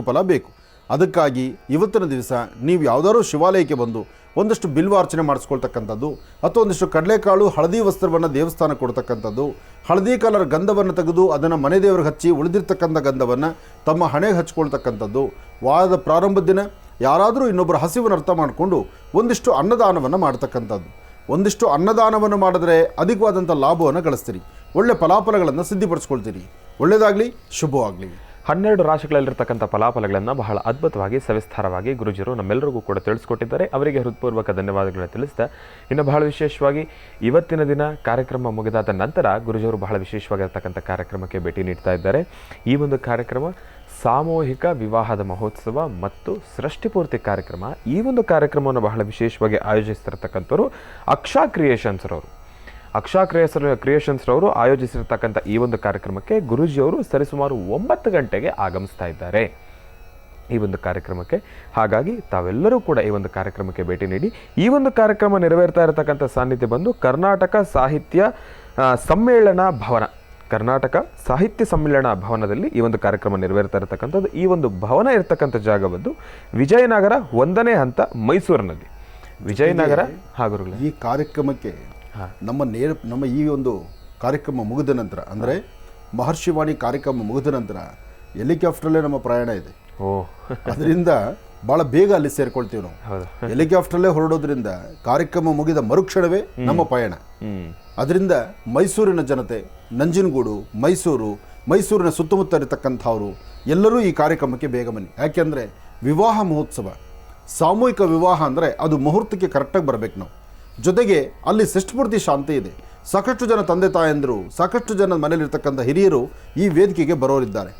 ಫಲ ಬೇಕು. ಅದಕ್ಕಾಗಿ ಇವತ್ತಿನ ದಿವಸ ನೀವು ಯಾವುದಾದ್ರೂ ಶಿವಾಲಯಕ್ಕೆ ಬಂದು ಒಂದಷ್ಟು ಬಿಲ್ವಾರ್ಚನೆ ಮಾಡಿಸ್ಕೊಳ್ತಕ್ಕಂಥದ್ದು, ಅಥವಾ ಒಂದಿಷ್ಟು ಕಡಲೆಕಾಳು ಹಳದಿ ವಸ್ತ್ರವನ್ನು ದೇವಸ್ಥಾನಕ್ಕೆ ಕೊಡ್ತಕ್ಕಂಥದ್ದು, ಹಳದಿ ಕಲರ್ ಗಂಧವನ್ನು ತೆಗೆದು ಅದನ್ನು ಮನೆ ದೇವರಿಗೆ ಹಚ್ಚಿ ಉಳಿದಿರ್ತಕ್ಕಂಥ ಗಂಧವನ್ನು ತಮ್ಮ ಹಣೆಗೆ ಹಚ್ಕೊಳ್ತಕ್ಕಂಥದ್ದು, ವಾರದ ಪ್ರಾರಂಭದ ದಿನ ಯಾರಾದರೂ ಇನ್ನೊಬ್ಬರ ಹಸಿವನ್ನು ಅರ್ಥ ಮಾಡಿಕೊಂಡು ಒಂದಿಷ್ಟು ಅನ್ನದಾನವನ್ನು ಮಾಡ್ತಕ್ಕಂಥದ್ದು. ಒಂದಿಷ್ಟು ಅನ್ನದಾನವನ್ನು ಮಾಡಿದ್ರೆ ಅಧಿಕವಾದಂಥ ಲಾಭವನ್ನು ಗಳಿಸ್ತೀರಿ, ಒಳ್ಳೆ ಫಲಾಫಲಗಳನ್ನು ಸಿದ್ಧಿಪಡಿಸ್ಕೊಳ್ತೀರಿ. ಒಳ್ಳೆಯದಾಗಲಿ, ಶುಭವಾಗಲಿ. 12 ರಾಶಿಗಳಲ್ಲಿರ್ತಕ್ಕಂಥ ಫಲಾಫಲಗಳನ್ನು ಬಹಳ ಅದ್ಭುತವಾಗಿ ಸವಿಸ್ತಾರವಾಗಿ ಗುರುಜಿಯರು ನಮ್ಮೆಲ್ಲರಿಗೂ ಕೂಡ ತಿಳಿಸ್ಕೊಟ್ಟಿದ್ದಾರೆ. ಅವರಿಗೆ ಹೃತ್ಪೂರ್ವಕ ಧನ್ಯವಾದಗಳನ್ನು ತಿಳಿಸ್ತಾ, ಇನ್ನು ಬಹಳ ವಿಶೇಷವಾಗಿ ಇವತ್ತಿನ ದಿನ ಕಾರ್ಯಕ್ರಮ ಮುಗಿದಾದ ನಂತರ ಗುರುಜಿಯವರು ಬಹಳ ವಿಶೇಷವಾಗಿರ್ತಕ್ಕಂಥ ಕಾರ್ಯಕ್ರಮಕ್ಕೆ ಭೇಟಿ ನೀಡ್ತಾ ಇದ್ದಾರೆ. ಈ ಒಂದು ಕಾರ್ಯಕ್ರಮ ಸಾಮೂಹಿಕ ವಿವಾಹದ ಮಹೋತ್ಸವ ಮತ್ತು ಸೃಷ್ಟಿಪೂರ್ತಿ ಕಾರ್ಯಕ್ರಮ. ಈ ಒಂದು ಕಾರ್ಯಕ್ರಮವನ್ನು ಬಹಳ ವಿಶೇಷವಾಗಿ ಆಯೋಜಿಸ್ತಿರ್ತಕ್ಕಂಥವ್ರು ಅಕ್ಷಾ ಕ್ರಿಯೇಷನ್ಸ್ರವರು ಆಯೋಜಿಸಿರ್ತಕ್ಕಂಥ ಈ ಒಂದು ಕಾರ್ಯಕ್ರಮಕ್ಕೆ ಗುರೂಜಿಯವರು ಸರಿಸುಮಾರು 9 ಗಂಟೆಗೆ ಆಗಮಿಸ್ತಾ ಇದ್ದಾರೆ ಈ ಒಂದು ಕಾರ್ಯಕ್ರಮಕ್ಕೆ. ಹಾಗಾಗಿ ತಾವೆಲ್ಲರೂ ಕೂಡ ಈ ಒಂದು ಕಾರ್ಯಕ್ರಮಕ್ಕೆ ಭೇಟಿ ನೀಡಿ. ಈ ಒಂದು ಕಾರ್ಯಕ್ರಮ ನೆರವೇರ್ತಾ ಇರತಕ್ಕಂಥ ಸಾನ್ನಿಧ್ಯ ಬಂದು ಕರ್ನಾಟಕ ಸಾಹಿತ್ಯ ಸಮ್ಮೇಳನ ಭವನದಲ್ಲಿ ಈ ಒಂದು ಕಾರ್ಯಕ್ರಮ ನೆರವೇರ್ತಾ ಇರತಕ್ಕಂಥದ್ದು. ಈ ಒಂದು ಭವನ ಇರತಕ್ಕಂಥ ಜಾಗ ಬಂದು ವಿಜಯನಗರ 1ನೇ ಹಂತ, ಮೈಸೂರಿನಲ್ಲಿ. ವಿಜಯನಗರ ಹಾಗೂ ಈ ಕಾರ್ಯಕ್ರಮಕ್ಕೆ ನಮ್ಮ ಈ ಒಂದು ಕಾರ್ಯಕ್ರಮ ಮುಗಿದ ನಂತರ, ಅಂದರೆ ಮಹರ್ಷಿವಾಣಿ ಕಾರ್ಯಕ್ರಮ ಮುಗಿದ ನಂತರ ಹೆಲಿಕಾಪ್ಟರ್ಲ್ಲೇ ನಮ್ಮ ಪ್ರಯಾಣ ಇದೆ. ಅದರಿಂದ ಭಾಳ ಬೇಗ ಅಲ್ಲಿ ಸೇರ್ಕೊಳ್ತೀವಿ ನಾವು. ಹೆಲಿಕಾಪ್ಟರ್ಲ್ಲೇ ಹೊರಡೋದ್ರಿಂದ ಕಾರ್ಯಕ್ರಮ ಮುಗಿದ ಮರುಕ್ಷಣವೇ ನಮ್ಮ ಪಯಣ. ಅದರಿಂದ ಮೈಸೂರಿನ ಜನತೆ, ನಂಜನಗೂಡು, ಮೈಸೂರಿನ ಸುತ್ತಮುತ್ತ ಇರತಕ್ಕಂಥವರು ಎಲ್ಲರೂ ಈ ಕಾರ್ಯಕ್ರಮಕ್ಕೆ ಬೇಗ ಬನ್ನಿ. ಯಾಕೆಂದರೆ ವಿವಾಹ ಮಹೋತ್ಸವ, ಸಾಮೂಹಿಕ ವಿವಾಹ ಅಂದರೆ ಅದು ಮುಹೂರ್ತಕ್ಕೆ ಕರೆಕ್ಟಾಗಿ ಬರಬೇಕು ನಾವು. ಜೊತೆಗೆ ಅಲ್ಲಿ ಷಷ್ಠಪೂರ್ತಿ ಶಾಂತಿ ಇದೆ. ಸಾಕಷ್ಟು ಜನ ತಂದೆ ತಾಯಂದರು, ಸಾಕಷ್ಟು ಜನ ಮನೇಲಿರ್ತಕ್ಕಂಥ ಹಿರಿಯರು ಈ ವೇದಿಕೆಗೆ ಬರೋರಿದ್ದಾರೆ.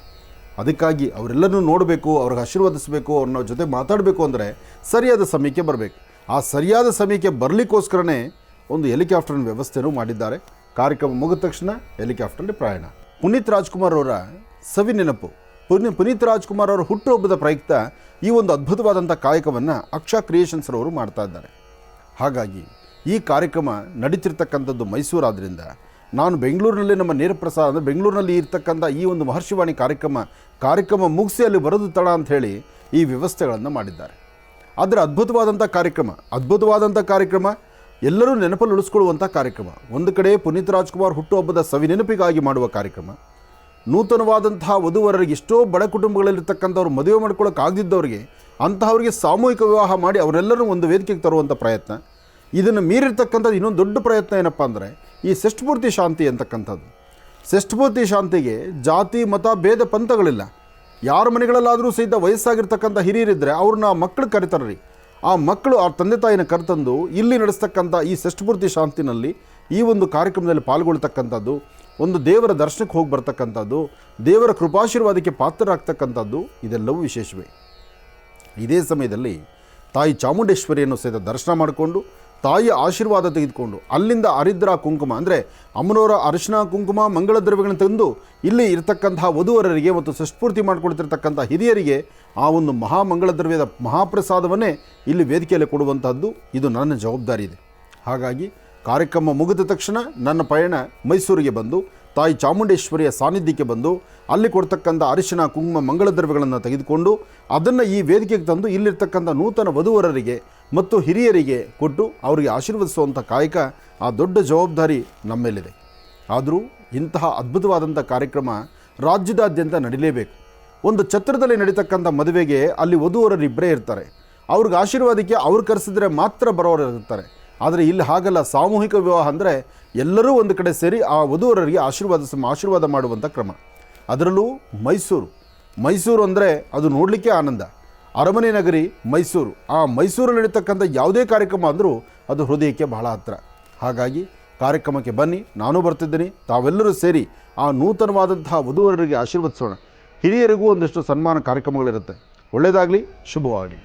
ಅದಕ್ಕಾಗಿ ಅವರೆಲ್ಲರೂ ನೋಡಬೇಕು, ಅವ್ರಿಗೆ ಆಶೀರ್ವದಿಸಬೇಕು, ಅವ್ರನ್ನ ಜೊತೆ ಮಾತಾಡಬೇಕು ಅಂದರೆ ಸರಿಯಾದ ಸಮಯಕ್ಕೆ ಬರಬೇಕು. ಆ ಸರಿಯಾದ ಸಮಯಕ್ಕೆ ಬರಲಿಕ್ಕೋಸ್ಕರನೇ ಒಂದು ಹೆಲಿಕಾಪ್ಟರ್ನ ವ್ಯವಸ್ಥೆನೂ ಮಾಡಿದ್ದಾರೆ. ಕಾರ್ಯಕ್ರಮ ಮುಗಿದ ತಕ್ಷಣ ಹೆಲಿಕಾಪ್ಟರ್ಲಿ ಪ್ರಯಾಣ. ಪುನೀತ್ ರಾಜ್ಕುಮಾರ್ ಅವರ ಸವಿ ನೆನಪು, ಪುನೀತ್ ರಾಜ್ಕುಮಾರ್ ಅವರ ಹುಟ್ಟುಹಬ್ಬದ ಪ್ರಯುಕ್ತ ಈ ಒಂದು ಅದ್ಭುತವಾದಂಥ ಕಾಯಕವನ್ನು ಅಕ್ಷಾ ಕ್ರಿಯೇಷನ್ಸ್ರವರು ಮಾಡ್ತಾ ಇದ್ದಾರೆ. ಹಾಗಾಗಿ ಈ ಕಾರ್ಯಕ್ರಮ ನಡೀತಿರ್ತಕ್ಕಂಥದ್ದು ಮೈಸೂರಾದ್ದರಿಂದ ನಾನು ಬೆಂಗಳೂರಿನಲ್ಲಿ ನಮ್ಮ ನೇರ ಪ್ರಸಾರ ಅಂದರೆ ಬೆಂಗಳೂರಿನಲ್ಲಿ ಇರ್ತಕ್ಕಂಥ ಈ ಒಂದು ಮಹರ್ಷಿವಾಣಿ ಕಾರ್ಯಕ್ರಮ ಮುಗಿಸಿ ಅಲ್ಲಿ ಬರೋದು ತಡ ಅಂಥೇಳಿ ಈ ವ್ಯವಸ್ಥೆಗಳನ್ನು ಮಾಡಿದ್ದಾರೆ. ಆದರೆ ಅದ್ಭುತವಾದಂಥ ಕಾರ್ಯಕ್ರಮ, ಎಲ್ಲರೂ ನೆನಪಲ್ಲಿ ಉಳಿಸ್ಕೊಳ್ಳುವಂಥ ಕಾರ್ಯಕ್ರಮ. ಒಂದು ಕಡೆ ಪುನೀತ್ ರಾಜ್ಕುಮಾರ್ ಹುಟ್ಟುಹಬ್ಬದ ಸವಿ ನೆನಪಿಗಾಗಿ ಮಾಡುವ ಕಾರ್ಯಕ್ರಮ, ನೂತನವಾದಂತಹ ವಧುವರರಿಗೆ, ಎಷ್ಟೋ ಬಡ ಕುಟುಂಬಗಳಲ್ಲಿರ್ತಕ್ಕಂಥವ್ರು ಮದುವೆ ಮಾಡ್ಕೊಳ್ಳೋಕ್ಕಾಗದಿದ್ದವರಿಗೆ ಅಂತಹವರಿಗೆ ಸಾಮೂಹಿಕ ವಿವಾಹ ಮಾಡಿ ಅವರೆಲ್ಲರೂ ಒಂದು ವೇದಿಕೆಗೆ ತರುವಂಥ ಪ್ರಯತ್ನ. ಇದನ್ನು ಮೀರಿರ್ತಕ್ಕಂಥದ್ದು ಇನ್ನೊಂದು ದೊಡ್ಡ ಪ್ರಯತ್ನ ಏನಪ್ಪ ಅಂದರೆ ಈ ಷಷ್ಠಪೂರ್ತಿ ಶಾಂತಿ ಅಂತಕ್ಕಂಥದ್ದು. ಷಷ್ಠಪೂರ್ತಿ ಶಾಂತಿಗೆ ಜಾತಿ ಮತ ಭೇದ ಪಂಥಗಳಿಲ್ಲ. ಯಾರ ಮನೆಗಳಲ್ಲಾದರೂ ಸಹಿತ ವಯಸ್ಸಾಗಿರ್ತಕ್ಕಂಥ ಹಿರಿಯರಿದ್ದರೆ ಅವ್ರನ್ನ ಮಕ್ಕಳು ಕರಿತಾರ್ರಿ. ಆ ಮಕ್ಕಳು ಆ ತಂದೆ ತಾಯಿನ ಕರೆತಂದು ಇಲ್ಲಿ ನಡೆಸ್ತಕ್ಕಂಥ ಈ ಷಷ್ಠಪೂರ್ತಿ ಶಾಂತಿನಲ್ಲಿ ಈ ಒಂದು ಕಾರ್ಯಕ್ರಮದಲ್ಲಿ ಪಾಲ್ಗೊಳ್ತಕ್ಕಂಥದ್ದು, ಒಂದು ದೇವರ ದರ್ಶನಕ್ಕೆ ಹೋಗಿ ಬರ್ತಕ್ಕಂಥದ್ದು, ದೇವರ ಕೃಪಾಶೀರ್ವಾದಕ್ಕೆ ಪಾತ್ರರಾಗ್ತಕ್ಕಂಥದ್ದು, ಇದೆಲ್ಲವೂ ವಿಶೇಷವೇ. ಇದೇ ಸಮಯದಲ್ಲಿ ತಾಯಿ ಚಾಮುಂಡೇಶ್ವರಿಯನ್ನು ಸಹಿತ ದರ್ಶನ ಮಾಡಿಕೊಂಡು ತಾಯಿಯ ಆಶೀರ್ವಾದ ತೆಗೆದುಕೊಂಡು ಅಲ್ಲಿಂದ ಹರಿದ್ರ ಕುಂಕುಮ ಅಂದರೆ ಅಮ್ಮನವರ ಅರಿಶಿನ ಕುಂಕುಮ ಮಂಗಳ ದ್ರವ್ಯಗಳನ್ನು ತಂದು ಇಲ್ಲಿ ಇರತಕ್ಕಂತಹ ವಧುವರರಿಗೆ ಮತ್ತು ಷಷ್ಠಪೂರ್ತಿ ಮಾಡಿಕೊಳ್ತಿರ್ತಕ್ಕಂಥ ಹಿರಿಯರಿಗೆ ಆ ಒಂದು ಮಹಾಮಂಗಳ ದ್ರವ್ಯದ ಮಹಾಪ್ರಸಾದವನ್ನೇ ಇಲ್ಲಿ ವೇದಿಕೆಯಲ್ಲಿ ಕೊಡುವಂಥದ್ದು ಇದು ನನ್ನ ಜವಾಬ್ದಾರಿ ಇದೆ. ಹಾಗಾಗಿ ಕಾರ್ಯಕ್ರಮ ಮುಗಿದ ತಕ್ಷಣ ನನ್ನ ಪಯಣ ಮೈಸೂರಿಗೆ ಬಂದು ತಾಯಿ ಚಾಮುಂಡೇಶ್ವರಿಯ ಸಾನ್ನಿಧ್ಯಕ್ಕೆ ಬಂದು ಅಲ್ಲಿ ಕೊಡ್ತಕ್ಕಂಥ ಅರಿಶಿನ ಕುಂಕುಮ ಮಂಗಳ ದ್ರವ್ಯಗಳನ್ನು ತೆಗೆದುಕೊಂಡು ಅದನ್ನು ಈ ವೇದಿಕೆಗೆ ತಂದು ಇಲ್ಲಿರ್ತಕ್ಕಂಥ ನೂತನ ವಧುವರರಿಗೆ ಮತ್ತು ಹಿರಿಯರಿಗೆ ಕೊಟ್ಟು ಅವರಿಗೆ ಆಶೀರ್ವದಿಸುವಂಥ ಕಾಯಕ, ಆ ದೊಡ್ಡ ಜವಾಬ್ದಾರಿ ನಮ್ಮ ಮೇಲಿದೆ. ಆದರೂ ಇಂತಹ ಅದ್ಭುತವಾದಂಥ ಕಾರ್ಯಕ್ರಮ ರಾಜ್ಯದಾದ್ಯಂತ ನಡೀಲೇಬೇಕು. ಒಂದು ಛತ್ರದಲ್ಲಿ ನಡೀತಕ್ಕಂಥ ಮದುವೆಗೆ ಅಲ್ಲಿ ವಧುವರರು ಇಬ್ಬರೇ ಇರ್ತಾರೆ. ಅವ್ರಿಗೆ ಆಶೀರ್ವಾದಕ್ಕೆ ಅವ್ರು ಕರೆಸಿದ್ರೆ ಮಾತ್ರ ಬರೋರು ಇರ್ತಾರೆ. ಆದರೆ ಇಲ್ಲಿ ಹಾಗಲ್ಲ. ಸಾಮೂಹಿಕ ವಿವಾಹ ಅಂದರೆ ಎಲ್ಲರೂ ಒಂದು ಕಡೆ ಸೇರಿ ಆ ವಧುವರರಿಗೆ ಆಶೀರ್ವಾದ ಮಾಡುವಂಥ ಕ್ರಮ. ಅದರಲ್ಲೂ ಮೈಸೂರು ಅಂದರೆ ಅದು ನೋಡಲಿಕ್ಕೆ ಆನಂದ. ಅರಮನೆ ನಗರಿ ಮೈಸೂರು. ಆ ಮೈಸೂರಲ್ಲಿ ನಡೀತಕ್ಕಂಥ ಯಾವುದೇ ಕಾರ್ಯಕ್ರಮ ಅಂದರೂ ಅದು ಹೃದಯಕ್ಕೆ ಬಹಳ ಹತ್ತಿರ. ಹಾಗಾಗಿ ಕಾರ್ಯಕ್ರಮಕ್ಕೆ ಬನ್ನಿ, ನಾನು ಬರ್ತಿದ್ದೀನಿ. ತಾವೆಲ್ಲರೂ ಸೇರಿ ಆ ನೂತನವಾದಂತಹ ವಧುವರರಿಗೆ ಆಶೀರ್ವದಿಸೋಣ. ಹಿರಿಯರಿಗೂ ಒಂದಷ್ಟು ಸನ್ಮಾನ ಕಾರ್ಯಕ್ರಮಗಳಿರುತ್ತೆ. ಒಳ್ಳೆಯದಾಗಲಿ, ಶುಭವಾಗಲಿ.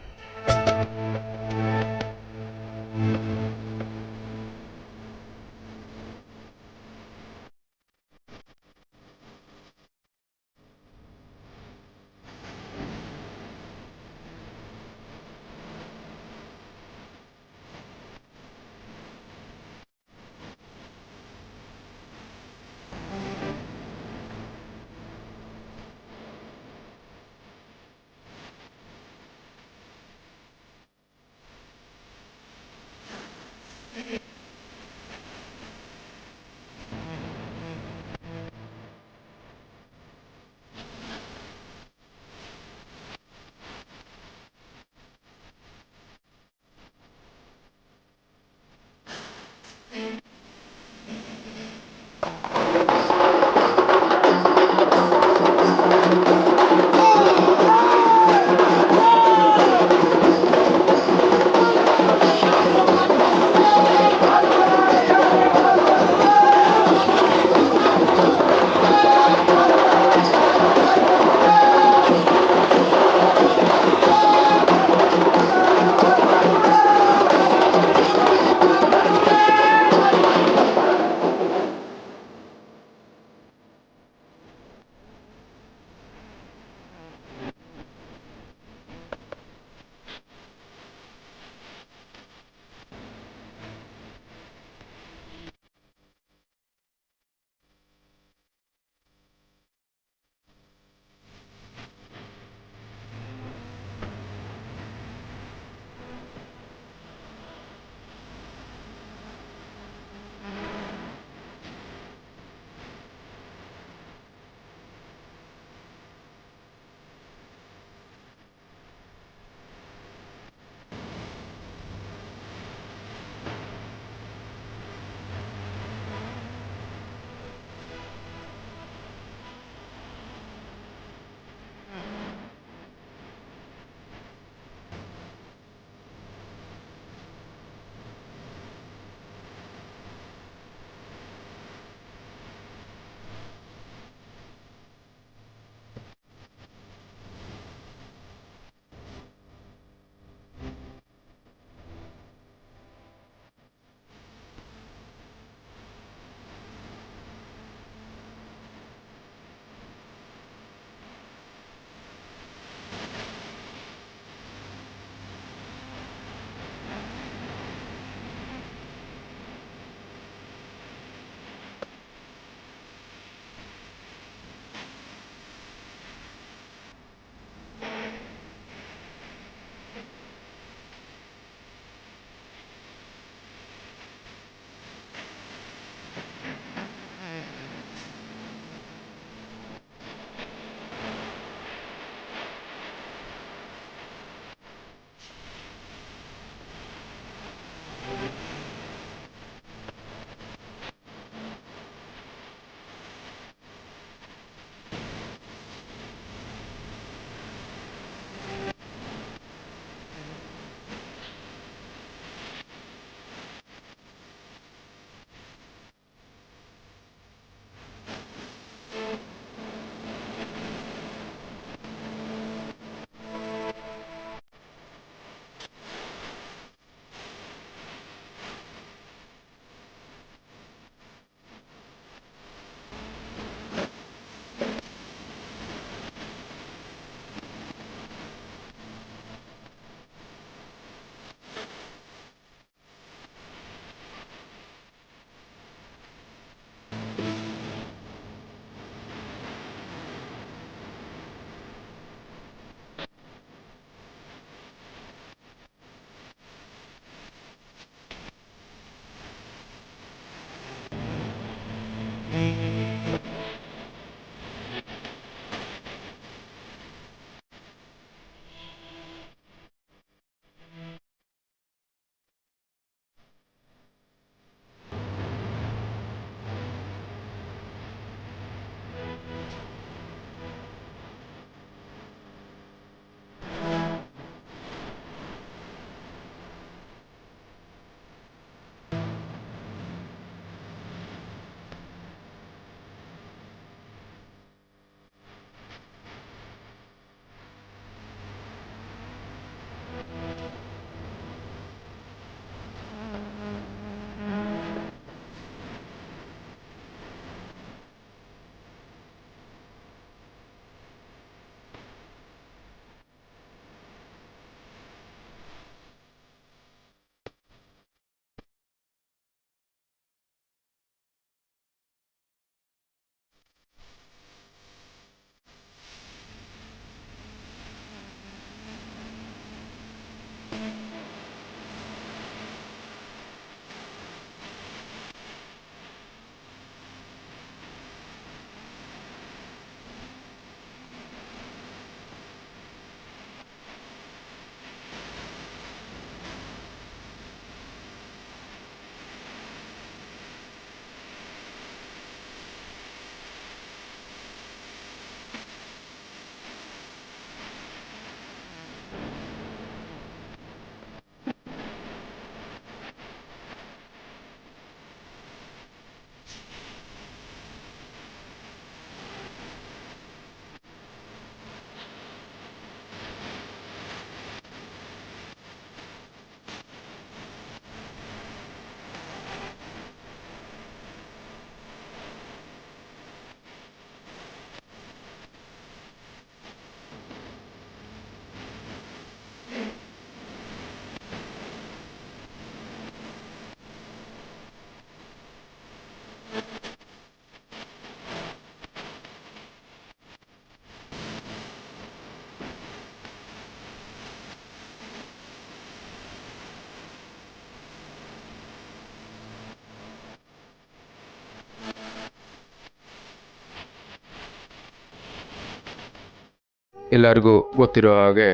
ಎಲ್ಲರಿಗೂ ಗೊತ್ತಿರೋ ಹಾಗೆ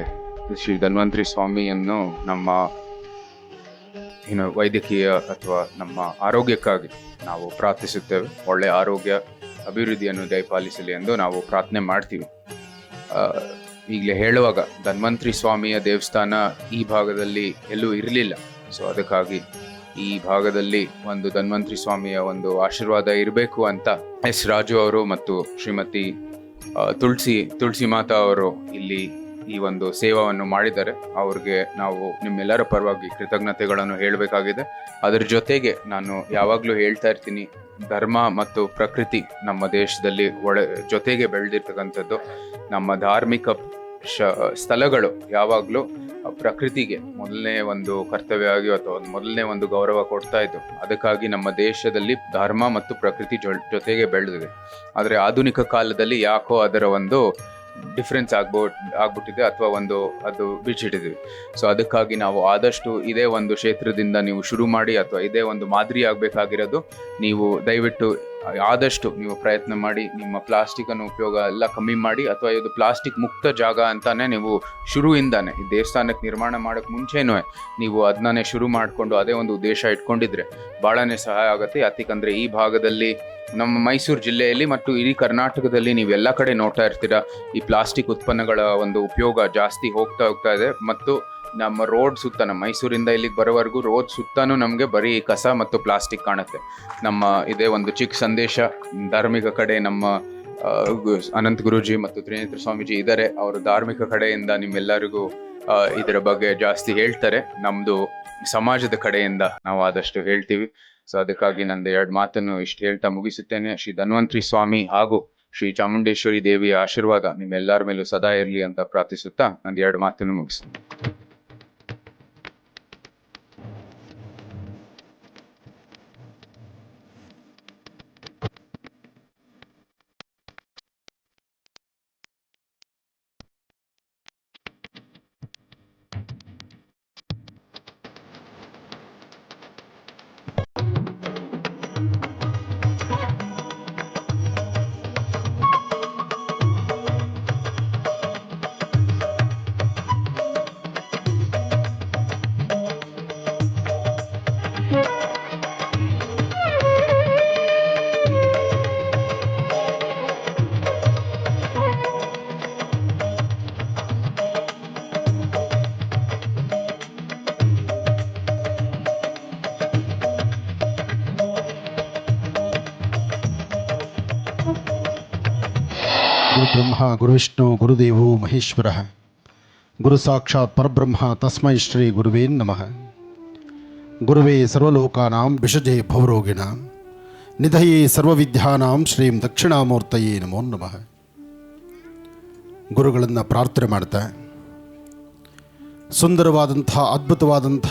ಶ್ರೀ ಧನ್ವಂತರಿ ಸ್ವಾಮಿಯನ್ನು ನಮ್ಮ ವೈದ್ಯಕೀಯ ಅಥವಾ ನಮ್ಮ ಆರೋಗ್ಯಕ್ಕಾಗಿ ನಾವು ಪ್ರಾರ್ಥಿಸುತ್ತೇವೆ. ಒಳ್ಳೆಯ ಆರೋಗ್ಯ ಅಭಿವೃದ್ಧಿಯನ್ನು ದಯಪಾಲಿಸಲಿ ಎಂದು ನಾವು ಪ್ರಾರ್ಥನೆ ಮಾಡ್ತೀವಿ. ಈಗಲೇ ಹೇಳುವಾಗ ಧನ್ವಂತರಿ ಸ್ವಾಮಿಯ ದೇವಸ್ಥಾನ ಈ ಭಾಗದಲ್ಲಿ ಎಲ್ಲೂ ಇರಲಿಲ್ಲ. ಸೊ ಅದಕ್ಕಾಗಿ ಈ ಭಾಗದಲ್ಲಿ ಒಂದು ಧನ್ವಂತರಿ ಸ್ವಾಮಿಯ ಒಂದು ಆಶೀರ್ವಾದ ಇರಬೇಕು ಅಂತ ಎಸ್ ರಾಜು ಅವರು ಮತ್ತು ಶ್ರೀಮತಿ ತುಳಸಿ ಮಾತಾ ಅವರು ಇಲ್ಲಿ ಈ ಒಂದು ಸೇವಾವನ್ನು ಮಾಡಿದ್ದಾರೆ. ಅವ್ರಿಗೆ ನಾವು ನಿಮ್ಮೆಲ್ಲರ ಪರವಾಗಿ ಕೃತಜ್ಞತೆಗಳನ್ನು ಹೇಳಬೇಕಾಗಿದೆ. ಅದರ ಜೊತೆಗೆ ನಾನು ಯಾವಾಗಲೂ ಹೇಳ್ತಾ ಇರ್ತೀನಿ, ಧರ್ಮ ಮತ್ತು ಪ್ರಕೃತಿ ನಮ್ಮ ದೇಶದಲ್ಲಿ ಜೊತೆಗೆ ಬೆಳೆದಿರ್ತಕ್ಕಂಥದ್ದು. ನಮ್ಮ ಧಾರ್ಮಿಕ ಸ್ಥಳಗಳು ಯಾವಾಗಲೂ ಪ್ರಕೃತಿಗೆ ಮೊದಲನೇ ಒಂದು ಕರ್ತವ್ಯ ಆಗಿ ಅಥವಾ ಮೊದಲನೇ ಒಂದು ಗೌರವ ಕೊಡ್ತಾ ಇದ್ದು. ಅದಕ್ಕಾಗಿ ನಮ್ಮ ದೇಶದಲ್ಲಿ ಧರ್ಮ ಮತ್ತು ಪ್ರಕೃತಿ ಜೊತೆಗೆ ಬೆಳೆದಿದೆ. ಆದರೆ ಆಧುನಿಕ ಕಾಲದಲ್ಲಿ ಯಾಕೋ ಅದರ ಒಂದು ಡಿಫ್ರೆನ್ಸ್ ಆಗ್ಬಿಟ್ಟಿದೆ ಅಥವಾ ಅದು ಬಿಚ್ಚಿಟ್ಟಿದ್ವಿ. ಸೊ ಅದಕ್ಕಾಗಿ ನಾವು ಆದಷ್ಟು ಇದೇ ಒಂದು ಕ್ಷೇತ್ರದಿಂದ ನೀವು ಶುರು ಮಾಡಿ ಅಥವಾ ಇದೇ ಒಂದು ಮಾದರಿ ಆಗಬೇಕಾಗಿರೋದು. ನೀವು ದಯವಿಟ್ಟು ಆದಷ್ಟು ನೀವು ಪ್ರಯತ್ನ ಮಾಡಿ ನಿಮ್ಮ ಪ್ಲಾಸ್ಟಿಕ್ ಅನ್ನು ಉಪಯೋಗ ಎಲ್ಲ ಕಮ್ಮಿ ಮಾಡಿ, ಅಥವಾ ಇದು ಪ್ಲಾಸ್ಟಿಕ್ ಮುಕ್ತ ಜಾಗ ಅಂತಾನೆ ನೀವು ಶುರುವಿಂದಾನೆ ಈ ದೇವಸ್ಥಾನಕ್ಕೆ ನಿರ್ಮಾಣ ಮಾಡೋಕ್ಕೆ ಮುಂಚೆನೂ ನೀವು ಅದನ್ನೇ ಶುರು ಮಾಡಿಕೊಂಡು ಅದೇ ಒಂದು ಉದ್ದೇಶ ಇಟ್ಕೊಂಡಿದ್ರೆ ಭಾಳನೇ ಸಹಾಯ ಆಗುತ್ತೆ. ಯಾಕಂದರೆ ಈ ಭಾಗದಲ್ಲಿ ನಮ್ಮ ಮೈಸೂರು ಜಿಲ್ಲೆಯಲ್ಲಿ ಮತ್ತು ಇಡೀ ಕರ್ನಾಟಕದಲ್ಲಿ ನೀವೆಲ್ಲ ಕಡೆ ನೋಡ್ತಾ ಇರ್ತೀರಾ, ಈ ಪ್ಲಾಸ್ಟಿಕ್ ಉತ್ಪನ್ನಗಳ ಒಂದು ಉಪಯೋಗ ಜಾಸ್ತಿ ಹೋಗ್ತಾ ಇದೆ. ಮತ್ತು ನಮ್ಮ ರೋಡ್ ಸುತ್ತ, ನಮ್ಮ ಮೈಸೂರಿಂದ ಇಲ್ಲಿಗೆ ಬರೋವರೆಗೂ ರೋಡ್ ಸುತ್ತಾನು ನಮಗೆ ಬರೀ ಕಸ ಮತ್ತು ಪ್ಲಾಸ್ಟಿಕ್ ಕಾಣುತ್ತೆ. ನಮ್ಮ ಇದೇ ಒಂದು ಚಿಕ್ಕ ಸಂದೇಶ ಧಾರ್ಮಿಕ ಕಡೆ ನಮ್ಮ ಅನಂತ ಗುರೂಜಿ ಮತ್ತು ತ್ರಿನೇತ್ರ ಸ್ವಾಮೀಜಿ ಇದ್ದಾರೆ. ಅವರು ಧಾರ್ಮಿಕ ಕಡೆಯಿಂದ ನಿಮ್ಮೆಲ್ಲರಿಗೂ ಇದರ ಬಗ್ಗೆ ಜಾಸ್ತಿ ಹೇಳ್ತಾರೆ. ನಮ್ಮದು ಸಮಾಜದ ಕಡೆಯಿಂದ ನಾವು ಆದಷ್ಟು ಹೇಳ್ತೀವಿ. ಸೊ ಅದಕ್ಕಾಗಿ ನಂದು 2 ಮಾತನ್ನು ಇಷ್ಟು ಹೇಳ್ತಾ ಮುಗಿಸುತ್ತೇನೆ. ಶ್ರೀ ಧನ್ವಂತರಿ ಸ್ವಾಮಿ ಹಾಗೂ ಶ್ರೀ ಚಾಮುಂಡೇಶ್ವರಿ ದೇವಿಯ ಆಶೀರ್ವಾದ ನಿಮ್ಮೆಲ್ಲರ ಮೇಲೂ ಸದಾ ಇರಲಿ ಅಂತ ಪ್ರಾರ್ಥಿಸುತ್ತಾ ನಂದು 2 ಮಾತನ್ನು ಮುಗಿಸ್ತೇನೆ. ಗುರುಬ್ರಹ್ಮ ಗುರುವಿಷ್ಣು ಗುರುದೇವೋ ಮಹೇಶ್ವರ ಗುರು ಸಾಕ್ಷಾತ್ ಪರಬ್ರಹ್ಮ ತಸ್ಮೈ ಶ್ರೀ ಗುರುವೇ ನಮಃ. ಗುರುವೇ ಸರ್ವಲೋಕಾನಾಂ ವಿಷಜೇ ಭವರೋಗಿಣ ನಿಧಯೇ ಸರ್ವವಿದ್ಯಾನಾಂ ಶ್ರೀಂ ದಕ್ಷಿಣಾಮೂರ್ತಯೇ ನಮೋ ನಮಃ. ಗುರುಗಳನ್ನು ಪ್ರಾರ್ಥನೆ ಮಾಡ್ತಾ ಸುಂದರವಾದಂಥ ಅದ್ಭುತವಾದಂಥ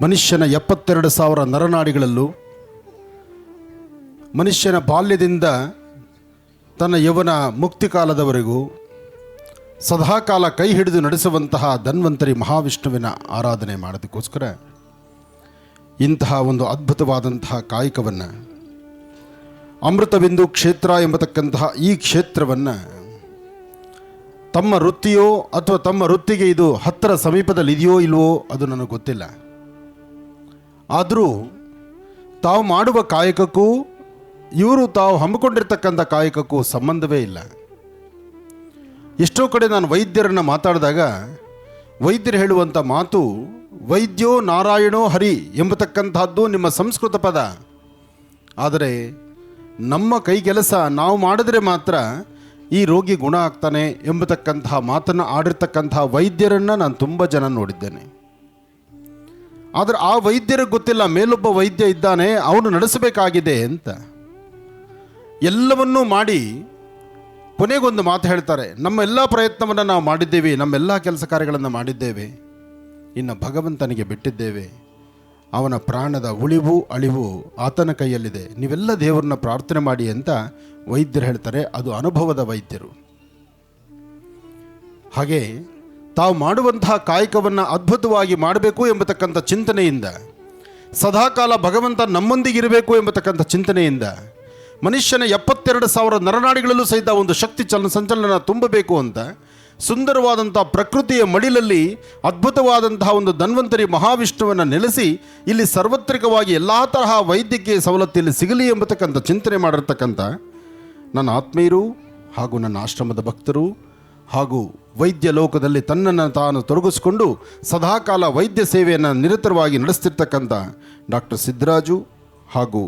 ಮನುಷ್ಯನ 72,000 ನರನಾಡಿಗಳಲ್ಲೂ ಮನುಷ್ಯನ ಬಾಲ್ಯದಿಂದ ತನ್ನ ಯೌವನ ಮುಕ್ತಿ ಕಾಲದವರೆಗೂ ಸದಾಕಾಲ ಕೈ ಹಿಡಿದು ನಡೆಸುವಂತಹ ಧನ್ವಂತರಿ ಮಹಾವಿಷ್ಣುವಿನ ಆರಾಧನೆ ಮಾಡೋದಕ್ಕೋಸ್ಕರ ಇಂತಹ ಒಂದು ಅದ್ಭುತವಾದಂತಹ ಕಾಯಕವನ್ನು ಅಮೃತಬಿಂದು ಕ್ಷೇತ್ರ ಎಂಬತಕ್ಕಂತಹ ಈ ಕ್ಷೇತ್ರವನ್ನು ತಮ್ಮ ವೃತ್ತಿಯೋ ಅಥವಾ ತಮ್ಮ ವೃತ್ತಿಗೆ ಇದು ಹತ್ತಿರ ಸಮೀಪದಲ್ಲಿ ಇದೆಯೋ ಇಲ್ವೋ ಅದು ನನಗೆ ಗೊತ್ತಿಲ್ಲ. ಆದರೂ ತಾವು ಮಾಡುವ ಕಾಯಕಕ್ಕೂ ಇವರು ತಾವು ಹಮ್ಮಿಕೊಂಡಿರ್ತಕ್ಕಂಥ ಕಾಯಕಕ್ಕೂ ಸಂಬಂಧವೇ ಇಲ್ಲ. ಎಷ್ಟೋ ಕಡೆ ನಾನು ವೈದ್ಯರನ್ನು ಮಾತಾಡಿದಾಗ ವೈದ್ಯರು ಹೇಳುವಂಥ ಮಾತು ವೈದ್ಯೋ ನಾರಾಯಣೋ ಹರಿ ಎಂಬತಕ್ಕಂಥದ್ದು ನಿಮ್ಮ ಸಂಸ್ಕೃತ ಪದ. ಆದರೆ ನಮ್ಮ ಕೈ ಕೆಲಸ ನಾವು ಮಾಡಿದ್ರೆ ಮಾತ್ರ ಈ ರೋಗಿ ಗುಣ ಆಗ್ತಾನೆ ಎಂಬತಕ್ಕಂತಹ ಮಾತನ್ನು ಆಡಿರ್ತಕ್ಕಂತಹ ವೈದ್ಯರನ್ನು ನಾನು ತುಂಬ ಜನ ನೋಡಿದ್ದೇನೆ. ಆದರೆ ಆ ವೈದ್ಯರಿಗೆ ಗೊತ್ತಿಲ್ಲ ಮೇಲೊಬ್ಬ ವೈದ್ಯ ಇದ್ದಾನೆ, ಅವನು ನಡೆಸಬೇಕಾಗಿದೆ ಅಂತ. ಎಲ್ಲವನ್ನೂ ಮಾಡಿ ಕೊನೆಗೊಂದು ಮಾತು ಹೇಳ್ತಾರೆ, ನಮ್ಮೆಲ್ಲ ಪ್ರಯತ್ನವನ್ನು ನಾವು ಮಾಡಿದ್ದೇವೆ, ನಮ್ಮೆಲ್ಲ ಕೆಲಸ ಕಾರ್ಯಗಳನ್ನು ಮಾಡಿದ್ದೇವೆ, ಇನ್ನು ಭಗವಂತನಿಗೆ ಬಿಟ್ಟಿದ್ದೇವೆ, ಅವನ ಪ್ರಾಣದ ಉಳಿವು ಅಳಿವು ಆತನ ಕೈಯಲ್ಲಿದೆ, ನೀವೆಲ್ಲ ದೇವರನ್ನ ಪ್ರಾರ್ಥನೆ ಮಾಡಿ ಅಂತ ವೈದ್ಯರು ಹೇಳ್ತಾರೆ. ಅದು ಅನುಭವದ ವೈದ್ಯರು. ಹಾಗೆ ತಾವು ಮಾಡುವಂತಹ ಕಾಯಕವನ್ನು ಅದ್ಭುತವಾಗಿ ಮಾಡಬೇಕು ಎಂಬತಕ್ಕಂಥ ಚಿಂತನೆಯಿಂದ, ಸದಾಕಾಲ ಭಗವಂತ ನಮ್ಮೊಂದಿಗಿರಬೇಕು ಎಂಬತಕ್ಕಂಥ ಚಿಂತನೆಯಿಂದ ಮನುಷ್ಯನ 72,000 ನರನಾಡಿಗಳಲ್ಲೂ ಸಹಿತ ಒಂದು ಶಕ್ತಿ ಸಂಚಲನ ತುಂಬಬೇಕು ಅಂತ ಸುಂದರವಾದಂಥ ಪ್ರಕೃತಿಯ ಮಡಿಲಲ್ಲಿ ಅದ್ಭುತವಾದಂತಹ ಒಂದು ಧನ್ವಂತರಿ ಮಹಾವಿಷ್ಣುವನ್ನು ನೆಲೆಸಿ ಇಲ್ಲಿ ಸಾರ್ವತ್ರಿಕವಾಗಿ ಎಲ್ಲ ತರಹ ವೈದ್ಯಕೀಯ ಸವಲತ್ತಿಲ್ಲಿ ಸಿಗಲಿ ಎಂಬತಕ್ಕಂಥ ಚಿಂತನೆ ಮಾಡಿರ್ತಕ್ಕಂಥ ನನ್ನ ಆತ್ಮೀಯರು ಹಾಗೂ ನನ್ನ ಆಶ್ರಮದ ಭಕ್ತರು ಹಾಗೂ ವೈದ್ಯ ಲೋಕದಲ್ಲಿ ತನ್ನನ್ನು ತಾನು ತೊಡಗಿಸಿಕೊಂಡು ಸದಾಕಾಲ ವೈದ್ಯ ಸೇವೆಯನ್ನು ನಿರಂತರವಾಗಿ ನಡೆಸ್ತಿರ್ತಕ್ಕಂಥ ಡಾಕ್ಟರ್ ಸಿದ್ದರಾಜು ಹಾಗೂ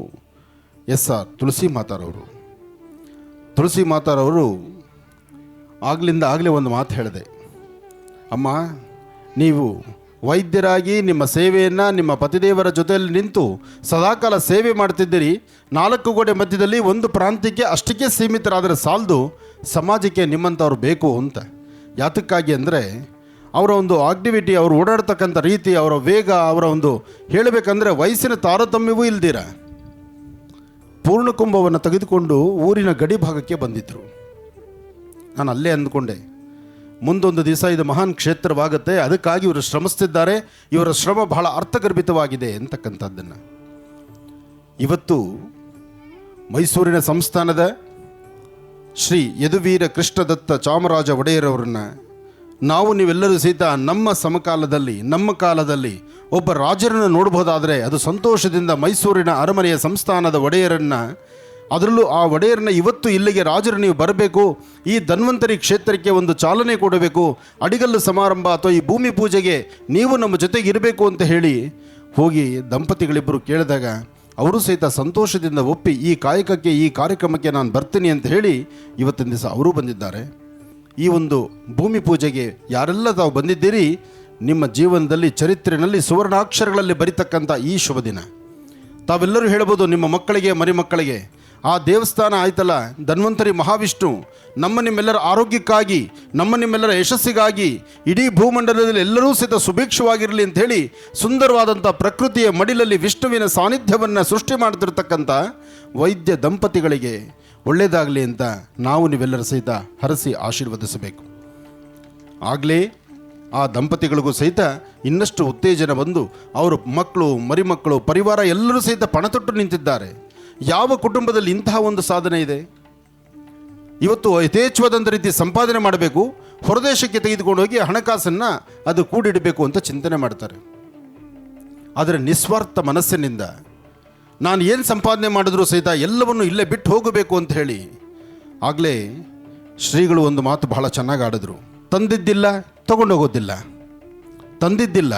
SR ತುಳಸಿ ಮಾತಾರವರು. ತುಳಸಿ ಮಾತಾರವರು ಆಗಲೇ ಒಂದು ಮಾತು ಹೇಳಿದೆ, ಅಮ್ಮ ನೀವು ವೈದ್ಯರಾಗಿ ನಿಮ್ಮ ಸೇವೆಯನ್ನು ನಿಮ್ಮ ಪತಿದೇವರ ಜೊತೆಯಲ್ಲಿ ನಿಂತು ಸದಾಕಾಲ ಸೇವೆ ಮಾಡ್ತಿದ್ದೀರಿ. 4 ಗೋಡೆ ಮಧ್ಯದಲ್ಲಿ ಒಂದು ಪ್ರಾಂತ್ಯಕ್ಕೆ ಅಷ್ಟಕ್ಕೆ ಸೀಮಿತರಾದರೆ ಸಾಲದು, ಸಮಾಜಕ್ಕೆ ನಿಮ್ಮಂಥವ್ರು ಬೇಕು ಅಂತ. ಯಾತಕ್ಕಾಗಿ ಅಂದರೆ ಅವರ ಒಂದು ಆಕ್ಟಿವಿಟಿ, ಅವರು ಓಡಾಡ್ತಕ್ಕಂಥ ರೀತಿ, ಅವರ ವೇಗ, ಅವರ ಒಂದು ಹೇಳಬೇಕಂದ್ರೆ ವಯಸ್ಸಿನ ತಾರತಮ್ಯವೂ ಇಲ್ದಿರ ಪೂರ್ಣಕುಂಭವನ್ನು ತೆಗೆದುಕೊಂಡು ಊರಿನ ಗಡಿ ಭಾಗಕ್ಕೆ ಬಂದಿದ್ದರು. ನಾನು ಅಲ್ಲೇ ಅಂದ್ಕೊಂಡೆ, ಮುಂದೊಂದು ದಿವಸ ಇದು ಮಹಾನ್ ಕ್ಷೇತ್ರವಾಗುತ್ತೆ, ಅದಕ್ಕಾಗಿ ಇವರು ಶ್ರಮಿಸ್ತಿದ್ದಾರೆ, ಇವರ ಶ್ರಮ ಬಹಳ ಅರ್ಥಗರ್ಭಿತವಾಗಿದೆ ಅಂತಕ್ಕಂಥದ್ದನ್ನು. ಇವತ್ತು ಮೈಸೂರಿನ ಸಂಸ್ಥಾನದ ಶ್ರೀ ಯದುವೀರ ಕೃಷ್ಣದತ್ತ ಚಾಮರಾಜ ಒಡೆಯರವರನ್ನು ನಾವು ನೀವೆಲ್ಲರೂ ಸಹಿತ ನಮ್ಮ ಸಮಕಾಲದಲ್ಲಿ ನಮ್ಮ ಕಾಲದಲ್ಲಿ ಒಬ್ಬ ರಾಜರನ್ನು ನೋಡ್ಬೋದಾದರೆ ಅದು ಸಂತೋಷದಿಂದ ಮೈಸೂರಿನ ಅರಮನೆಯ ಸಂಸ್ಥಾನದ ಒಡೆಯರನ್ನು, ಅದರಲ್ಲೂ ಆ ಒಡೆಯರನ್ನ ಇವತ್ತು ಇಲ್ಲಿಗೆ ರಾಜರು ನೀವು ಬರಬೇಕು, ಈ ಧನ್ವಂತರಿ ಕ್ಷೇತ್ರಕ್ಕೆ ಒಂದು ಚಾಲನೆ ಕೊಡಬೇಕು, ಅಡಿಗಲ್ಲು ಸಮಾರಂಭ ಅಥವಾ ಈ ಭೂಮಿ ಪೂಜೆಗೆ ನೀವು ನಮ್ಮ ಜೊತೆಗೆ ಇರಬೇಕು ಅಂತ ಹೇಳಿ ಹೋಗಿ ದಂಪತಿಗಳಿಬ್ಬರು ಕೇಳಿದಾಗ ಅವರು ಸಹಿತ ಸಂತೋಷದಿಂದ ಒಪ್ಪಿ ಈ ಕಾಯಕಕ್ಕೆ ಈ ಕಾರ್ಯಕ್ರಮಕ್ಕೆ ನಾನು ಬರ್ತೀನಿ ಅಂತ ಹೇಳಿ ಇವತ್ತಿನ ದಿವಸ ಅವರು ಬಂದಿದ್ದಾರೆ. ಈ ಒಂದು ಭೂಮಿ ಪೂಜೆಗೆ ಯಾರೆಲ್ಲ ತಾವು ಬಂದಿದ್ದೀರಿ, ನಿಮ್ಮ ಜೀವನದಲ್ಲಿ ಚರಿತ್ರೆಯಲ್ಲಿ ಸುವರ್ಣಾಕ್ಷರಗಳಲ್ಲಿ ಬರಿತಕ್ಕಂಥ ಈ ಶುಭ ದಿನ ತಾವೆಲ್ಲರೂ ಹೇಳ್ಬೋದು ನಿಮ್ಮ ಮಕ್ಕಳಿಗೆ ಮರಿಮಕ್ಕಳಿಗೆ, ಆ ದೇವಸ್ಥಾನ ಆಯ್ತಲ್ಲ ಧನ್ವಂತರಿ ಮಹಾವಿಷ್ಣು ನಮ್ಮ ನಿಮ್ಮೆಲ್ಲರ ಆರೋಗ್ಯಕ್ಕಾಗಿ ನಮ್ಮ ನಿಮ್ಮೆಲ್ಲರ ಯಶಸ್ಸಿಗಾಗಿ ಇಡೀ ಭೂಮಂಡಲದಲ್ಲಿ ಎಲ್ಲರೂ ಸಹಿತ ಸುಭಿಕ್ಷವಾಗಿರಲಿ ಅಂಥೇಳಿ ಸುಂದರವಾದಂಥ ಪ್ರಕೃತಿಯ ಮಡಿಲಲ್ಲಿ ವಿಷ್ಣುವಿನ ಸಾನ್ನಿಧ್ಯವನ್ನು ಸೃಷ್ಟಿ ಮಾಡ್ತಿರ್ತಕ್ಕಂಥ ವೈದ್ಯ ದಂಪತಿಗಳಿಗೆ ಒಳ್ಳೆಯದಾಗಲಿ ಅಂತ ನಾವು ನೀವೆಲ್ಲರ ಸಹಿತ ಹರಸಿ ಆಶೀರ್ವದಿಸಬೇಕು. ಆಗಲೇ ಆ ದಂಪತಿಗಳಿಗೂ ಸಹಿತ ಇನ್ನಷ್ಟು ಉತ್ತೇಜನ ಬಂದು ಅವರು ಮಕ್ಕಳು ಮರಿಮಕ್ಕಳು ಪರಿವಾರ ಎಲ್ಲರೂ ಸಹಿತ ಪಣತೊಟ್ಟು ನಿಂತಿದ್ದಾರೆ. ಯಾವ ಕುಟುಂಬದಲ್ಲಿ ಇಂತಹ ಒಂದು ಸಾಧನೆ ಇದೆ? ಇವತ್ತು ಯಥೇಚ್ಛವಾದಂಥ ರೀತಿ ಸಂಪಾದನೆ ಮಾಡಬೇಕು, ಹೊರದೇಶಕ್ಕೆ ತೆಗೆದುಕೊಂಡು ಹೋಗಿ ಹಣಕಾಸನ್ನು ಅದು ಕೂಡಿಡಬೇಕು ಅಂತ ಚಿಂತನೆ ಮಾಡ್ತಾರೆ. ಆದರೆ ನಿಸ್ವಾರ್ಥ ಮನಸ್ಸಿನಿಂದ ನಾನು ಏನು ಸಂಪಾದನೆ ಮಾಡಿದ್ರೂ ಸಹಿತ ಎಲ್ಲವನ್ನು ಇಲ್ಲೇ ಬಿಟ್ಟು ಹೋಗಬೇಕು ಅಂತ ಹೇಳಿ ಆಗಲೇ ಶ್ರೀಗಳು ಒಂದು ಮಾತು ಬಹಳ ಚೆನ್ನಾಗಿ ಆಡಿದ್ರು, ತಂದಿದ್ದಿಲ್ಲ ತಗೊಂಡೋಗೋದಿಲ್ಲ, ತಂದಿದ್ದಿಲ್ಲ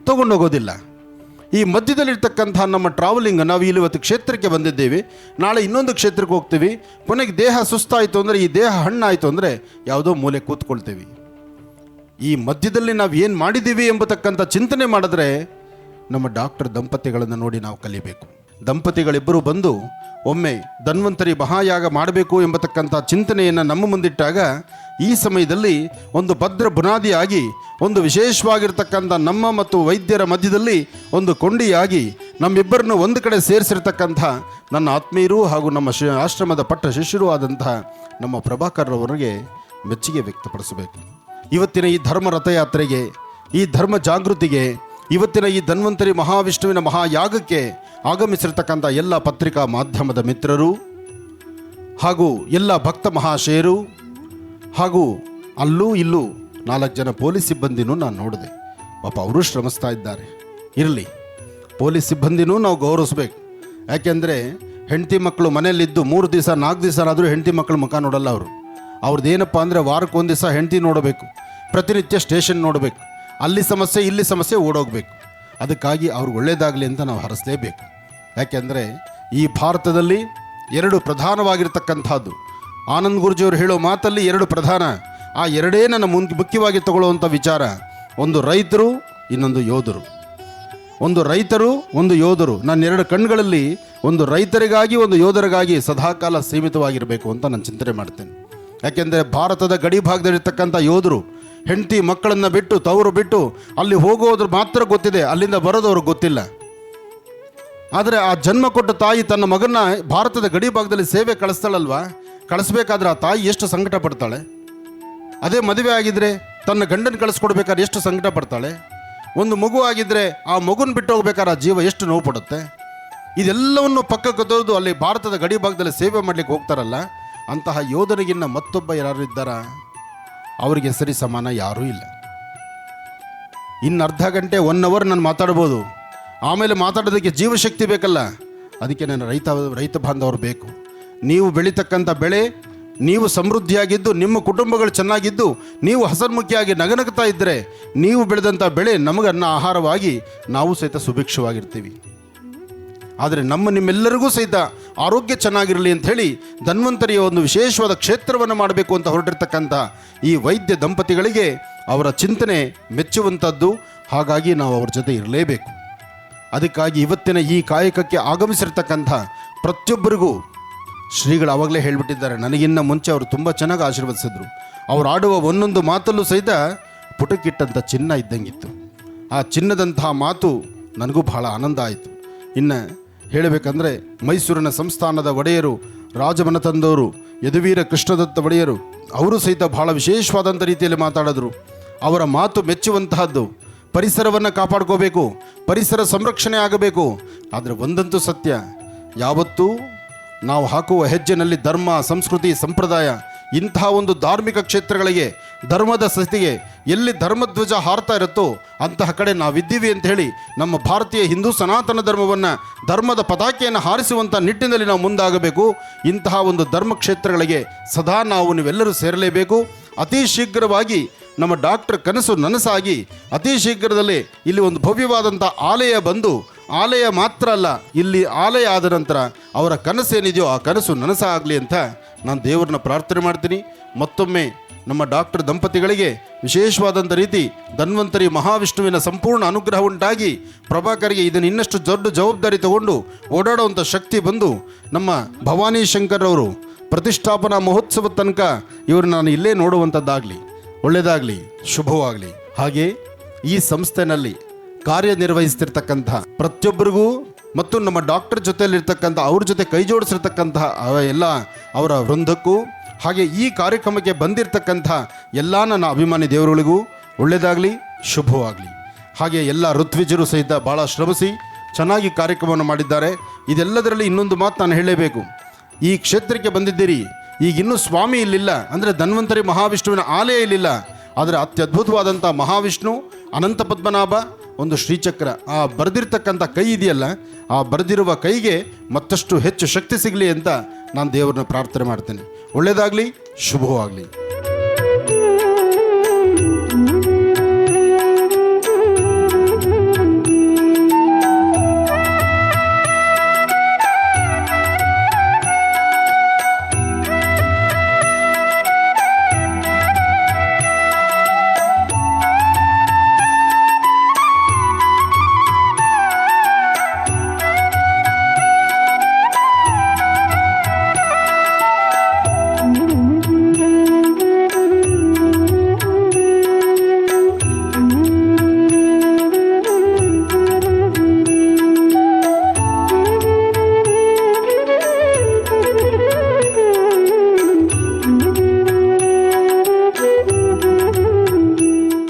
ತಗೊಂಡೋಗೋದಿಲ್ಲ. ಈ ಮಧ್ಯದಲ್ಲಿರ್ತಕ್ಕಂಥ ನಮ್ಮ ಟ್ರಾವೆಲಿಂಗ್, ನಾವು ಇಲ್ಲಿ ಇವತ್ತು ಕ್ಷೇತ್ರಕ್ಕೆ ಬಂದಿದ್ದೇವೆ, ನಾಳೆ ಇನ್ನೊಂದು ಕ್ಷೇತ್ರಕ್ಕೆ ಹೋಗ್ತೀವಿ, ಕೊನೆಗೆ ದೇಹ ಸುಸ್ತಾಯಿತು ಅಂದರೆ ಈ ದೇಹ ಹಣ್ಣಾಯಿತು ಅಂದರೆ ಯಾವುದೋ ಮೂಲೆ ಕೂತ್ಕೊಳ್ತೀವಿ. ಈ ಮಧ್ಯದಲ್ಲಿ ನಾವು ಏನು ಮಾಡಿದ್ದೀವಿ ಎಂಬತಕ್ಕಂಥ ಚಿಂತನೆ ಮಾಡಿದ್ರೆ ನಮ್ಮ ಡಾಕ್ಟರ್ ದಂಪತಿಗಳನ್ನು ನೋಡಿ ನಾವು ಕಲಿಬೇಕು. ದಂಪತಿಗಳಿಬ್ಬರು ಬಂದು ಒಮ್ಮೆ ಧನ್ವಂತರಿ ಮಹಾಯಾಗ ಮಾಡಬೇಕು ಎಂಬತಕ್ಕಂಥ ಚಿಂತನೆಯನ್ನು ನಮ್ಮ ಮುಂದಿಟ್ಟಾಗ ಈ ಸಮಯದಲ್ಲಿ ಒಂದು ಭದ್ರ ಬುನಾದಿಯಾಗಿ ಒಂದು ವಿಶೇಷವಾಗಿರ್ತಕ್ಕಂಥ ನಮ್ಮ ಮತ್ತು ವೈದ್ಯರ ಮಧ್ಯದಲ್ಲಿ ಒಂದು ಕೊಂಡಿಯಾಗಿ ನಮ್ಮಿಬ್ಬರನ್ನು ಒಂದು ಕಡೆ ಸೇರಿಸಿರ್ತಕ್ಕಂಥ ನನ್ನ ಆತ್ಮೀಯರು ಹಾಗೂ ನಮ್ಮ ಆಶ್ರಮದ ಪಟ್ಟ ಶಿಷ್ಯರು ಆದಂತಹ ನಮ್ಮ ಪ್ರಭಾಕರ್ರವರಿಗೆ ಮೆಚ್ಚುಗೆ ವ್ಯಕ್ತಪಡಿಸಬೇಕು. ಇವತ್ತಿನ ಈ ಧರ್ಮ ರಥಯಾತ್ರೆಗೆ, ಈ ಧರ್ಮ ಜಾಗೃತಿಗೆ, ಇವತ್ತಿನ ಈ ಧನ್ವಂತರಿ ಮಹಾವಿಷ್ಣುವಿನ ಮಹಾಯಾಗಕ್ಕೆ ಆಗಮಿಸಿರ್ತಕ್ಕಂಥ ಎಲ್ಲ ಪತ್ರಿಕಾ ಮಾಧ್ಯಮದ ಮಿತ್ರರು ಹಾಗೂ ಎಲ್ಲ ಭಕ್ತ ಮಹಾಶಯರು ಹಾಗೂ ಅಲ್ಲೂ ಇಲ್ಲೂ 4 ಜನ ಪೊಲೀಸ್ ಸಿಬ್ಬಂದಿನೂ ನಾನು ನೋಡಿದೆ. ಪಾಪ ಅವರು ಶ್ರಮಿಸ್ತಾ ಇದ್ದಾರೆ. ಇರಲಿ, ಪೊಲೀಸ್ ಸಿಬ್ಬಂದಿನೂ ನಾವು ಗೌರವಿಸ್ಬೇಕು. ಯಾಕೆಂದರೆ ಹೆಂಡತಿ ಮಕ್ಕಳು ಮನೆಯಲ್ಲಿದ್ದು 3 ದಿವಸ 4 ದಿವಸ ಆದರೂ ಹೆಂಡತಿ ಮಕ್ಕಳು ಮುಖ ನೋಡಲ್ಲ. ಅವ್ರದ್ದೇನಪ್ಪ ಅಂದರೆ ವಾರಕ್ಕೆ 1 ದಿವಸ ಹೆಂಡತಿ ನೋಡಬೇಕು, ಪ್ರತಿನಿತ್ಯ ಸ್ಟೇಷನ್ ನೋಡಬೇಕು, ಅಲ್ಲಿ ಸಮಸ್ಯೆ ಇಲ್ಲಿ ಸಮಸ್ಯೆ ಓಡೋಗ್ಬೇಕು. ಅದಕ್ಕಾಗಿ ಅವ್ರಿಗೆ ಒಳ್ಳೆಯದಾಗಲಿ ಅಂತ ನಾವು ಹರಸಲೇಬೇಕು. ಯಾಕೆಂದರೆ ಈ ಭಾರತದಲ್ಲಿ 2 ಪ್ರಧಾನವಾಗಿರ್ತಕ್ಕಂಥದ್ದು, ಆನಂದ್ ಗುರೂಜಿಯವರು ಹೇಳೋ ಮಾತಲ್ಲಿ 2 ಪ್ರಧಾನ. ಆ 2 ನನ್ನ ಮುಖ್ಯವಾಗಿ ತಗೊಳ್ಳುವಂಥ ವಿಚಾರ, ಒಂದು ರೈತರು, ಇನ್ನೊಂದು ಯೋಧರು. ಒಂದು ರೈತರು, ಒಂದು ಯೋಧರು. ನಾನು 2 ಕಣ್ಗಳಲ್ಲಿ ಒಂದು ರೈತರಿಗಾಗಿ ಒಂದು ಯೋಧರಿಗಾಗಿ ಸದಾಕಾಲ ಸೀಮಿತವಾಗಿರಬೇಕು ಅಂತ ನಾನು ಚಿಂತನೆ ಮಾಡ್ತೇನೆ. ಯಾಕೆಂದರೆ ಭಾರತದ ಗಡಿ ಭಾಗದಲ್ಲಿರ್ತಕ್ಕಂಥ ಯೋಧರು ಹೆಂಡತಿ ಮಕ್ಕಳನ್ನು ಬಿಟ್ಟು ತವರು ಬಿಟ್ಟು ಅಲ್ಲಿ ಹೋಗೋದ್ರ ಮಾತ್ರ ಗೊತ್ತಿದೆ, ಅಲ್ಲಿಂದ ಬರೋದವ್ರಿಗೆ ಗೊತ್ತಿಲ್ಲ. ಆದರೆ ಆ ಜನ್ಮ ಕೊಟ್ಟ ತಾಯಿ ತನ್ನ ಮಗನ ಭಾರತದ ಗಡಿ ಭಾಗದಲ್ಲಿ ಸೇವೆ ಕಳಿಸ್ತಾಳಲ್ವ, ಕಳಿಸ್ಬೇಕಾದ್ರೆ ಆ ತಾಯಿ ಎಷ್ಟು ಸಂಕಟ ಪಡ್ತಾಳೆ. ಅದೇ ಮದುವೆ ಆಗಿದ್ದರೆ ತನ್ನ ಗಂಡನ ಕಳಿಸ್ಕೊಡ್ಬೇಕಾದ್ರೆ ಎಷ್ಟು ಸಂಕಟ ಪಡ್ತಾಳೆ. ಒಂದು ಮಗು ಆಗಿದ್ದರೆ ಆ ಮಗುನ ಬಿಟ್ಟು ಹೋಗ್ಬೇಕಾದ್ರೆ ಆ ಜೀವ ಎಷ್ಟು ನೋವು ಪಡುತ್ತೆ. ಇದೆಲ್ಲವನ್ನು ಪಕ್ಕಕ್ಕೆ ತೊರೆದು ಅಲ್ಲಿ ಭಾರತದ ಗಡಿ ಭಾಗದಲ್ಲಿ ಸೇವೆ ಮಾಡಲಿಕ್ಕೆ ಹೋಗ್ತಾರಲ್ಲ, ಅಂತಹ ಯೋಧನಿಗಿನ್ನ ಮತ್ತೊಬ್ಬ ಯಾರು ಇದ್ದಾರ? ಅವರಿಗೆ ಸರಿ ಸಮಾನ ಯಾರೂ ಇಲ್ಲ. ಇನ್ನು ಅರ್ಧ ಗಂಟೆ 1 ಅವರ್ ನಾನು ಮಾತಾಡ್ಬೋದು, ಆಮೇಲೆ ಮಾತಾಡೋದಕ್ಕೆ ಜೀವಶಕ್ತಿ ಬೇಕಲ್ಲ. ಅದಕ್ಕೆ ನಾನು ರೈತ ಬಾಂಧವರು ಬೇಕು. ನೀವು ಬೆಳೀತಕ್ಕಂಥ ಬೆಳೆ, ನೀವು ಸಮೃದ್ಧಿಯಾಗಿದ್ದು, ನಿಮ್ಮ ಕುಟುಂಬಗಳು ಚೆನ್ನಾಗಿದ್ದು, ನೀವು ಹಸನ್ಮುಖಿಯಾಗಿ ನಗನಗ್ತಾ ಇದ್ದರೆ, ನೀವು ಬೆಳೆದಂಥ ಬೆಳೆ ನಮಗನ್ನ ಆಹಾರವಾಗಿ ನಾವು ಸಹಿತ ಸುಭಿಕ್ಷವಾಗಿರ್ತೀವಿ. ಆದರೆ ನಿಮ್ಮೆಲ್ಲರಿಗೂ ಸಹಿತ ಆರೋಗ್ಯ ಚೆನ್ನಾಗಿರಲಿ ಅಂಥೇಳಿ ಧನ್ವಂತರಿಯ ಒಂದು ವಿಶೇಷವಾದ ಕ್ಷೇತ್ರವನ್ನು ಮಾಡಬೇಕು ಅಂತ ಹೊರಟಿರ್ತಕ್ಕಂಥ ಈ ವೈದ್ಯ ದಂಪತಿಗಳಿಗೆ ಅವರ ಚಿಂತನೆ ಮೆಚ್ಚುವಂಥದ್ದು. ಹಾಗಾಗಿ ನಾವು ಅವ್ರ ಜೊತೆ ಇರಲೇಬೇಕು. ಅದಕ್ಕಾಗಿ ಇವತ್ತಿನ ಈ ಕಾಯಕಕ್ಕೆ ಆಗಮಿಸಿರ್ತಕ್ಕಂಥ ಪ್ರತಿಯೊಬ್ಬರಿಗೂ ಶ್ರೀಗಳು ಆವಾಗಲೇ ಹೇಳಿಬಿಟ್ಟಿದ್ದಾರೆ. ನನಗಿನ್ನ ಮುಂಚೆ ಅವರು ತುಂಬ ಚೆನ್ನಾಗಿ ಆಶೀರ್ವದಿಸಿದ್ರು. ಅವರು ಆಡುವ ಒಂದೊಂದು ಮಾತಲ್ಲೂ ಸಹಿತ ಪುಟಕ್ಕಿಟ್ಟಂಥ ಚಿನ್ನ ಇದ್ದಂಗಿತ್ತು. ಆ ಚಿನ್ನದಂತಹ ಮಾತು ನನಗೂ ಬಹಳ ಆನಂದ ಆಯಿತು. ಇನ್ನು ಹೇಳಬೇಕಂದ್ರೆ ಮೈಸೂರಿನ ಸಂಸ್ಥಾನದ ಒಡೆಯರು, ರಾಜಮನೆತನದವರು, ಯದುವೀರ ಕೃಷ್ಣದತ್ತ ಒಡೆಯರು, ಅವರು ಸಹಿತ ಬಹಳ ವಿಶೇಷವಾದಂಥ ರೀತಿಯಲ್ಲಿ ಮಾತಾಡಿದ್ರು. ಅವರ ಮಾತು ಮೆಚ್ಚುವಂತಹದ್ದು. ಪರಿಸರವನ್ನು ಕಾಪಾಡ್ಕೋಬೇಕು, ಪರಿಸರ ಸಂರಕ್ಷಣೆ ಆಗಬೇಕು. ಆದರೆ ಒಂದಂತೂ ಸತ್ಯ, ಯಾವತ್ತೂ ನಾವು ಹಾಕುವ ಹೆಜ್ಜೆನಲ್ಲಿ ಧರ್ಮ, ಸಂಸ್ಕೃತಿ, ಸಂಪ್ರದಾಯ ಇಂತಹ ಒಂದು ಧಾರ್ಮಿಕ ಕ್ಷೇತ್ರಗಳಿಗೆ, ಧರ್ಮದ ಸ್ಥಿತಿಗೆ ಎಲ್ಲಿ ಧರ್ಮಧ್ವಜ ಹಾರ್ತಾ ಇರುತ್ತೋ ಅಂತಹ ಕಡೆ ನಾವಿದ್ದೀವಿ ಅಂತ ಹೇಳಿ ನಮ್ಮ ಭಾರತೀಯ ಹಿಂದೂ ಸನಾತನ ಧರ್ಮವನ್ನು, ಧರ್ಮದ ಪತಾಕೆಯನ್ನು ಹಾರಿಸುವಂಥ ನಿಟ್ಟಿನಲ್ಲಿ ನಾವು ಮುಂದಾಗಬೇಕು. ಇಂತಹ ಒಂದು ಧರ್ಮ ಕ್ಷೇತ್ರಗಳಿಗೆ ಸದಾ ನೀವೆಲ್ಲರೂ ಸೇರಲೇಬೇಕು. ಅತಿ ಶೀಘ್ರವಾಗಿ ನಮ್ಮ ಡಾಕ್ಟರ್ ಕನಸು ನನಸಾಗಿ ಅತಿ ಶೀಘ್ರದಲ್ಲೇ ಇಲ್ಲಿ ಒಂದು ಭವ್ಯವಾದಂಥ ಆಲಯ ಬಂದು, ಆಲಯ ಮಾತ್ರ ಅಲ್ಲ, ಇಲ್ಲಿ ಆಲಯ ಆದ ನಂತರ ಅವರ ಕನಸೇನಿದೆಯೋ ಆ ಕನಸು ನನಸಾಗಲಿ ಅಂತ ನಾನು ದೇವರನ್ನ ಪ್ರಾರ್ಥನೆ ಮಾಡ್ತೀನಿ. ಮತ್ತೊಮ್ಮೆ ನಮ್ಮ ಡಾಕ್ಟರ್ ದಂಪತಿಗಳಿಗೆ ವಿಶೇಷವಾದಂಥ ರೀತಿ ಧನ್ವಂತರಿ ಮಹಾವಿಷ್ಣುವಿನ ಸಂಪೂರ್ಣ ಅನುಗ್ರಹ ಉಂಟಾಗಿ ಪ್ರಭಾಕರಿಗೆ ಇದನ್ನು ಇನ್ನಷ್ಟು ದೊಡ್ಡ ಜವಾಬ್ದಾರಿ ತಗೊಂಡು ಓಡಾಡುವಂಥ ಶಕ್ತಿ ಬಂದು ನಮ್ಮ ಭವಾನಿ ಶಂಕರ್ರವರು ಪ್ರತಿಷ್ಠಾಪನಾ ಮಹೋತ್ಸವದ ತನಕ ಇವರು ನಾನು ಇಲ್ಲೇ ನೋಡುವಂಥದ್ದಾಗಲಿ, ಒಳ್ಳೆಯದಾಗಲಿ, ಶುಭವಾಗಲಿ. ಹಾಗೆ ಈ ಸಂಸ್ಥೆನಲ್ಲಿ ಕಾರ್ಯನಿರ್ವಹಿಸ್ತಿರ್ತಕ್ಕಂಥ ಪ್ರತಿಯೊಬ್ಬರಿಗೂ ಮತ್ತು ನಮ್ಮ ಡಾಕ್ಟರ್ ಜೊತೆಯಲ್ಲಿರ್ತಕ್ಕಂಥ ಅವ್ರ ಜೊತೆ ಕೈ ಜೋಡಿಸಿರ್ತಕ್ಕಂತಹ ಎಲ್ಲ ಅವರ ವೃಂದಕ್ಕೂ, ಹಾಗೆ ಈ ಕಾರ್ಯಕ್ರಮಕ್ಕೆ ಬಂದಿರತಕ್ಕಂಥ ಎಲ್ಲ ನನ್ನ ಅಭಿಮಾನಿ ದೇವರುಗಳಿಗೂ ಒಳ್ಳೆಯದಾಗಲಿ, ಶುಭವಾಗಲಿ. ಹಾಗೆ ಎಲ್ಲ ಋತ್ವಿಜರು ಸಹಿತ ಭಾಳ ಶ್ರಮಿಸಿ ಚೆನ್ನಾಗಿ ಕಾರ್ಯಕ್ರಮವನ್ನು ಮಾಡಿದ್ದಾರೆ. ಇದೆಲ್ಲದರಲ್ಲಿ ಇನ್ನೊಂದು ಮಾತು ನಾನು ಹೇಳಲೇಬೇಕು. ಈ ಕ್ಷೇತ್ರಕ್ಕೆ ಬಂದಿದ್ದೀರಿ, ಈಗಿನ್ನೂ ಸ್ವಾಮಿ ಇಲ್ಲಿಲ್ಲ, ಅಂದರೆ ಧನ್ವಂತರಿ ಮಹಾವಿಷ್ಣುವಿನ ಆಲಯ ಇಲ್ಲಿಲ್ಲ. ಆದರೆ ಅತ್ಯದ್ಭುತವಾದಂಥ ಮಹಾವಿಷ್ಣು, ಅನಂತ ಪದ್ಮನಾಭ, ಒಂದು ಶ್ರೀಚಕ್ರ, ಆ ಬರೆದಿರ್ತಕ್ಕಂಥ ಕೈ ಇದೆಯಲ್ಲ, ಆ ಬರೆದಿರುವ ಕೈಗೆ ಮತ್ತಷ್ಟು ಹೆಚ್ಚು ಶಕ್ತಿ ಸಿಗಲಿ ಅಂತ ನಾನು ದೇವರನ್ನ ಪ್ರಾರ್ಥನೆ ಮಾಡ್ತೇನೆ. ಒಳ್ಳೆಯದಾಗಲಿ, ಶುಭವಾಗಲಿ.